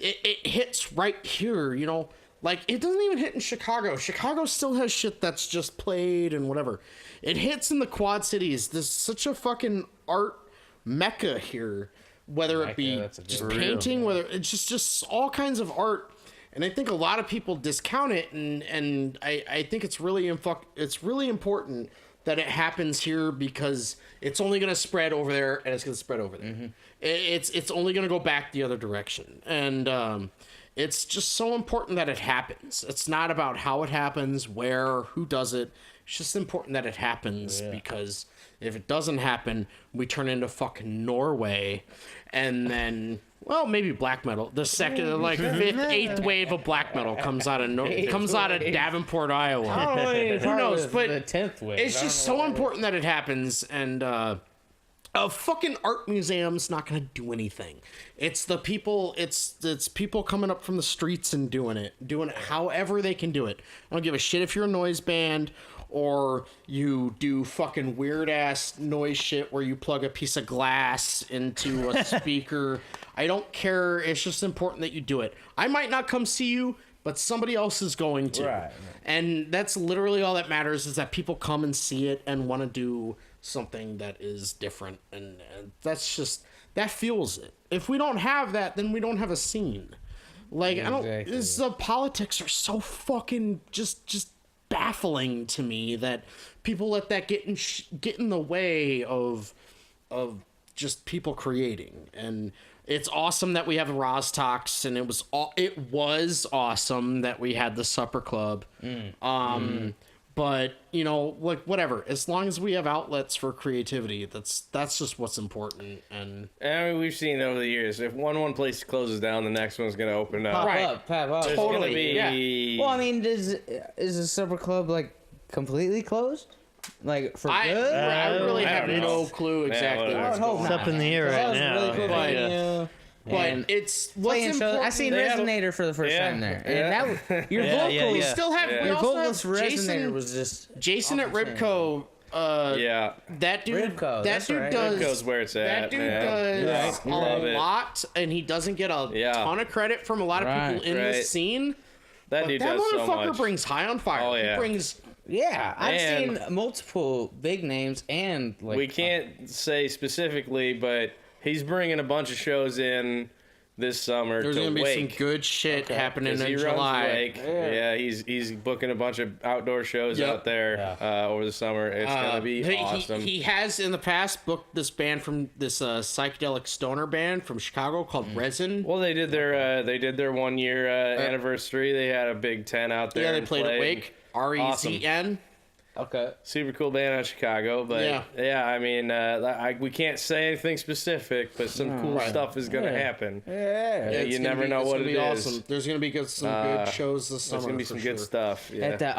it hits right here, you know. Like, it doesn't even hit in Chicago. Chicago still has shit that's just played and whatever. It hits in the Quad Cities. There's such a fucking art mecca here, whether it be that's a good just word. painting, whether it's just all kinds of art. And I think a lot of people discount it, and I think it's really important that it happens here because it's only going to spread over there, and it's going to spread over there. It's only going to go back the other direction, and it's just so important that it happens. It's not about how it happens, where, who does it. It's just important that it happens because if it doesn't happen, we turn into fucking Norway, and then. Well, maybe black metal. The second, like fifth, eighth wave of black metal comes out of Davenport, Iowa. Who knows? But the 10th wave. it's just so important that it happens, and a fucking art museum's not gonna do anything. It's the people. It's people coming up from the streets and doing it however they can do it. I don't give a shit if you're a noise band. Or you do fucking weird ass noise shit where you plug a piece of glass into a speaker. I don't care. It's just important that you do it. I might not come see you, but somebody else is going to. Right. And that's literally all that matters is that people come and see it and want to do something that is different. And that's just, that fuels it. If we don't have that, then we don't have a scene. Like, I don't, Exactly. the politics are so fucking just baffling to me that people let that get in the way of just people creating. And it's awesome that we have the Rostocks, and it was awesome that we had the Supper Club. But you know, like, whatever, as long as we have outlets for creativity, that's just what's important. And I mean, we've seen over the years, if one place closes down, the next one's going to open up. Right. Pop up. There's Totally, gonna be... Well, I mean, is the Supper Club like completely closed? Like for I good? really I have don't know. no clue exactly whatever. what's I would going hope on. It's up in the air That right was a now. really cool But- venue. But And it's what's playing shows. important. I seen They had a- Resonator for the first Yeah. time there, Yeah. and that your Yeah, vocals, yeah, We yeah. still have. Yeah. We your also vocals for have Resonator Jason. was just Jason at off the chain. Ribco. Yeah. That dude. Ribco, that that's dude right. does. Ribco's where it's That at, dude man. does Yeah, love a it. lot, and he doesn't get a Yeah. ton of credit from a lot of Right. people in Right. this scene. That But dude that does so motherfucker much. brings high on fire. Oh, yeah. He brings. Yeah, I've And- seen multiple big names and like We can't say specifically, but he's bringing a bunch of shows in this summer There's to gonna be Wake. some good shit happening 'Cause in he July. runs Wake. Yeah, he's booking a bunch of outdoor shows Yep. out there over the summer. It's gonna be awesome. He has in the past booked this band from this psychedelic stoner band from Chicago called Resin. Well, they did their 1 year anniversary. They had a big tent out there. Yeah, they and played at Wake. REZN. okay. Super cool band out of Chicago, but yeah, I mean, we can't say anything specific, but some cool stuff is gonna happen. Yeah, Yeah, you never know what it is. Awesome. There's gonna be some good shows this summer. There's gonna be some good stuff. Yeah. at the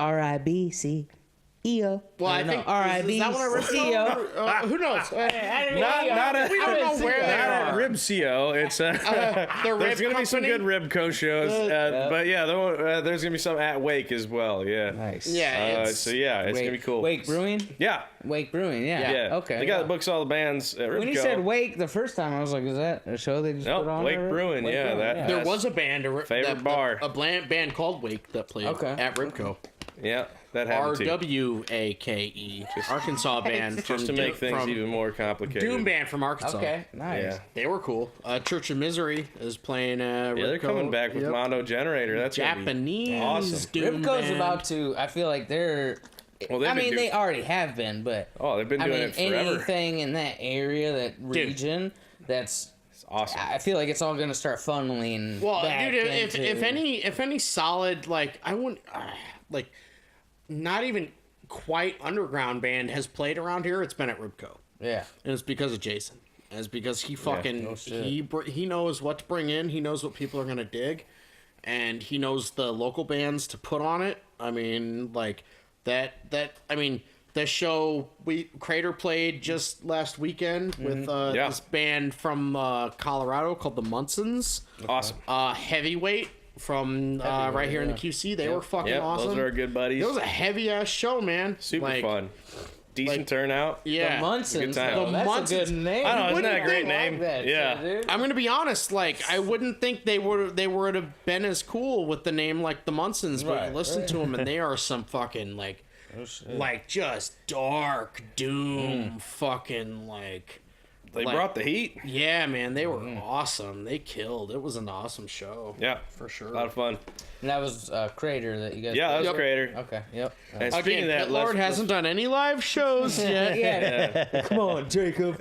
RIBCO. Well, I think is that what I read? RIBCO. Who knows? Not a, We don't know where they not are. at Ribcio. It's Their there's rib gonna be some company? good Ribco shows, but yeah, there's gonna be some at Wake as well. Yeah. Nice. Yeah, it's, So yeah, it's Wake, gonna be cool. Wake Brewing. Yeah. Wake Brewing. Yeah. Yeah. Okay. They got books all the bands at Ribco. When you said Wake the first time, I was like, "Is that a show they just No, put on?" Wake there? Brewing, Wake yeah, Brewing, that- there was a band, Favorite bar. a band called Wake that played Okay. at Ribco. Yeah, that happened too. RWAKE, Arkansas band Just to make things from even more complicated. Doom band from Arkansas. Okay. Nice. Yeah. They were cool. Church of Misery is playing. Yeah, they're Ribco. coming back with Yep. Mondo Generator. That's gonna be Japanese awesome. Doom Ribco's band. about to. I feel like they're. Well, they've I been mean, doing- they already have been, but Oh, they've been I doing mean, it forever. anything in that area, that region, that's. It's awesome. I feel like it's all gonna start funneling. Well, back dude, if into- any solid, like, I wouldn't. like not even quite underground band has played around here, it's been at Ribco. Yeah. And it's because of Jason. And it's because he fucking no shit. he knows what to bring in. He knows what people are gonna dig, and he knows the local bands to put on it. I mean, like that. I mean, the show Crater played just last weekend with this band from Colorado called the Munsons. Awesome. Heavyweight from right here in the QC. They were fucking awesome. Those are our good buddies. It was a heavy ass show, man. Super fun. Decent turnout. Yeah. The Munsons. Good time. though, that's Munsons. a good name. I know, isn't that a great I name? like that Yeah. shit, dude. I'm gonna be honest. Like, I wouldn't think they would have been as cool with the name like the Munsons, but Right, listen to them, and they are some fucking like just dark doom, fucking like. They brought the heat. Yeah, man, they were awesome. They killed. It was an awesome show. Yeah. for sure. A lot of fun. And that was Crater that you guys. Yeah, that was Yep. Crater. Okay. Yep. And speaking Again, of that, Pit Lord hasn't done any live shows yet. Yeah. Come on, Jacob.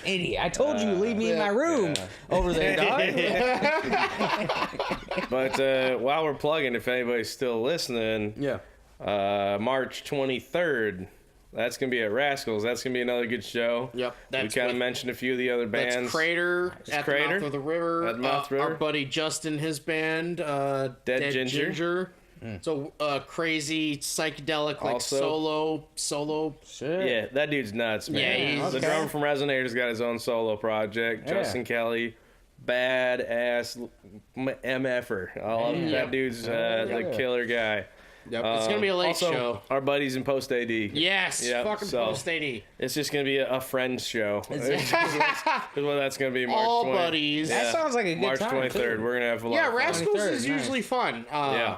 Idiot. I told you to leave me in my room over there, dog. But while we're plugging, if anybody's still listening, Yeah. March 23rd, that's going to be at Rascals. That's going to be another good show. Yep. We kind of mentioned a few of the other bands. That's Crater at Crater. the mouth of the river. At the mouth of the river. Our buddy Justin, his band, Dead Ginger. So crazy psychedelic, like Also- solo. Shit. Yeah, that dude's nuts, man. Yeah, he's- The Okay. drummer from Rezinator's got his own solo project. Yeah. Justin Kelly, badass MFer. I love him. That dude's the killer guy. Yep. It's gonna be a late Also, show. Our buddies in Post AD. Yes, Yep, fucking so- post AD. It's just gonna be a friends show. That's what that's gonna be. March All 20 buddies. That sounds like a good March time. 23rd. Too. We're gonna have a lot. Yeah, of fun. Rascals 23rd, is nice. usually fun. Yeah.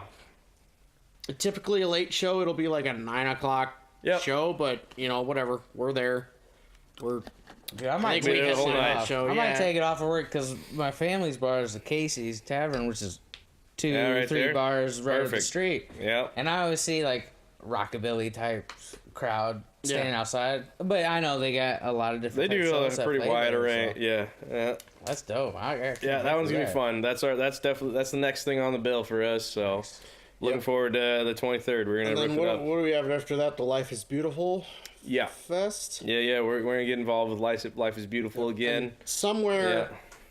Typically a late show. It'll be like a 9:00 Yep. show, but whatever. We're there. We're Dude, I might think we take did it a whole night. off. show, I might yeah. take it off of work because my family's bar is the Casey's Tavern, which is two, Yeah, right 3 there. bars right up the Perfect. street. Yeah. And I always see like rockabilly type crowd standing Yeah. outside, but I know they got a lot of They different. do type a shows that pretty play wide there, array. so Yeah. that's dope. Yeah, that one's gonna be fun. That's the next thing on the bill for us. So looking forward to the 23rd. We're and gonna then rip it up. what do we have after that? The Life is Beautiful Yeah. Fest. Yeah. We're gonna get involved with Life is Beautiful again.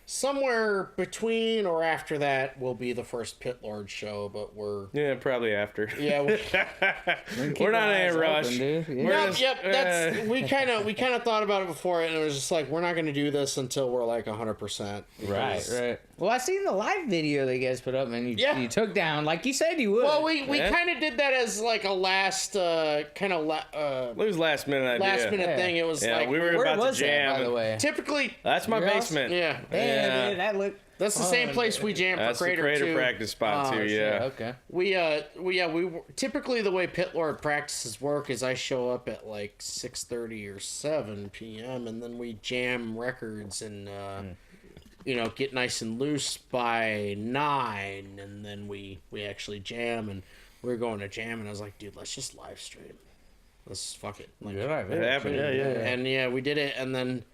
Somewhere between or after that will be the first Pit Lord show, but we're Probably after. yeah. We're not in a rush. Yep. That's we kind of thought about it before, and it was just like we're not going to do this until we're like 100%. Right. Well, I seen the live video that you guys put up, and you took down like you said you would. Well, we kind of did that as like a last It was last minute idea. last minute thing. It was Yeah, like we were Where about was to jam. that, by the way? typically That's my Your house? basement. yeah. Damn, dude, that looked. That's the same fun, place dude. we jam That's for the Crater Crater too. practice spot too. shit, Yeah. Okay. We typically the way Pit Lord practices work is I show up at like 6:30 or 7 p.m. and then we jam records and get nice and loose by 9, and then we actually jam, and we were going to jam, and I was like, dude, let's just live stream. Let's fuck it. Like, It happened. and we did it, and then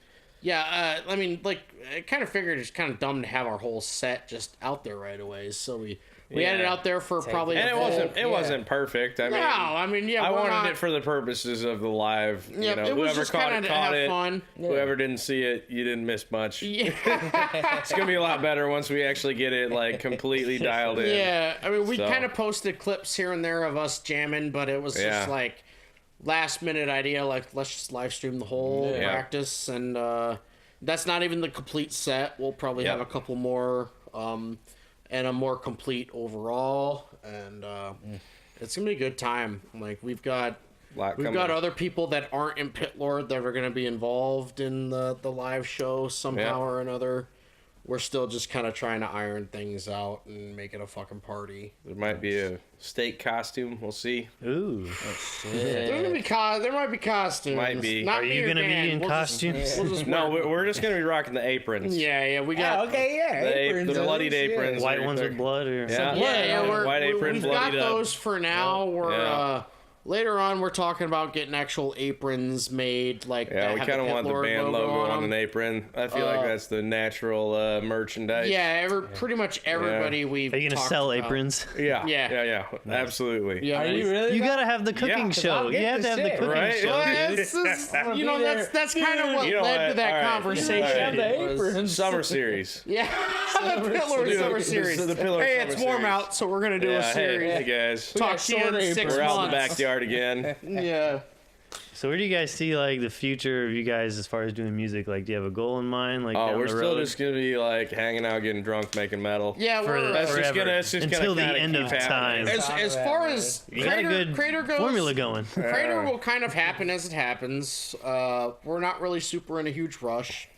I mean, like, I kind of figured it's kind of dumb to have our whole set just out there right away, so we had it out there for probably And a it wasn't perfect. I mean, I wanted it for the purposes of the live. Yeah, it was whoever just caught kinda it, to caught have it. fun. Whoever didn't see it, you didn't miss much. Yeah. It's gonna be a lot better once we actually get it like completely dialed in. Yeah, I mean, we So. kind of posted clips here and there of us jamming, but it was just like last minute idea, like let's just live stream the whole practice, and that's not even the complete set. We'll probably have a couple more, and a more complete overall, and it's gonna be a good time. Like we've got other people that aren't in Pit Lord that are gonna be involved in the live show somehow or another. We're still just kind of trying to iron things out and make it a fucking party. There might be a steak costume. We'll see. Ooh. There might be costumes. Might be. Not Are me you or gonna be Dan. in We'll just- costumes? we'll just No, wear- we're just gonna be rocking the aprons. Yeah, we got. The bloodied aprons. White ones with blood or Yeah, Yeah, white apron, we've bloodied got up. those for now. later on, we're talking about getting actual aprons made. Like, Yeah, that we have kind of Pit want the Lord band logo on them. an apron. I feel like that's the natural merchandise. Yeah, pretty much everybody we've Are you gonna talked sell about. aprons? Yeah. Absolutely. Yeah, Are you really? You gotta have the cooking Yeah, show. I'll get You have the to have the shit, cooking right? show. Well, dude. this is, be there. that's kind of what You know led what? to that All right. conversation. All right. The aprons. Summer series. Yeah, the Pit Lord Series. Summer Series. The Pit Lord Hey, Summer it's warm Series. out, so we're gonna do a Yeah, series. hey guys. Talk to you in short 6 aprons. We're out in the months. backyard again. Yeah. So where do you guys see like the future of you guys as far as doing music? Like, do you have a goal in mind? Like, Oh, down we're the still road? just gonna be like hanging out, getting drunk, making metal. Yeah, we're That's just forever. gonna. It's just Until the gonna end keep of happening. time. as far as You got a good Crater goes. formula going. Crater will kind of happen as it happens. We're not really super in a huge rush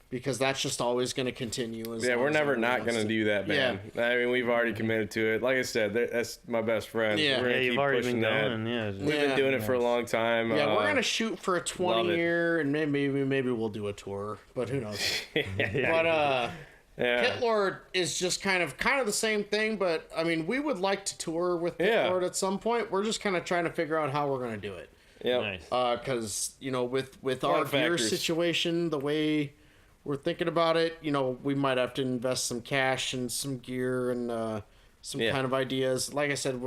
because that's just always going to continue. As Yeah, long we're as never everyone not wants gonna to. do that, man. I mean, we've already committed to it. Like I said, that's my best friend. Yeah. We're gonna Yeah, keep you've already pushing been that. going. Yeah. We've been doing it for a long time. Yeah, we're gonna shoot for a love 20-year, and maybe we'll do a tour, but who knows? But Yeah. Pit Lord is just kind of the same thing. But I mean, we would like to tour with Pit Yeah. Lord at some point. We're just kind of trying to figure out how we're gonna do it. Yep. Nice. Because with our of gear factors. situation, the way we're thinking about it, we might have to invest some cash and some gear and some Yeah. kind of ideas. Like I said,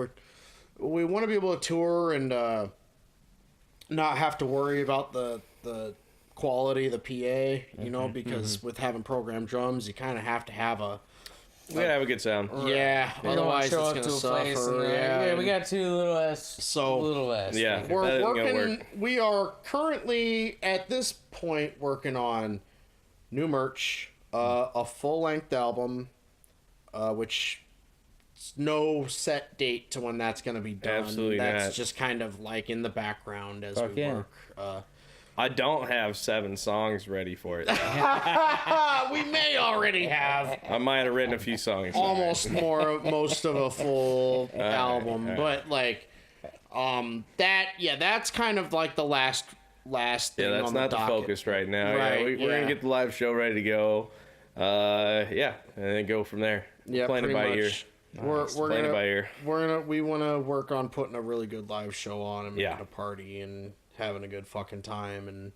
we want to be able to tour and not have to worry about the quality of the PA, because with having programmed drums, you kind of have to have a We gotta have a good sound. yeah. You don't want Otherwise, to show it's up gonna to a place suffer. and Yeah, we got two little S. So- little S. Yeah. things. That We're isn't gonna working. work. We are currently at this point working on new merch, a full length album, which no set date to when that's going to be done. Absolutely that's not. just kind of like in the background as Fuck we yeah. work. I don't have 7 songs ready for it. We may already have I might have written a few songs. almost most of a full album, all right. but like that's kind of like the last thing Yeah, that's on not the the docket. focus right now. Right, We're yeah. gonna get the live show ready to go. And then go from there. Yeah, Playing it pretty by ear. much. We're Playing it by ear. we want to work on putting a really good live show on and Yeah. making a party and having a good fucking time, and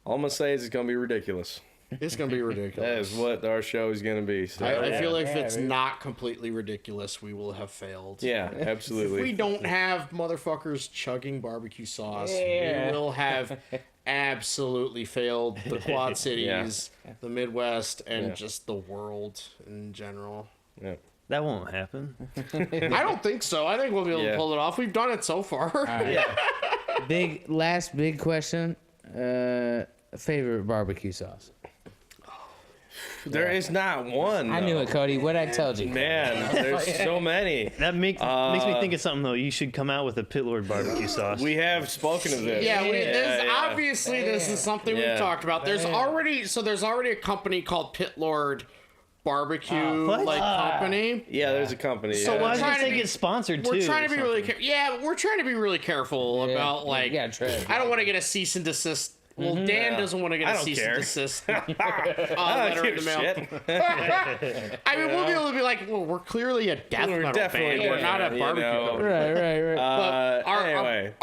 All I'm gonna say is it's gonna be ridiculous. it's gonna be That ridiculous. is what our show is gonna be. So, I feel like if Yeah, it's dude. not completely ridiculous, we will have failed. yeah, If we absolutely. don't have motherfuckers chugging barbecue sauce, Yeah. we will have absolutely failed the Quad Cities, the Midwest, and Yeah. just the world in general. Yeah. That won't happen. I don't think so. I think we'll be able to Yeah. pull it off. We've done it so far. Last big question. Favorite barbecue sauce? There is not one. I knew though. it, Cody. What I told you? Man, there's so many. That makes me think of something though. You should come out with a Pit Lord barbecue sauce. We have spoken of this. Yeah, yeah. obviously this is something Yeah. we've talked about. There's already a company called Pit Lord Barbecue What? company. Yeah, there's a company. So yeah. Why does trying it to say be- get sponsored too? We're trying to or be really something? we're trying to be really careful about like Yeah, tread. I don't want to get a cease and desist. Well, Dan doesn't want to get I a don't cease care. and desist I letter don't in the give mail. a shit. I mean, we'll be able to be like, well, we're clearly a death We're metal definitely band. We're not a different, you barbecue know. company. Right. But Anyway,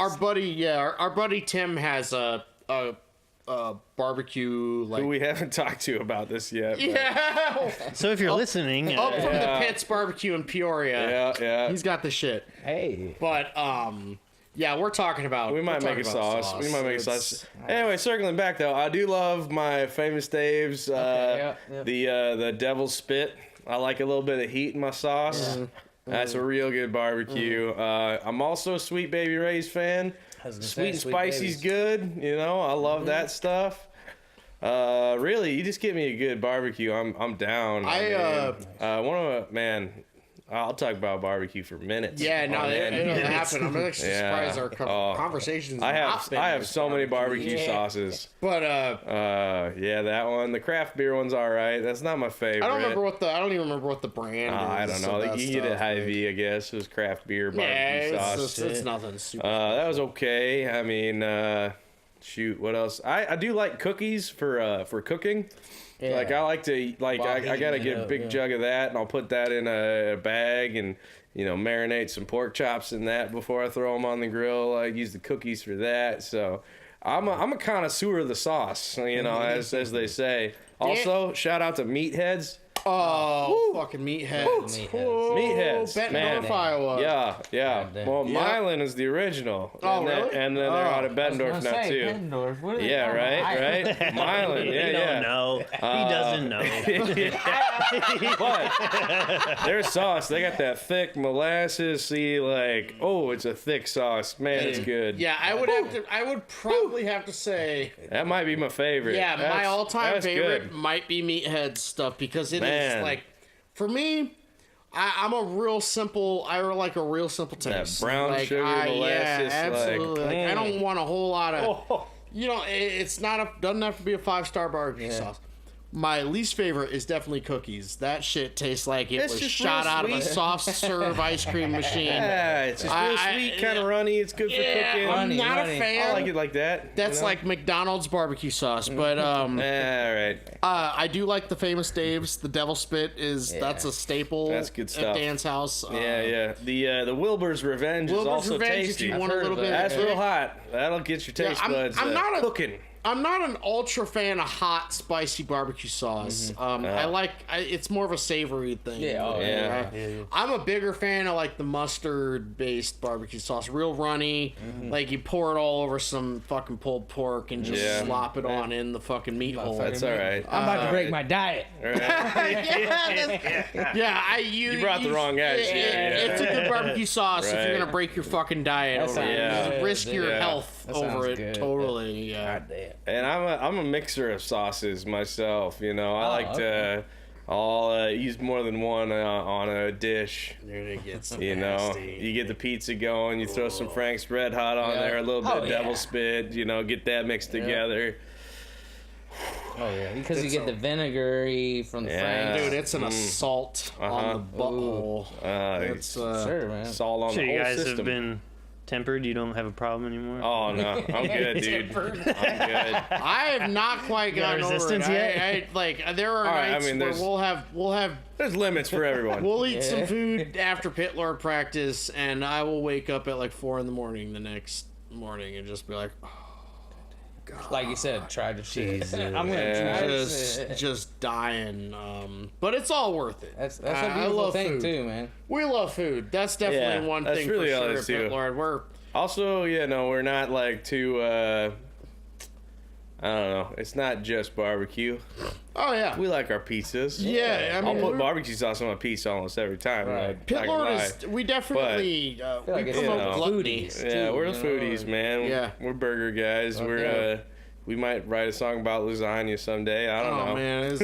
our buddy Tim has a barbecue like who we haven't talked to about this yet. but- yeah So if you're listening, up from the Yeah. Pits Barbecue in Peoria. Yeah. He's got the shit. Hey. But yeah, we're talking about. We might we're make a talking about sauce. We might make a It's- sauce. Anyway, circling back though, I do love my famous Dave's. yeah. The Devil's Spit. I like a little bit of heat in my sauce. That's a real good barbecue. I'm also a Sweet Baby Ray's fan. Sweet and spicy's good. You know, I love that stuff. Really, you just give me a good barbecue. I'm down. I'll talk about barbecue for minutes. Yeah, no, on it end. doesn't happen. I'm actually Yeah. surprised our Oh. conversations. I not been have as so many barbecue. barbecue sauces. But Yeah, that one. The craft beer one's all right. That's not my favorite. I don't even remember what the brand is. I don't know. of that You get it stuff. Hy-Vee, I guess. It was craft beer barbecue Yeah, sauce. it's nothing super. That was okay. I mean, shoot, what else? I do like cookies for cooking. Yeah. Like I like to like While I heating gotta it get a up, big yeah. jug of that, and I'll put that in a bag and marinate some pork chops in that before I throw them on the grill. I use the cookies for that. So I'm a connoisseur of the sauce, as they say. Also, shout out to Meatheads. Oh, fucking meatheads. Meatheads, man. Bettendorf, Iowa. Yeah. Goddamn. Well, Yeah. Milan is the original. Oh, and then, really? And then they're out of Bettendorf now too. Yeah, right. Milan, You don't know. He doesn't know. But their sauce, they got that thick molasses. It's a thick sauce. Man, it's good. Yeah, I would probably have to say, That might be my favorite. yeah, my all-time that's favorite good. might be Meathead stuff because it is Man. like, for me, I like a real simple taste. brown like, sugar, molasses, Yeah, absolutely. like, I don't want a whole lot of, it's not doesn't have to be a 5-star barbecue sauce. My least favorite is definitely cookies. That shit tastes like it It's was just shot real out of a sweet. soft serve ice cream machine. Yeah, it's just real sweet, kind of runny. It's good for cooking. I'm not runny. a fan. I like it like that. That's like McDonald's barbecue sauce, but All right. I do like the Famous Dave's. The Devil Spit that's a staple. That's good At stuff. Dan's house. Yeah. The Wilbur's Revenge is Wilbur's also Revenge, tasty. if you want a heard little of bit. that. That's real hot. That'll get your taste buds cooking. I'm not an ultra fan of hot, spicy barbecue sauce. It's more of a savory thing. Yeah, I'm a bigger fan of like the mustard-based barbecue sauce, real runny. Like you pour it all over some fucking pulled pork and just slop it on in the fucking meat hole. That's all right. I'm about to break my diet. All right. You brought the wrong guys. It's a good barbecue sauce if Right. you're gonna break your fucking diet That over it. sounds Just good. risk your Yeah. health That over sounds it. good. Totally. Yeah. Goddamn. And I'm a mixer of sauces myself. I like to. I'll use more than one on a dish. There it gets You get the pizza going. You throw some Frank's Red Hot on Yeah. there, a little bit of yeah. Devil Spit. Get that mixed together. Oh yeah, because you get the vinegary from the Yeah. Frank's. Dude, it's an assault on the butthole. It's Sure, man. Salt on So the you whole guys system. have been tempered? You don't have a problem anymore? Oh no, I'm good, dude. I'm good. I have not quite got gotten over it. resistance yet? There are right, nights where there's- we'll have There's limits for everyone. we'll eat some food after pit lord practice, and I will wake up at like 4 a.m. the next morning and just be like, Like you said, try to Jesus. I'm gonna try to just dying. But it's all worth it. That's a I beautiful love thing food. too, man. We love food. That's definitely Yeah, one that's thing really for all sure it at is, too. Pit Lord. We're Also, we're not like too. I don't know. It's not just barbecue. oh yeah. We like our pizzas. Yeah, I mean, I'll put we're- barbecue sauce on my pizza almost every time. Right. Like, Pit not gonna Lord lie. is. We definitely feel like we it's promote you know, gluttony. foodies. Yeah, too, we're the you know, foodies, man. Yeah. We're burger guys. We're we might write a song about lasagna someday. I don't know. Oh man, it's,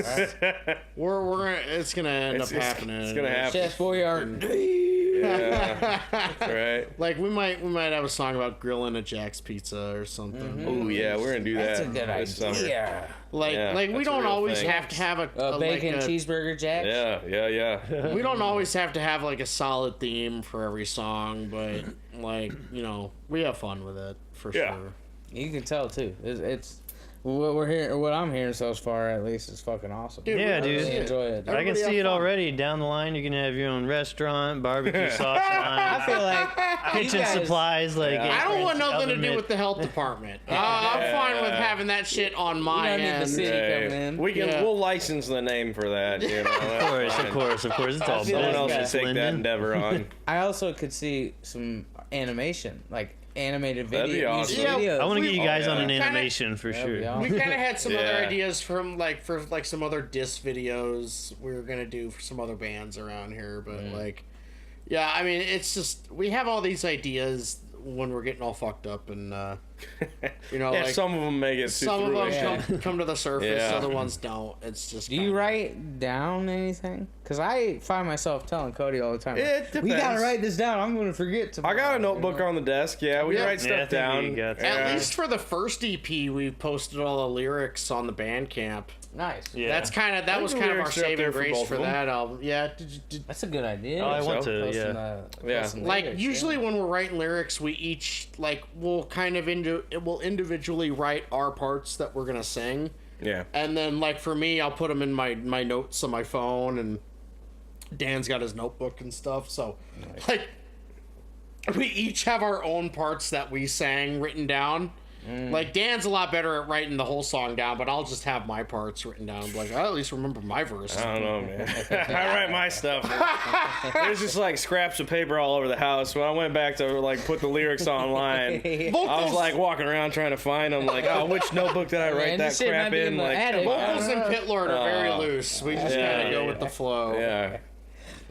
it's gonna end up happening. It's gonna happen. Chef Boyardee. Yeah. Right. Like we might have a song about grilling a Jack's Pizza or something. Oh yeah, we're gonna do that. That's a good this summer. idea. Like Yeah, we that's a don't real always thing. have to have a Bacon like a- cheeseburger jack. Yeah. We don't always have to have like a solid theme for every song, but we have fun with it for Yeah. sure. You can tell too. It's what we're hearing. What I'm hearing so far, at least, is fucking awesome. Dude, Yeah, we dude. really enjoy it. I can Everybody see have it fun. already. Down the line, you can have your own restaurant, barbecue sauce I line, feel like kitchen you guys- supplies. Like I don't want nothing to do oven with the health department. I'm fine with having that shit on my don't need the end. city. Right. coming in. We can. Yeah. We'll license the name for that. Of course, of course, of course. It's all feel like Someone else should business, take that Lyndon. endeavor on. I also could see some animation, like animated That'd be video. awesome. music Yeah, videos. I want to We- get you guys Oh, on yeah. an Kinda- animation for That'd be sure. awesome. We kind of had some other Yeah. ideas for some other diss videos we were gonna do for some other bands around here, but I mean, it's just we have all these ideas when we're getting all fucked up, and Yeah, like some of them make it to some of them fruition. come to the surface, Yeah. other ones don't. It's just Do you write down anything? Because I find myself telling Cody all the time, It we gotta depends. write this down. I'm gonna forget tomorrow. I got a notebook on the desk. Yeah, we Yeah. write Yeah, I stuff think down. we got that. At Yeah. least for the first EP, we posted all the lyrics on the Bandcamp. Nice. Yeah. That was kind of the our lyrics are up saving there for grace both for of them. that album. Yeah, That's a good idea. Oh, I want so. to. Post Yeah. some, Yeah. post some like lyrics, usually when we're writing lyrics, we each we'll kind of we'll individually write our parts that we're gonna sing, Yeah. And then, like, for me, I'll put them in my notes on my phone, and Dan's got his notebook and stuff. So, like, we each have our own parts that we sang written down. Like, Dan's a lot better at writing the whole song down, but I'll just have my parts written down. I'm like, I at least remember my verse. I don't know, man. I write my stuff. There's just like scraps of paper all over the house. When I went back to like put the lyrics online, I was like walking around trying to find them. Like, oh, which notebook did I write that crap in? Like, come on. Vocals and Pit Lord are very loose. We just kind of go with the flow. Yeah.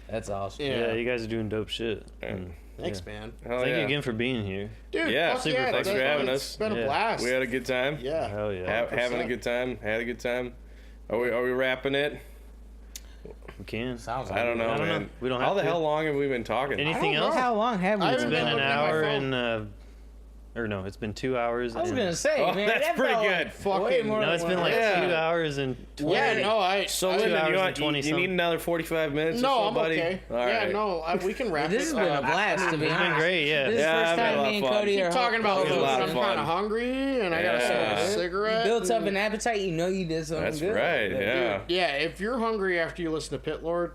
That's awesome. Yeah, you guys are doing dope shit. And Thanks, man. Hell thank yeah. you again for being here. Dude, Yeah, fuck super. yeah, Thanks for having us. It's been a Yeah. blast. We had a good time. Yeah. Hell yeah. Having a good time. Had a good time. Are we wrapping it? We can. Sounds like I don't know, I don't man. know. We don't How have the to. hell long have we been talking? Anything I don't else? know. How long have we I It's haven't been been an looking at my hour phone. and or no, it's been 2 hours. I was and- gonna say, Oh, man, that's that pretty felt good. like Fucking- way more No, than it's been 1 like hour. Yeah. 2 hours and 20. Yeah, no, So, I- Lyndon, hours you, and want, 20 you something. need another 45 minutes No, or so, I'm buddy? okay. All Yeah, right. no, we can wrap This it has been a up. blast, to be It's been honest. great, yeah. This is Yeah, the first I've had a time lot me of and fun. Cody Keep are talking about It was food. a lot I'm of kind fun. of hungry, and I got to smoke Yeah. a You cigarette. You built up and- an appetite. You know you did something That's good. right, yeah. Yeah, if you're hungry after you listen to Pit Lord,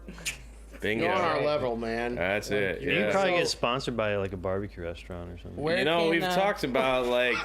Bingo. you're on our level, man. That's it. You Yeah. could probably So- get sponsored by like a barbecue restaurant or something. Where You know, can, we've talked about like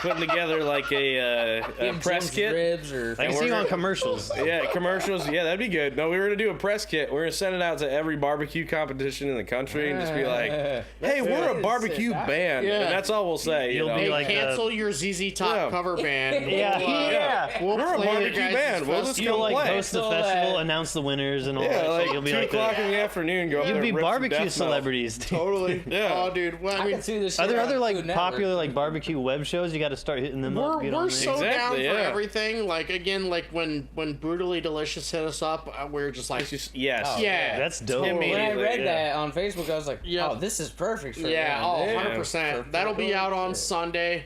putting together like a give press Jim's kit. ribs or I can see you on commercials. Yeah, commercials. Yeah, that'd be good. No, we were gonna do a press kit. We're gonna send it out to every barbecue competition in the country and just be like, "Hey, we're a barbecue band," Yeah. and that's all we'll say. You'll you know? be Hey, like cancel your ZZ Top Yeah. cover band. Yeah. We'll We're a play your barbecue guys' band. We'll just festival. You'll like play. host the So, festival, announce the winners and all yeah, that like shit. You'll be 2 like o'clock in the, the afternoon. Go up you'll there be and rip some barbecue death metal. celebrities. Dude. Totally. Yeah. Oh, dude. Well, I I mean, can see this. Are there shit other on like Food Network. popular like barbecue web shows? You got to start hitting them up. Get on we're there. so down Exactly, for yeah. everything. Like, again, like when Brutally Delicious hit us up, we're just like, It's just yes. Oh, yeah. That's dope. When When I immediately, read yeah. that on Facebook, I was like, Yeah. "Oh, this is perfect for Yeah, them, oh, dude." 100%. That'll be out on Sunday.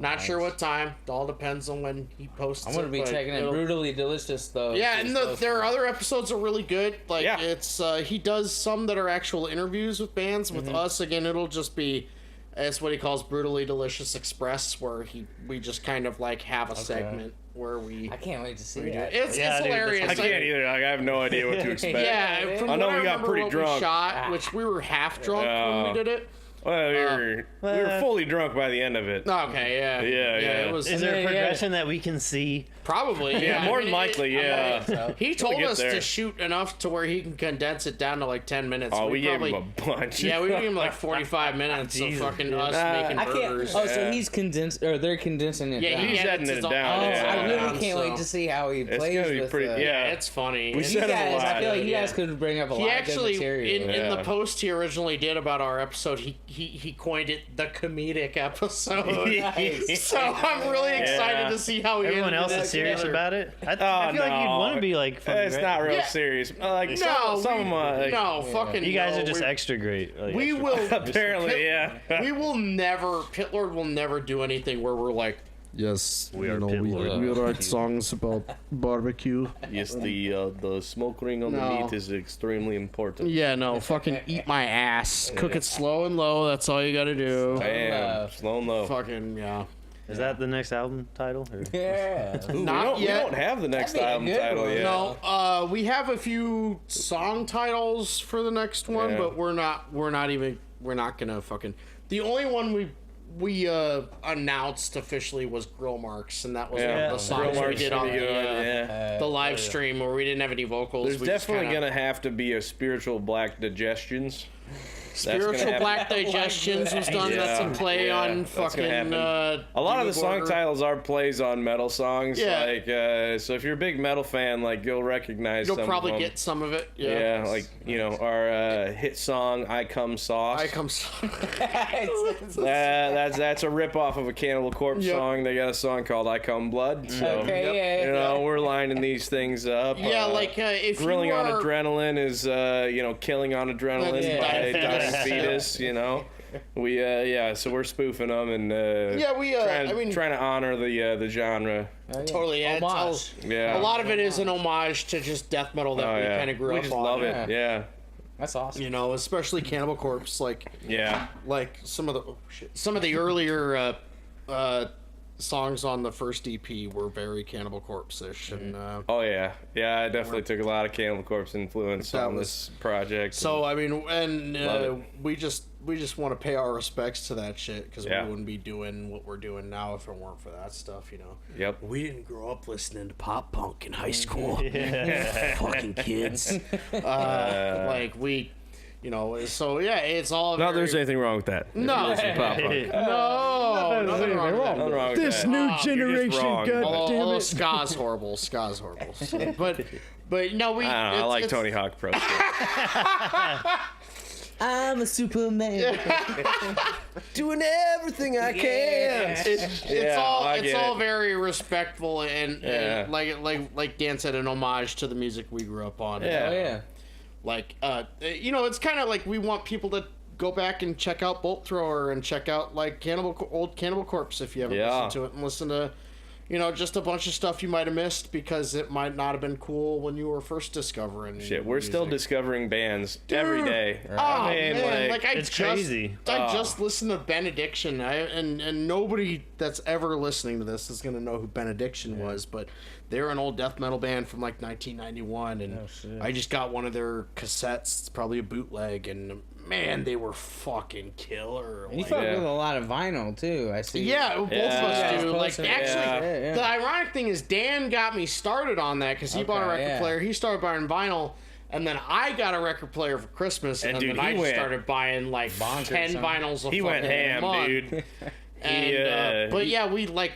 Not sure what time. It all depends on when he posts I'm gonna it, be but checking it. it'll- Brutally delicious though. Yeah, It's and supposed there to are be. other episodes are really good. Like, Yeah. it's, he does some that are actual interviews with bands. With us, again, it'll just be, it's what he calls Brutally Delicious Express, where we just kind of, like, have a segment where we... I can't wait to see we do that. it. It's Yeah, dude, hilarious. I Like, can't either. Like, I have no idea what to expect. Yeah, from I what know I we got remember pretty what drunk. we shot, which we were half drunk when we did it. Well, we were fully drunk by the end of it. Okay, yeah. Yeah. It was Is there a Yeah, yeah. progression that we can see? probably, yeah. More I than mean, likely, yeah. He told get us there. to shoot enough to where he can condense it down to like 10 minutes. Oh, we gave probably, him a bunch. Yeah, we gave him like 45 minutes of Jesus, fucking dude. us making I can't. burgers. Oh, so Yeah. he's condensed, or they're condensing it. Yeah, down. he He's edits editing his it own- down, Oh, yeah. I really so- can't wait to see how he It's plays gonna be with pretty. the, Yeah, It's funny. We And said You it a guys, lot. I feel like you Yeah. guys could bring up a he lot of actually, good material. in the Yeah. post he originally did about our episode, he coined it the comedic episode. So I'm really excited Yeah. to see how he Everyone edited else it is serious together. about it. I feel like you'd want to be like. Fucking It's great. not real Yeah. serious. Like No, some like, no, fucking. You guys no, are just we- extra great. Like, We extra- will. apparently, yeah. We will never. Pit Lord will never do anything where we're like, yes, We are Pit Lord. we write songs about barbecue. Yes, the smoke ring on No. the meat is extremely important. Yeah, no, fucking eat my ass. Cook it slow and low. That's all you gotta do. Damn, slow and low. Fucking yeah. Is that the next album title? Or? Yeah. Ooh, Not we yet. don't have the next That'd be a album good title one. yet. No, we have a few song titles for the next one, Yeah. but we're not gonna fucking. The only one we announced officially was Grill Marks, and that was one Yeah, of the songs Grill we Marks did should on be good, the, yeah. the live stream where we didn't have any vocals. There's We just definitely kinda- gonna have to be a spiritual black digestions. Spiritual Black Digestions was done. That's a play Yeah, on that's gonna fucking. happen. A lot of the song Border. titles are plays on metal songs. Yeah. Like, so if you're a big metal fan, like you'll recognize. You'll some probably of them. get some of it. Yeah, like our hit song "I Come Sauce." I come. That's a rip off of a Cannibal Corpse Yep. song. They got a song called "I Come Blood." So Okay, yeah. we're lining these things up. Yeah, like if Grilling you on are, Adrenaline is killing on Adrenaline Yeah. by Dying Dying Fetus. We so we're spoofing them and trying to honor the genre. totally yeah, Homage. Yeah, a lot of it is an homage to just death metal that we kind of grew we up just on. love it. Yeah, That's awesome. You know, especially Cannibal Corpse, like yeah. some of the earlier songs on the first EP were very Cannibal Corpse-ish, and Oh yeah, I definitely took a lot of Cannibal Corpse influence on this project. so I mean, and Love we just want to pay our respects to that shit, because Yeah. we wouldn't be doing what we're doing now if it weren't for that stuff, you know. Yep. We didn't grow up listening to pop punk in high school. Fucking kids. Like we, you know. So yeah, it's all. Not very, there's anything wrong with that. No. Listen to pop punk. No, nothing wrong with that. Nothing wrong with that. new You're just wrong. Although ska's horrible. Ska's horrible. So, but no, we. I don't know. I like it's- Tony Hawk Pro. I'm a Superman. Doing everything I can. It's all very respectful and, Yeah. and like Dan said, an homage to the music we grew up on. Yeah. Oh yeah. Like you know, it's kind of like we want people to go back and check out Bolt Thrower and check out like old Cannibal Corpse if you haven't listened to it, and listen to, you know, just a bunch of stuff you might have missed because it might not have been cool when you were first discovering. Shit, we're still music. discovering bands every day. Oh I mean, man, like I it's just, crazy. I just listened to Benediction, and nobody that's ever listening to this is gonna know who Benediction was, but they're an old death metal band from like 1991, and I just got one of their cassettes. It's probably a bootleg, and man, they were fucking killer. You Like, fuck with a lot of vinyl too. I see. yeah, both of Yeah. us do. Like, Closer. actually, Yeah. the ironic thing is Dan got me started on that because he bought a Okay, record yeah. player. He started buying vinyl, and then I got a record player for Christmas, and, And then dude, I he just went started buying like bonkers, 10 huh? vinyls a he went fucking ham, month. dude. And but yeah, we like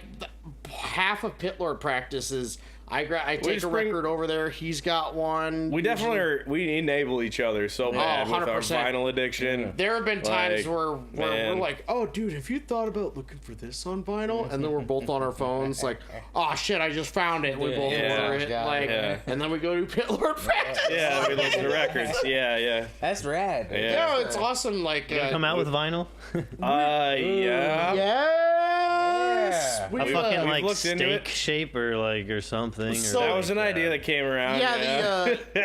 half of Pitlord practices. I take just a bring- record over there. He's got one. We definitely are. We enable each other so bad with our 100%. vinyl addiction. There have been times Like, where man. we're like, "Oh, dude, have you thought about looking for this on vinyl?" And then we're both on our phones, like, "Oh shit, I just found it." We Yeah. both Yeah. order it, Yeah. like, Yeah. and then we go to Pitlord practice. Yeah, we listen to records. Yeah. That's rad. Yeah. Yeah, it's awesome. Like, Come out with vinyl. Yeah. yes, Yeah. we, A fucking We've like looked into steak it. shape or something. So- That was an idea that came around.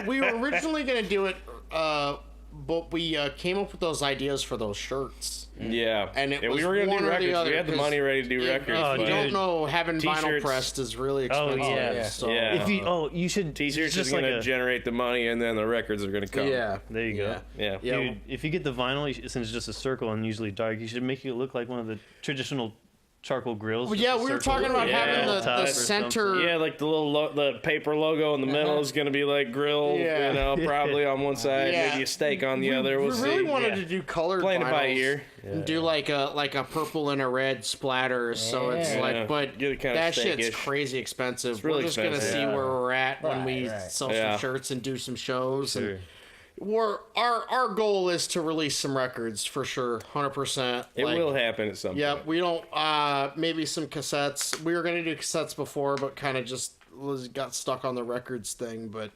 we were originally gonna do it, but we came up with those ideas for those shirts. Yeah. And it we was were gonna one do or the records. other, We had the 'cause money ready to do If records. Oh, you but dude. don't know, having vinyl T-shirts. pressed is really expensive. yeah. So, Yeah. If you should. T-shirts just is like gonna a. generate the money, and then the records are gonna come. yeah. There you go. Yeah. Yeah. Dude, if you get the vinyl, since it's just a circle and usually dark, you should make it look like one of the traditional charcoal grills. Well, just yeah, a we were circle talking about with a having nail the top or center. something. Yeah, like the little the paper logo in the middle is gonna be like grilled. Yeah. You know, probably on one side, Yeah. maybe a steak on the other. We'll we really see. wanted Yeah. to do colored Playing it by vinyls ear. and do like a purple and a red splatter. So it's Yeah. like, but Get it kinda that shit's steak-ish. crazy expensive. really we're just gonna expensive. see Yeah. where we're at when we Right. sell Yeah. some shirts and do some shows. Sure. And our goal is to release some records for sure, 100%. It will happen at some Yeah, point. we don't. Maybe some cassettes. We were gonna do cassettes before, but kind of just got stuck on the records thing. But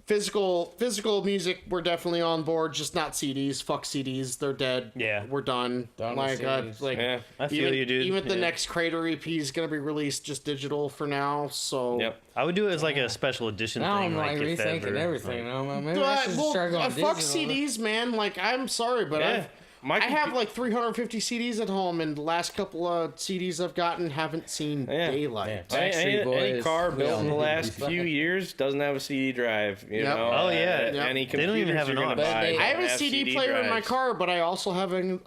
physical music, we're definitely on board. Just not CDs. Fuck CDs. They're dead. Yeah. we're done. Done with like, CDs. like Yeah. I feel you, dude. Even the Yeah. next Crater EP is gonna be released just digital for now. So Yep. I would do it as like a special edition Now thing. I'm like if rethinking ever, everything. like- Maybe I should start going fuck digital. CDs, man. Like, I'm sorry, but Yeah. I have like 350 CDs at home, and the last couple of CDs I've gotten haven't seen Yeah. daylight. Yeah. Any Backstreet car Boys, built in the we all last need to be few fine. years doesn't have a CD drive. You Yep. know. Oh, yeah. Yep. Any They don't even computers have you're an gonna aux. buy But don't I have a CD player in my drives. car, but I also have an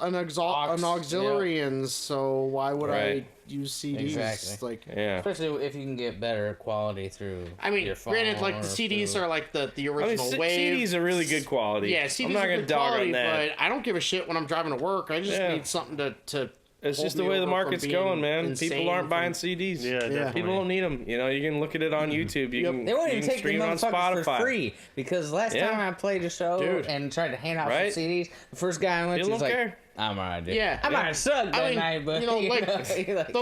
auxiliary, and so why would Right. I use CDs? Exactly. Like, Yeah. Especially if you can get better quality through. I mean, your phone granted, like or the CDs through- are like the I mean, original wave. CDs are really good quality. Yeah, CDs I'm not are gonna good dog quality, on that. but I don't give a shit when I'm driving to work. I just Yeah. need something to It's hold just the me way the over market's from being going, man. insane People aren't from- buying CDs. Yeah, definitely. People don't need them. You know, you can look at it on YouTube. You Yep. can, They won't you even can take the stream on motherfuckers for Spotify. free because last Yeah. time I played a show Dude. and tried to hand out Right? some CDs, the first guy I went They to was don't like, care. "I'm alright, dude. Yeah. I might have sucked that I mean, night, but you know, like, you're like,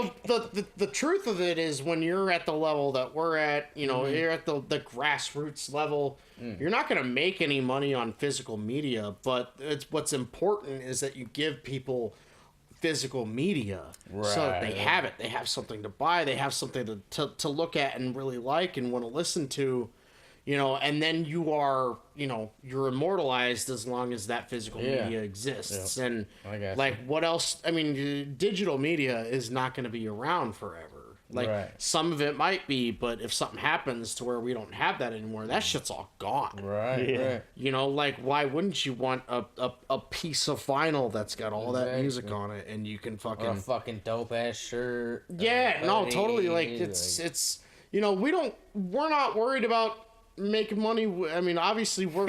the truth of it is when you're at the level that we're at, you know, Mm-hmm. you're at the grassroots level, you're not going to make any money on physical media, but what's important is that you give people physical media so that they Right. have it. They have something to buy. They have something to look at and really like and want to listen to. you know, and then you are, you know, you're immortalized as long as that physical media exists. And like, what else? I mean, digital media is not going to be around forever. Like, some of it might be, but if something happens to where we don't have that anymore, that shit's all gone. Right. You know, like, why wouldn't you want a piece of vinyl that's got all that music on it, and you can fucking... Or a fucking dope-ass shirt. Yeah, no, totally. Like, it's you know, we're not worried about making money. I mean, obviously, we're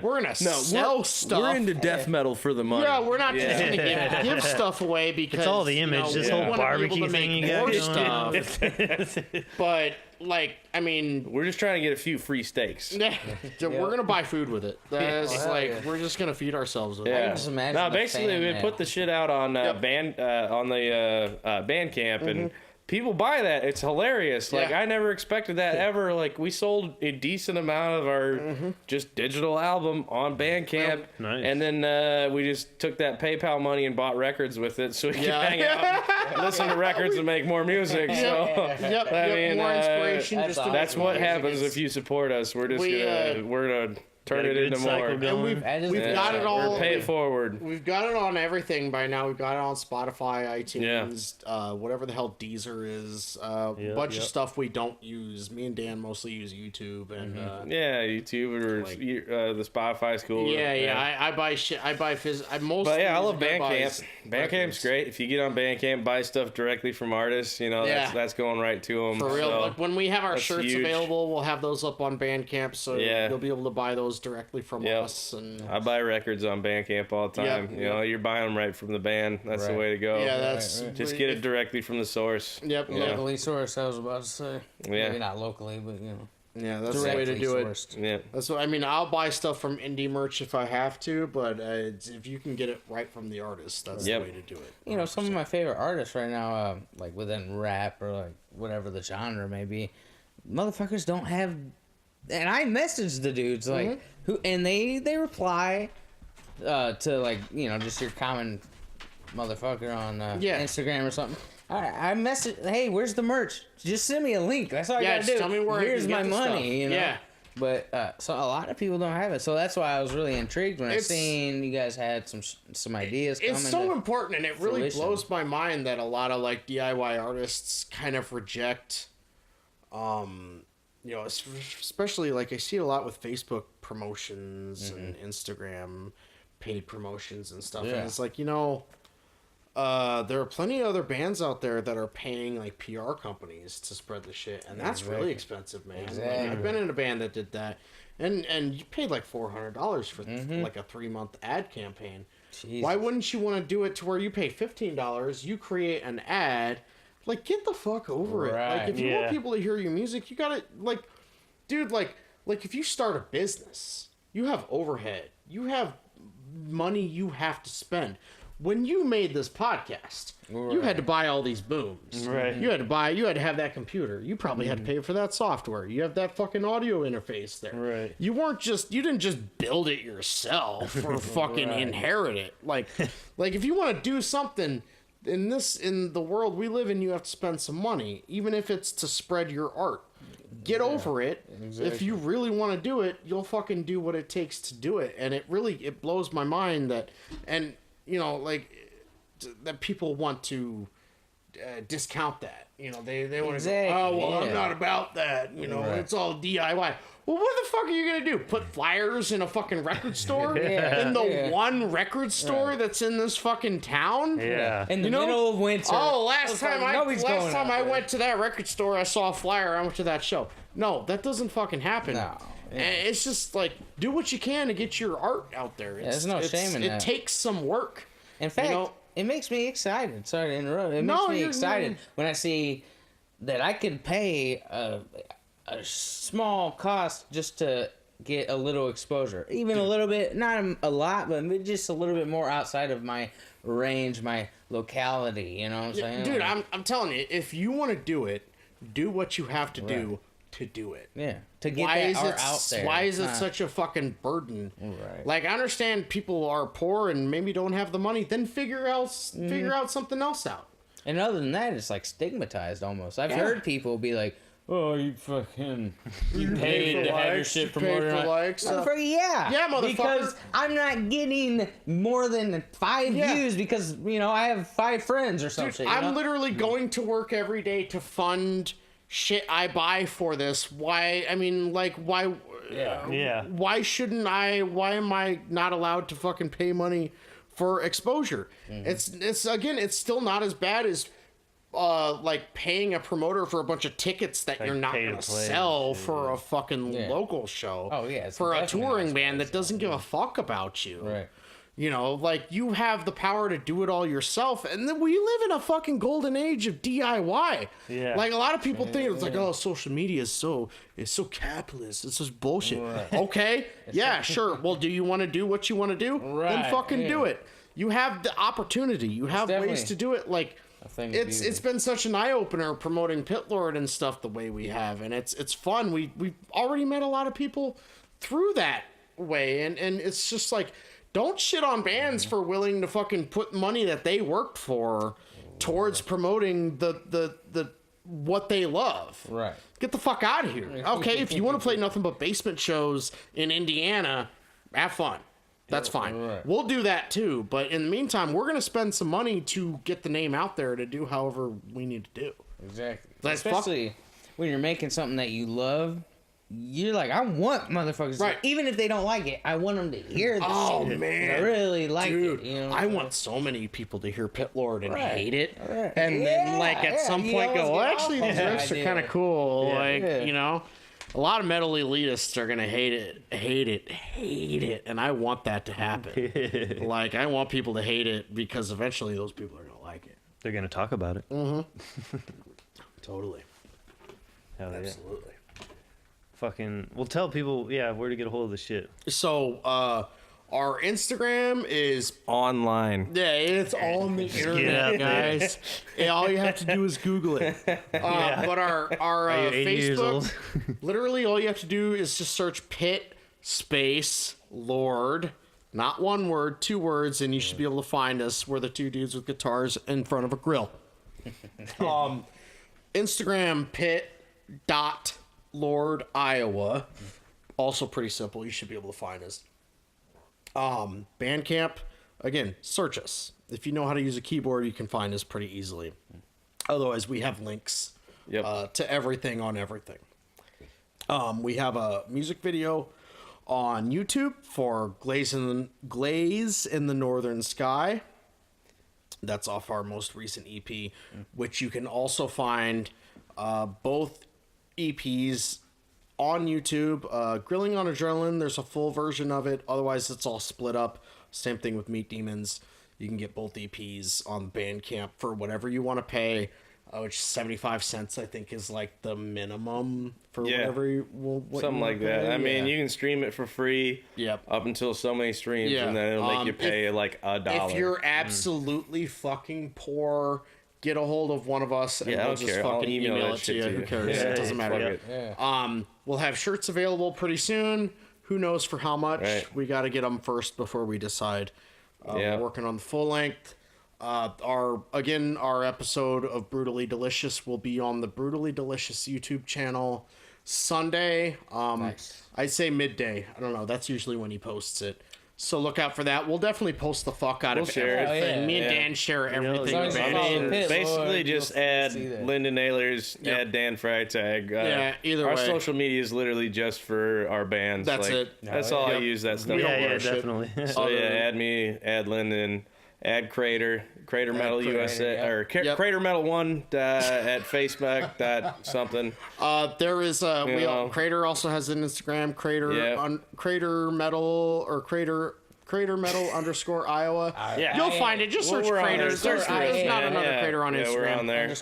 gonna sell stuff. We're into death metal for the money. Yeah, we're not just gonna give stuff away because it's all the image. You know, this whole barbecue thing you got going stuff. But like, I mean, we're just trying to get a few free steaks. Yeah, we're gonna buy food with it. That's we're just gonna feed ourselves with it. I can just imagine No, basically, we put the shit out on Bandcamp and. People buy that. It's hilarious. Like, I never expected that ever. Like, we sold a decent amount of our just digital album on Bandcamp. Nice. And then we just took that PayPal money and bought records with it so we could hang out and listen to records and make more music. So, I mean, more inspiration. that's what happens if you support us. We're just gonna turn it into more. And we've got it all. Pay it forward. We've got it on everything by now. We've got it on Spotify, iTunes, whatever the hell Deezer is. A bunch of stuff we don't use. Me and Dan mostly use YouTube and YouTube or the Spotify's cool. I buy shit. I buy I mostly. But I love Bandcamp. Bandcamp's great. If you get on Bandcamp, buy stuff directly from artists. You know, that's going right to them. For real. So like when we have our shirts available, we'll have those up on Bandcamp, so you'll be able to buy those directly from us. And I buy records on Bandcamp all the time. You know, you're buying them right from the band. That's the way to go. Yeah, that's just get it directly from the source. Locally sourced, I was about to say. Maybe not locally, but you know. Yeah, that's the way to do sourced. it. Yeah, that's what I mean. I'll buy stuff from indie merch if I have to, but if you can get it right from the artist, that's the way to do it. You know, some of my favorite artists right now, like within rap or like whatever the genre may be, motherfuckers don't have. And I messaged the dudes like who, and they reply to like, you know, just your common motherfucker on Instagram or something. I message, hey, where's the merch? Just send me a link. That's all I gotta do. Tell me where here's my money. Stuff. You know. But so a lot of people don't have it. So that's why I was really intrigued when I seen you guys had some ideas. It's so important, and it really blows my mind that a lot of like DIY artists kind of reject. You know, especially like I see it a lot with Facebook promotions and Instagram paid promotions and stuff. And it's like, you know, there are plenty of other bands out there that are paying like PR companies to spread the shit, and that's really expensive, man. Like, I've been in a band that did that, and you paid like $400 for like a 3-month ad campaign. Jesus. Why wouldn't you want to do it to where you pay $15, you create an ad? Like, get the fuck over it. Like, if you want people to hear your music, you gotta, like, dude, like if you start a business, you have overhead. You have money you have to spend. When you made this podcast, you had to buy all these booms. Right. You had to have that computer. You probably had to pay for that software. You have that fucking audio interface there. Right. You didn't just build it yourself or fucking inherit it. Like if you want to do something in the world we live in, you have to spend some money, even if it's to spread your art. Get over it. Exactly. If you really want to do it, you'll fucking do what it takes to do it. And it blows my mind that, and you know, like that people want to discount that. You know, they want to go, oh well, I'm not about that. You know, it's all DIY. Well, what the fuck are you gonna do? Put flyers in a fucking record store? In the one record store that's in this fucking town? Yeah. In the middle of winter. Oh, last time I went to that record store, I saw a flyer. I went to that show. No, that doesn't fucking happen. No. Yeah. It's just like, do what you can to get your art out there. There's no shame in that. It takes some work. In fact, it makes me excited. Sorry to interrupt. It makes me excited when I see that I can pay a small cost just to get a little exposure. Even a little bit, not a lot, but just a little bit more outside of my range, my locality, you know what I'm saying? Dude, I'm telling you, if you want to do it, do what you have to do to do it. Yeah. To get that art out there. Why is it such a fucking burden? Right. Like, I understand people are poor and maybe don't have the money, then figure out something else out. And other than that, it's like stigmatized almost. I've heard people be like, oh, you fucking, you Pay paid for to have your likes, shit you pay promoted. for on-" likes. Motherfucker, yeah. Yeah, motherfucker. Because I'm not getting more than 5 Yeah. views because, I have 5 friends or something. I'm literally going to work every day to fund shit I buy for this. Why? I mean, like, why? Yeah. Why shouldn't I? Why am I not allowed to fucking pay money for exposure? It's again, it's still not as bad as like paying a promoter for a bunch of tickets that you're not pay to gonna play sell and shit, for a fucking Yeah. local show. Oh, yeah, it's for a definitely not touring as band bad that as doesn't give a fuck about you. Right. You know, like, you have the power to do it all yourself, and then we live in a fucking golden age of DIY. Yeah. Like, a lot of people think it's like, oh, social media is so capitalist. It's just bullshit. Okay, yeah, sure. Well, do you want to do what you want to do? Then Right, fucking yeah. do it. You have the opportunity. You have ways definitely to do it. Like, a thing of it's beauty. been such an eye opener promoting Pit Lord and stuff the way we have, and it's fun. We've already met a lot of people through that way, and it's just like, don't shit on bands for willing to fucking put money that they worked for towards promoting the what they love. Right. Get the fuck out of here. Okay, if you want to play nothing but basement shows in Indiana, have fun. That's fine. right. We'll do that too. But in the meantime, we're going to spend some money to get the name out there to do however we need to do. Exactly. That's Especially when you're making something that you love. You're like, I want motherfuckers, Right. even if they don't like it, I want them to hear this Oh, shit. man. I really like Dude, it. You know? I want so many people to hear Pit Lord and Right. hate it. Right. And then, like, at Yeah, some you point always go, well, get actually, off these on that riffs are idea. kind of cool. Like, Yeah. you know, a lot of metal elitists are going to hate it. And I want that to happen. Like, I want people to hate it because eventually those people are going to like it. They're gonna talk about it. Totally. Hell yeah. Absolutely. Fucking. We'll tell people, where to get a hold of the shit. So, our Instagram is Online. yeah, it's on the internet, guys. Yeah, all you have to do is Google it. But our Are you 80 years Facebook, old? literally all you have to do is just search Pit Space Lord, not one word, 2 words, and you should be able to find us. We're the 2 dudes with guitars in front of a grill. Instagram Pit.Lord Iowa. Also pretty simple. You should be able to find us. Bandcamp, again, search us. If you know how to use a keyboard, you can find us pretty easily. Otherwise, we have links to everything on everything. We have a music video on YouTube for Glaze in the Northern Sky. That's off our most recent EP, which you can also find both EPs on YouTube. Grilling on Adrenaline, there's a full version of it. Otherwise, it's all split up. Same thing with Meat Demons. You can get both EPs on Bandcamp for whatever you want to pay, which 75 cents, I think, is like the minimum for whatever you Something like that. I mean, you can stream it for free up until so many streams, Yeah. and then it'll make you pay like $1. If you're absolutely fucking poor, get a hold of one of us and Yeah, I we'll don't just care. I'll fucking email email that it to shit you. to Who you. cares? Yeah, It doesn't fuck matter. it. Yeah. We'll have shirts available pretty soon. Who knows for how much? Right. We got to get them first before we decide. We're working on the full length. Our episode of Brutally Delicious will be on the Brutally Delicious YouTube channel Sunday. Nice. I'd say midday. I don't know. That's usually when he posts it. So look out for that. We'll definitely post the fuck out We'll of share it. everything. Oh, yeah. Me and Yeah. Dan share everything. as long as you about follow it. Pit Basically, Lord, just you'll see add that. Lyndon Ehlers, Yep. add Dan Freitag. Yeah, either our way. social media is literally just for our bands. That's like, it. That's all I Yep. use that stuff We for. don't Yeah, worship. definitely. So Other yeah, than- add me, add Lyndon, add Crater Metal Crater, USA, yep. or Yep. Crater Metal 1 at Facebook something. There is know. Crater also has an Instagram, Yeah. Crater Metal or Crater Metal _ Iowa. Yeah. You'll find it. Just search We're on Crater. there. There's Search not it. another Crater on Yeah, Instagram.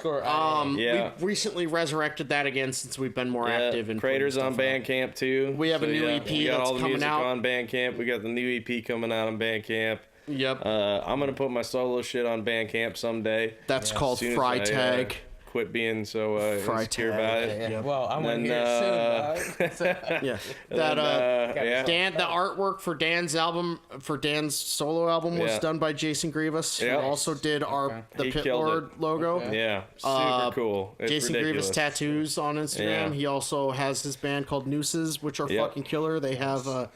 we're on there. Yeah. We recently resurrected that again since we've been more active. Yeah, And Crater's putting on stuff out. Bandcamp too. We have a new EP we got that's all the coming music out. on Bandcamp. We got the new EP coming out on Bandcamp. Yep. I'm gonna put my solo shit on Bandcamp someday. That's called As soon as Freitag. quit being so insecure about it. Yeah. Well, I'm gonna And hear it soon, dog. Yeah, yeah. Dan, the artwork for Dan's solo album was Yeah. done by Jason Grievous, Yeah. who also did the He Pit killed Lord it. logo. Yeah, super cool. It's Jason ridiculous. Grievous tattoos on Instagram. Yeah. He also has his band called Nooses, which are fucking killer. They have a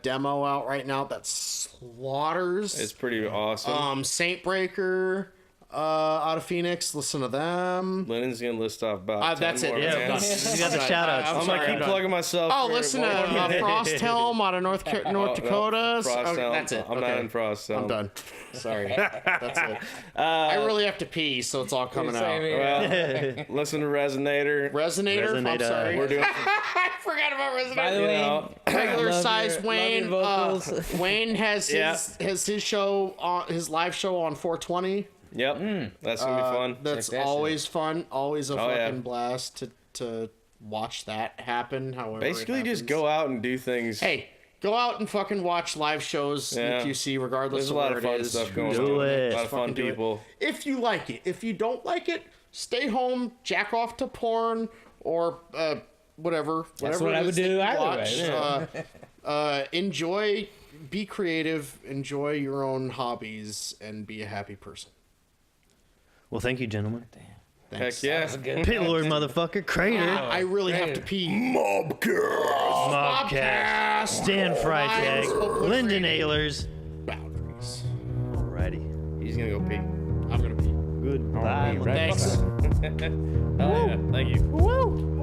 demo out right now that slaughters. It's pretty awesome. Saint Breaker, out of Phoenix. Listen to them. Lyndon's gonna list off about 10 That's it. more Yeah, bands. You got the shout outs. I'm gonna keep plugging myself. Oh, for listen to one more minute. Frost Helm out of North Dakota. Frost Okay, Helm. that's it. I'm not Okay. in Frost Helm. I'm done. Sorry. That's it. I really have to pee, so it's all coming out. Same here. Well, listen to Rezinator. Resonator? I'm Resonator. sorry. We're doing. I forgot about Resonator. By the You way, know, Regular love size your- Wayne. love your vocals. Wayne has Yeah. his show on his live show on 420. Yep, that's gonna be fun. That's Check that always fun. Always a Oh, yeah. fucking blast to watch that happen. However, it Basically, just happens. go out and do things. Hey, go out and fucking watch live shows Yeah. in QC, regardless There's a of lot where of fun it is. stuff going Do on. it. A lot of fun Fucking do it. people. If you like it, if you don't like it, stay home, jack off to porn, or whatever. That's whatever what it I is would that do you either way, watch. Enjoy, be creative, enjoy your own hobbies, and be a happy person. Well, thank you, gentlemen. Thanks. Heck yeah. Pit Lord, motherfucker, Crater, I really have to pee. MOBCAST, Dan Freitag, Lyndon Ehlers. Boundaries. Alrighty. He's gonna go pee. I'm gonna pee. Goodbye. Thanks. Oh yeah. Thank you. Woo!